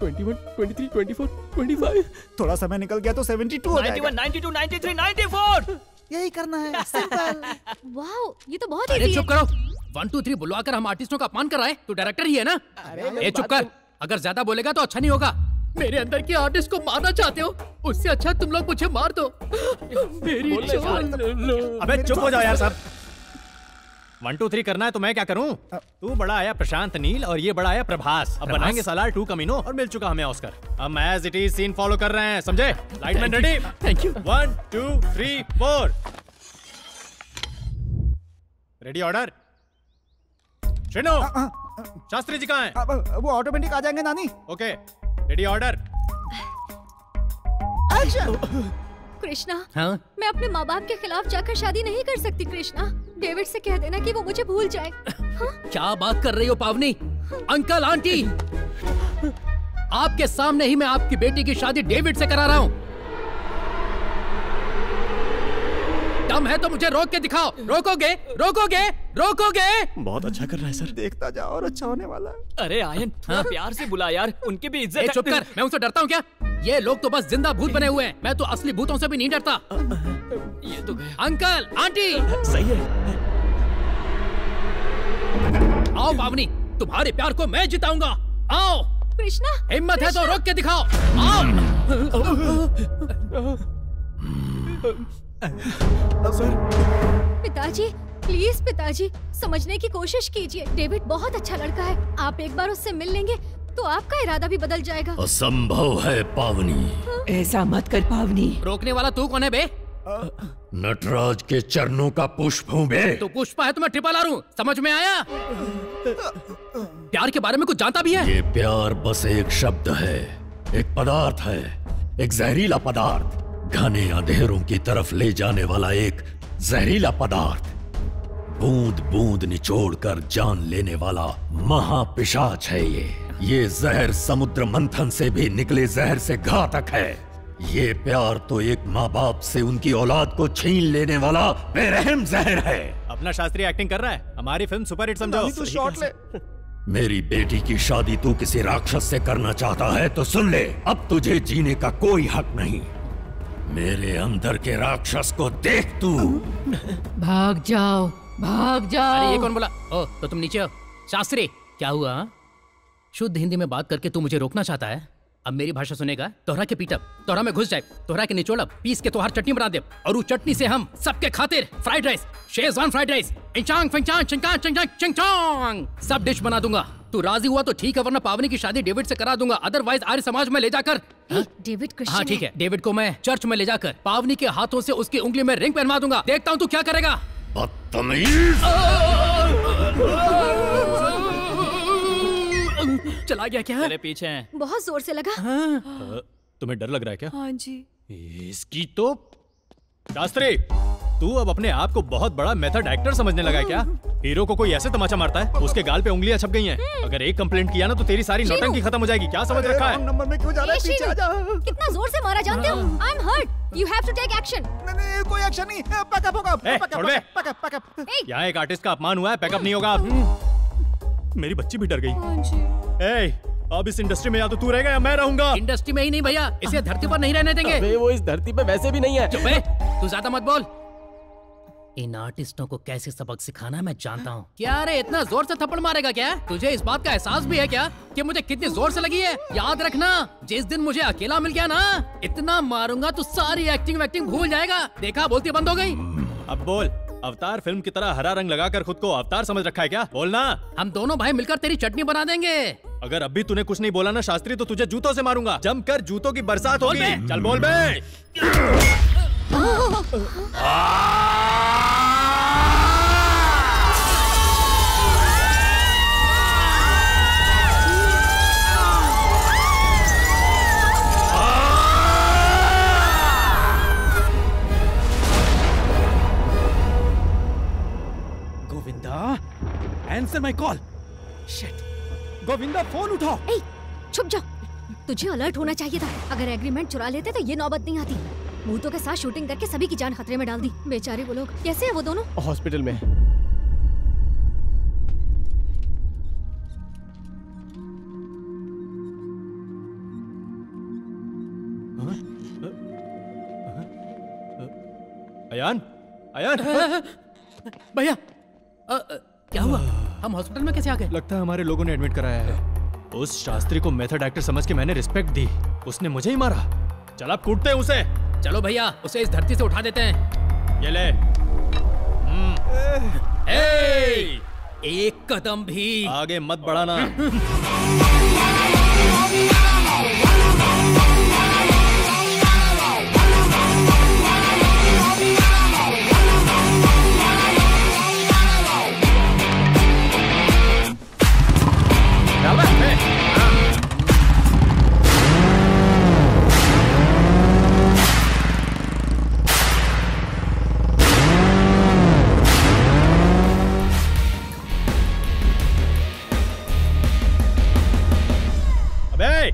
21 23 24 25। थोड़ा समय निकल गया तो 72 हो जाएगा। 91 92 93 94। यही करना है, सिंपल। वाओ, ये तो बहुत अरे इजी चुप है। करो। 1 2 3 बुलवाकर हम आर्टिस्टों का अपमान कर रहा है। तू डायरेक्टर ही है ना? ए चुप कर। अगर ज्यादा बोलेगा तो अच्छा नहीं होगा। मेरे अंदर के आर्टिस्ट को मारना चाहते हो? उससे अच्छा तुम लोग मुझे मार दो। मेरी जान। अबे चुप हो जाओ यार सब। 1 2 3 करना है तो मैं क्या करूं? तू बड़ा आया प्रशांत नील और ये बड़ा आया प्रभास। अब बनाएंगे सालार 2 कमीनो और मिल चुका हमें ऑस्कर। हम as it is scene follow कर रहे हैं, समझे? Lightman ready? Thank you. 1 2 3 4। Ready order. Shino, Shastri ji कहाँ हैं? वो ऑटोमेटिक आ जाएंगे Nani. Okay, ready order. Action. Krishna, हाँ? मैं अपने माँ बाप के खिलाफ जाकर शादी नहीं कर सकती। कृष्णा, डेविड से कह देना कि वो मुझे भूल जाए। हाँ? क्या बात कर रही हो पावनी? अंकल आंटी, आपके सामने ही मैं आपकी बेटी की शादी डेविड से करा रहा हूँ। दम है तो मुझे रोक के दिखाओ। रोकोगे? रोकोगे? रोकोगे? बहुत अच्छा कर रहा है सर। देखता जाओ और अच्छा होने वाला है। अरे आयन, थोड़ा प्यार से बुला यार, उनकी भी इज्जत है। चुप कर, मैं उनसे डरता हूँ क्या? ये लोग तो बस जिंदा भूत बने हुए हैं। मैं तो असली भूतों से भी नहीं डरता। ये तो गया। अंकल आंटी, सही है। आओ पावनी, तुम्हारे प्यार को मैं जिताऊंगा। आओ। कृष्णा, हिम्मत है तो रोक के दिखाओ। आओ। पिताजी, प्लीज पिताजी, समझने की कोशिश कीजिए। डेविड बहुत अच्छा लड़का है। आप एक बार उससे मिल लेंगे तो आपका इरादा भी बदल जाएगा। असंभव है पावनी। ऐसा मत कर पावनी। रोकने वाला तू कौन है बे? नटराज के चरणों का पुष्प हूँ बे। तो पुष्पा है तो मैं ट्रिपल आर हूँ। समझ में आया? प्यार के बारे में कुछ जानता भी है? ये प्यार बस एक शब्द है, एक पदार्थ है, एक जहरीला पदार्थ, घने अंधेरों की तरफ ले जाने वाला एक जहरीला पदार्थ, बूंद बूंद निचोड़कर जान लेने वाला महापिशाच है ये जहर समुद्र मंथन से भी निकले जहर से घातक है। ये प्यार तो एक माँ बाप से उनकी औलाद को छीन लेने वाला बेरहम जहर है। अपना शास्त्री एक्टिंग कर रहा है, हमारी फिल्म सुपरहिट समझो। तू शॉट ले। मेरी बेटी की शादी तू किसी राक्षस से करना चाहता है तो सुन ले, अब तुझे जीने का कोई हक नहीं। मेरे अंदर के राक्षस को देख तू। भाग जाओ, भाग जाओ। अरे ये कौन बोला? ओ, तो तुम नीचे हो। शास्त्री, क्या हुआ? शुद्ध हिंदी में बात करके तू मुझे रोकना चाहता है? अब मेरी भाषा सुनेगा, तोहरा के पीटब, तोहरा में घुस जाए, तोहरा के निचोड़ब, पीस के तोहर चटनी बना दे और उस चटनी से हम सबके खातिर fried rice, schezwan fried rice, इंचांग फिंचांग चिंचांग चिंचांग चिंचांग सब डिश बना दूंगा। तू राजी हुआ तो ठीक है, वरना पावनी की शादी डेविड से करा दूंगा। अदरवाइज आर्य समाज में ले जाकर डेविड क्रिश्चियन हाँ ठीक है, डेविड को मैं चर्च में ले जाकर पावनी के हाथों से उसकी उंगली में रिंग पहनवा दूंगा। देखता हूँ तू क्या करेगा। बदतमीज। चला गया क्या? तेरे पीछे हैं। बहुत जोर से लगा। तुम्हें डर लग रहा है क्या? हाँ जी। इसकी तो शास्त्री, तू अब अपने आप को बहुत बड़ा मेथड एक्टर समझने लगा है क्या? हीरो को कोई ऐसे तमाचा मारता है, उसके गाल पे उंगलियां छप गई हैं। अगर एक कंप्लेंट किया ना तो तेरी सारी नौटंकी खत्म हो जाएगी। क्या समझ रखा है? नंबर में क्यों जा रहा है? पीछे आ जा। कितना जोर से मारा जानते हो? I am hurt. You have to take action. नहीं, कोई एक्शन नहीं। पैकअप होगा। छोड़ बे। पैकअप। यहाँ एक आर्टिस्ट का अपमान हुआ है, पैकअप नहीं होगा। मेरी बच्ची भी डर गई। अब इस इंडस्ट्री में या तो तू रहेगा या मैं रहूंगा। इंडस्ट्री में ही नहीं भैया, इसे धरती पर नहीं रहने देंगे। अबे वो इस धरती पे वैसे भी नहीं है। चुप है, तू ज्यादा मत बोल। इन आर्टिस्टों को कैसे सबक सिखाना है मैं जानता हूँ। क्या रे इतना जोर से थप्पड़ मारेगा क्या? तुझे इस बात का एहसास भी है क्या कि मुझे कितनी जोर से लगी है? याद रखना, जिस दिन मुझे अकेला मिल गया ना, इतना मारूंगा तो सारी एक्टिंग वैक्टिंग भूल जाएगा। देखा, बोलती बंद हो गई। अब बोल, अवतार फिल्म की तरह हरा रंग लगाकर खुद को अवतार समझ रखा है क्या? बोलना। हम दोनों भाई मिलकर तेरी चटनी बना देंगे। अगर अभी तूने कुछ नहीं बोला ना शास्त्री, तो तुझे जूतों से मारूंगा। जमकर जूतों की बरसात होगी। चल बोल बे। Answer my call. Shit, Govinda phone उठाओ। ए, छुप जाओ। तुझे अलर्ट होना चाहिए था। अगर एग्रीमेंट चुरा लेते तो ये नौबत नहीं आती। भूतों के साथ शूटिंग करके सभी की जान खतरे में डाल दी। बेचारे वो लोग। कैसे हैं वो दोनों? हॉस्पिटल में। अयान, अयान, भैया क्या हुआ? हम हॉस्पिटल में कैसे आ गए? लगता है हमारे लोगों ने एडमिट कराया है। उस शास्त्री को मेथड एक्टर समझ के मैंने रिस्पेक्ट दी, उसने मुझे ही मारा। चल अब कूटते हैं उसे। चलो भैया, उसे इस धरती से उठा देते हैं। ये ले। एक कदम भी आगे मत बढ़ाना।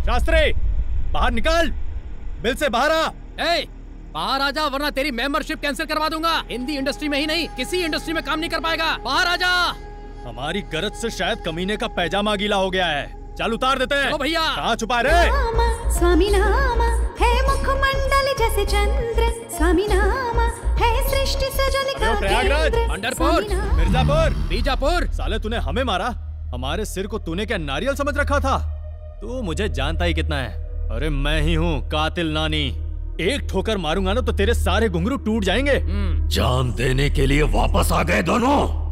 शास्त्री, बाहर निकल। बिल से बाहर आ। बाहर आ जा, वरना तेरी मेंबरशिप कैंसिल करवा दूंगा। हिंदी इंडस्ट्री में ही नहीं, किसी इंडस्ट्री में काम नहीं कर पाएगा। बाहर आ जा। हमारी गरज से शायद कमीने का पैजामा गीला हो गया है। चल उतार देते हैं। भैया, कहाँ छुपा रहे? स्वामी नाम है मुखमंडल जैसे चंद्र, स्वामी नाम है सृष्टि सजल का प्रयागराज, पंढरपुर, मिर्जापुर, बीजापुर। साले तूने हमें मारा, हमारे सिर को तूने क्या नारियल समझ रखा था? तू मुझे जानता ही कितना है। अरे मैं ही हूँ कातिल नानी। एक ठोकर मारूंगा ना तो तेरे सारे घुंघरू टूट जाएंगे। जान देने के लिए वापस आ गए दोनों।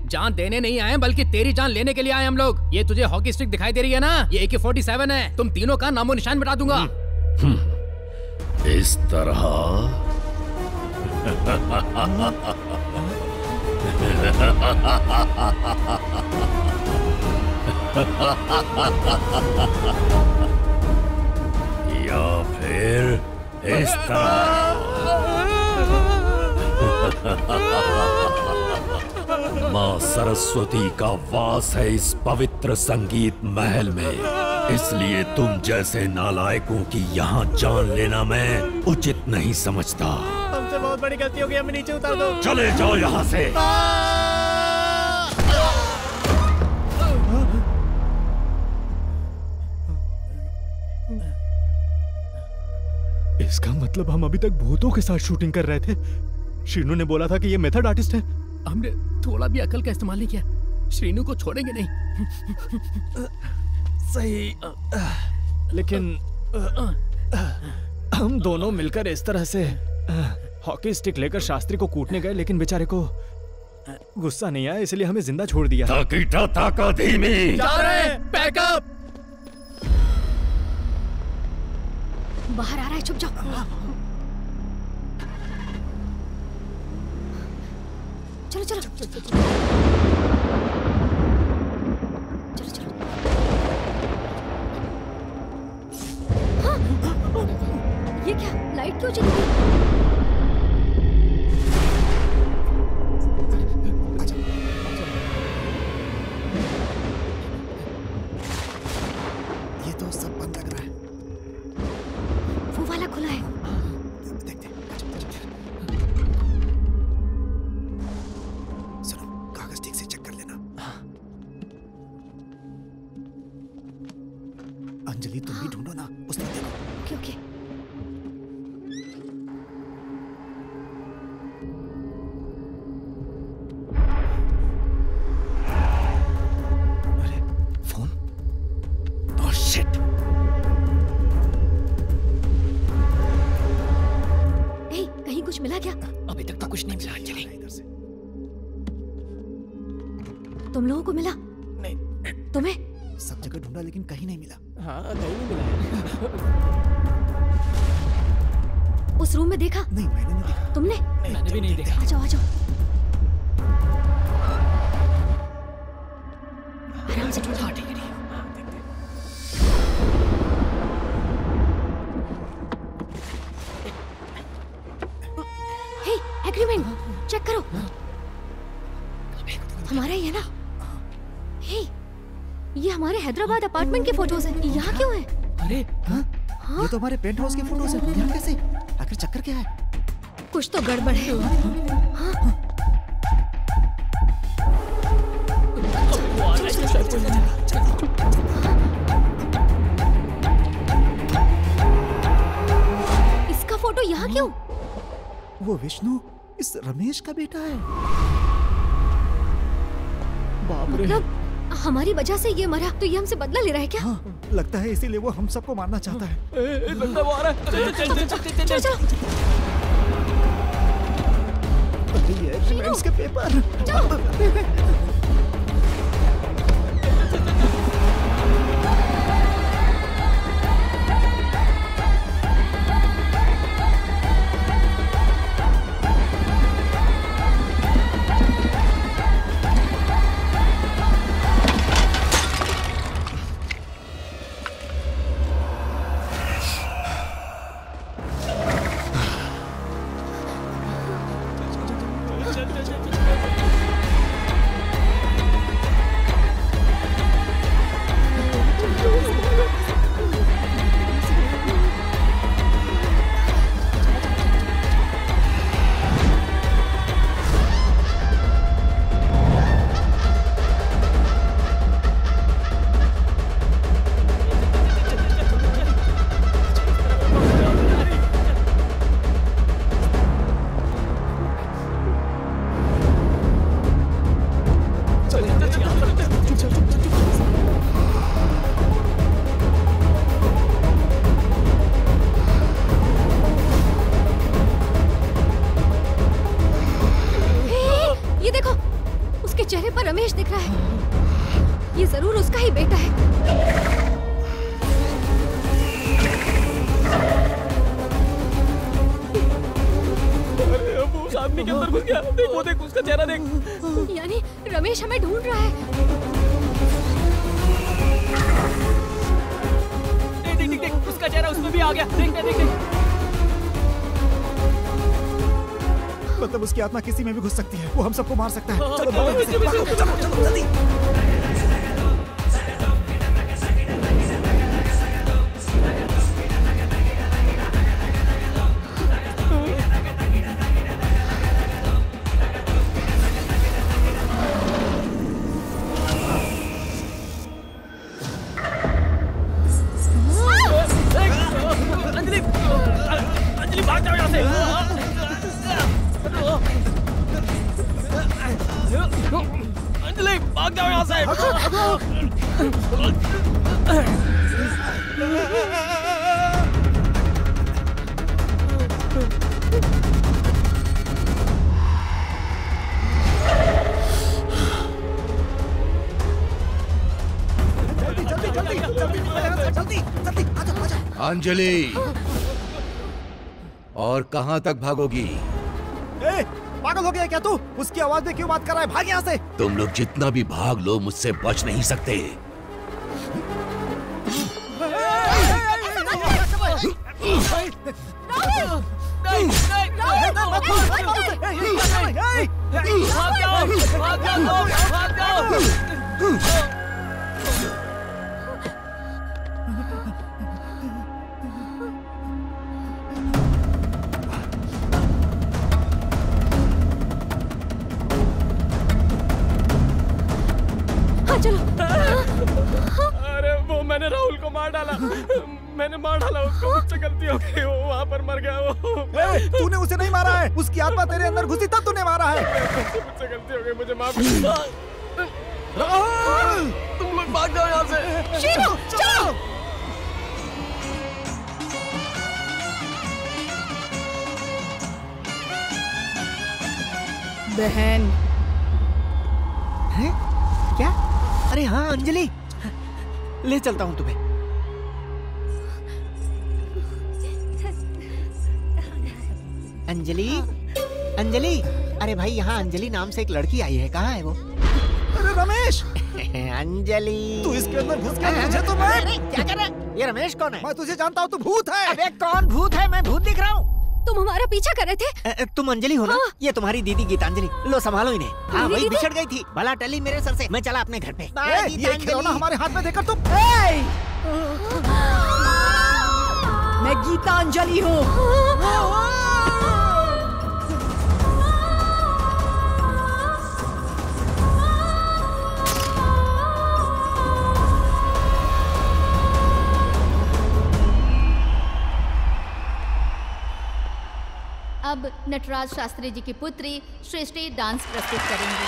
जान देने नहीं आए, बल्कि तेरी जान लेने के लिए आए हम लोग। ये तुझे हॉकी स्टिक दिखाई दे रही है ना, ये AK-47 है। तुम तीनों का नामो निशान मिटा दूंगा। इस तरह या फिर इस तरह। माँ सरस्वती का वास है इस पवित्र संगीत महल में, इसलिए तुम जैसे नालायकों की यहाँ जान लेना मैं उचित नहीं समझता। हमसे बहुत बड़ी गलती हो गई, हमें नीचे उतार दो। चले जाओ यहाँ से। इसका मतलब हम अभी तक भूतों के साथ शूटिंग कर रहे थे। श्रीनू ने बोला था कि ये मेथड आर्टिस्ट है। हमने थोड़ा भी अकल का इस्तेमाल नहीं किया। श्रीनू को छोड़ेंगे नहीं। सही, लेकिन हम दोनों मिलकर इस तरह से हॉकी स्टिक लेकर शास्त्री को कूटने गए, लेकिन बेचारे को गुस्सा नहीं आया, इसलिए हमें जिंदा छोड़ दिया। बैकअप। बाहर आ रहा है, छुप जाओ। चलो चलो चलो चलो। हाँ, ये क्या? लाइट क्यों चली गई? ये तो सब बंद लग रहा है। वो वाला खुला है। देखते। सुनो, कागज ठीक से चेक कर लेना। अंजलि, तुम भी ढूंढो ना, उस तरफ देखो। ओके। कुछ नहीं मिला। चलिए इधर से। तुम लोगों को मिला? नहीं। तुम्हें? सब जगह ढूंढा लेकिन कहीं नहीं मिला। हाँ, कहीं नहीं मिला। उस रूम में देखा? नहीं, मैंने नहीं देखा। तुमने? मैंने भी नहीं देखा। आ जाओ, आ जाओ। आराम से ढूंढो। ठीक है, ठीक है। हे, एग्रीमेंट चेक करो। हमारा ही है ना? हे, ये हमारे हैदराबाद अपार्टमेंट के फोटोज हैं। यहाँ क्यों हैं? अरे हाँ? ये तो हमारे पेंट हाउस के फोटोज हैं। यहाँ कैसे? आखिर चक्कर क्या है? कुछ तो गड़बड़ है। हाँ? इसका फोटो यहाँ क्यों? वो विष्णु इस रमेश का बेटा है। मतलब हमारी वजह से ये मरा, तो ये हमसे बदला ले रहा है क्या? हाँ, लगता है इसीलिए वो हम सबको मारना चाहता है। लगता है वो आ रहा है। चल। ये एग्रीमेंट्स के पेपर। चेहरे पर रमेश दिख रहा है। ये जरूर उसका ही बेटा है। अरे अब उस आदमी के अंदर घुस गया। देख वो देख उसका चेहरा देख। यानी रमेश हमें ढूंढ रहा है। देख देख देख उसका चेहरा उसमें भी आ गया। देख देख देख। मतलब उसकी आत्मा किसी में भी घुस सकती है। वो हम सबको मार सकता है। चलो चलो जल्दी। अंजलि भाग जाओ यहाँ से। अंजलि भाग जाओ यहाँ से। अंजलि और कहां तक भागोगी? पागल हो गया क्या तू? उसकी आवाज में क्यों बात कर रहा है? भाग यहाँ से। तुम लोग जितना भी भाग लो मुझसे बच नहीं सकते। चलो। अरे वो मैंने राहुल को मार डाला। मैंने मार डाला उसको। मुझसे गलती हो गई। वो वहाँ पर मर गया। वो तूने उसे नहीं मारा है। उसकी आत्मा तेरे अंदर घुसी तब तूने मारा है। मुझसे गलती हो गई। मुझे माफ कर। राहुल तुम लोग भाग जाओ यहाँ से। शीनू चलो। बहन। हैं? क्या? अरे हाँ अंजलि, ले चलता हूँ तुम्हें। अंजलि, अंजलि, अरे भाई यहाँ अंजलि नाम से एक लड़की आई है, कहाँ है वो? अरे रमेश! अंजलि, तू इसके अंदर घुस गया, मुझे तो मैं। अरे क्या कर रहा है? ये रमेश कौन है? मैं तुझे जानता हूँ, तू भूत है। अबे कौन भूत है? मैं भूत दिख रहा हूँ। तुम हमारा पीछा कर रहे थे? तुम अंजलि हो ना? हाँ। ये तुम्हारी दीदी गीतांजलि, लो संभालो इन्हें। हाँ वही बिछड़ गई थी, भला टली मेरे सर से। मैं चला अपने घर पे। ये खिलौना हमारे हाथ में देकर तुम। मैं गीतांजलि हूँ। अब नटराज शास्त्री जी की पुत्री सृष्टि डांस प्रस्तुत करेंगी।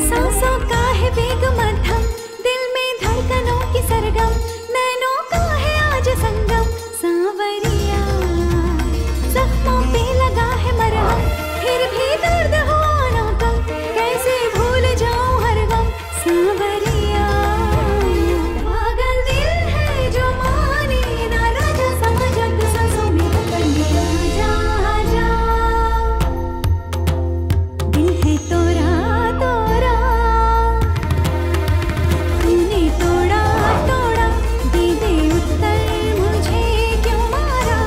सांसों का है वेग मध्यम, दिल में धड़कनों की सरगम, नैनों का है आज संगम। सांवरिया जख्मों पे लगा है मरहम, फिर भी दर्द हो ना कम, कैसे भूल जाऊं हर गम। सांवरिया पागल दिल है जो माने ना, राजा समझत सांसों में कंडिया जा जा। दिल है तोरा तोरा, तूने तोड़ा तोड़ा, दे दे उत्तर मुझे क्यों मारा।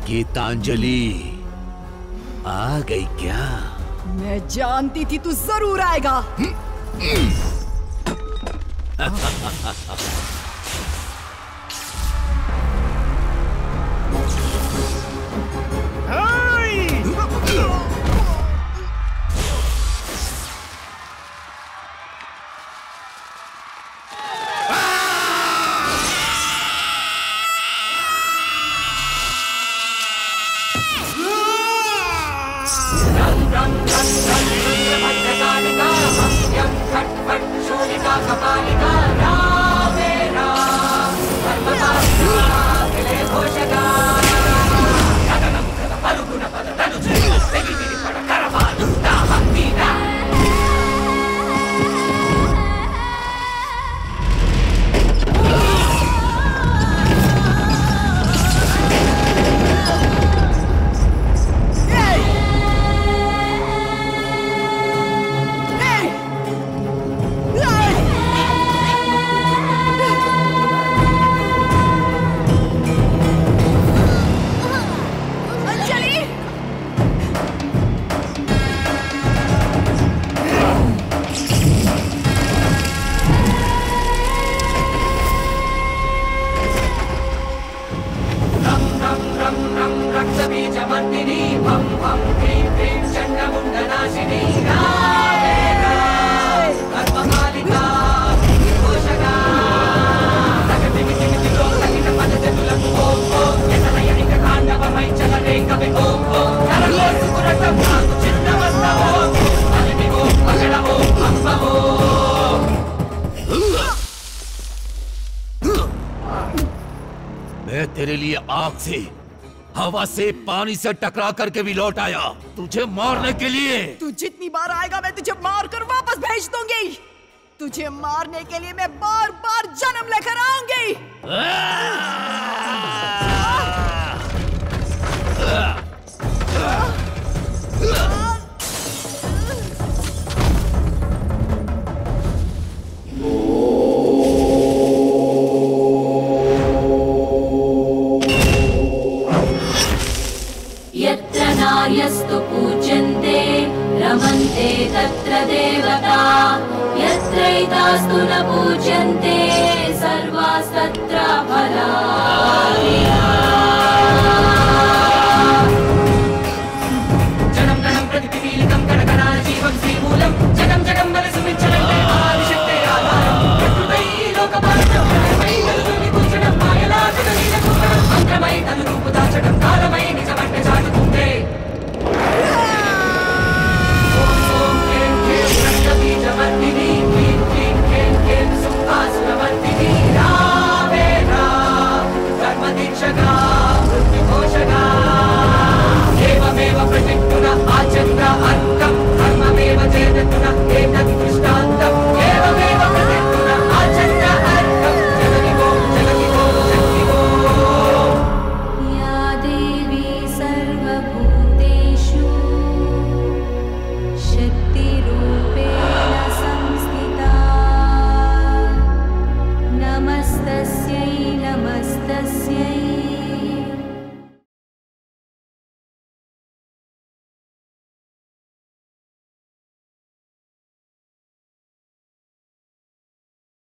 गीतांजलि आ गई क्या? मैं जानती थी तू जरूर आएगा। मैं तेरे लिए आग से, हवा से, पानी से टकरा करके भी लौट आया, तुझे मारने के लिए। तू जितनी बार आएगा मैं तुझे मार कर वापस भेज दूंगी। तुझे मारने के लिए मैं बार बार जन्म लेकर आऊंगी। यत्र नार्यस्तु पूज्यन्ते रमन्ते तत्र देवता, यत्रैतास्तु न पूज्यन्ते सर्वास्तत्र फलानि।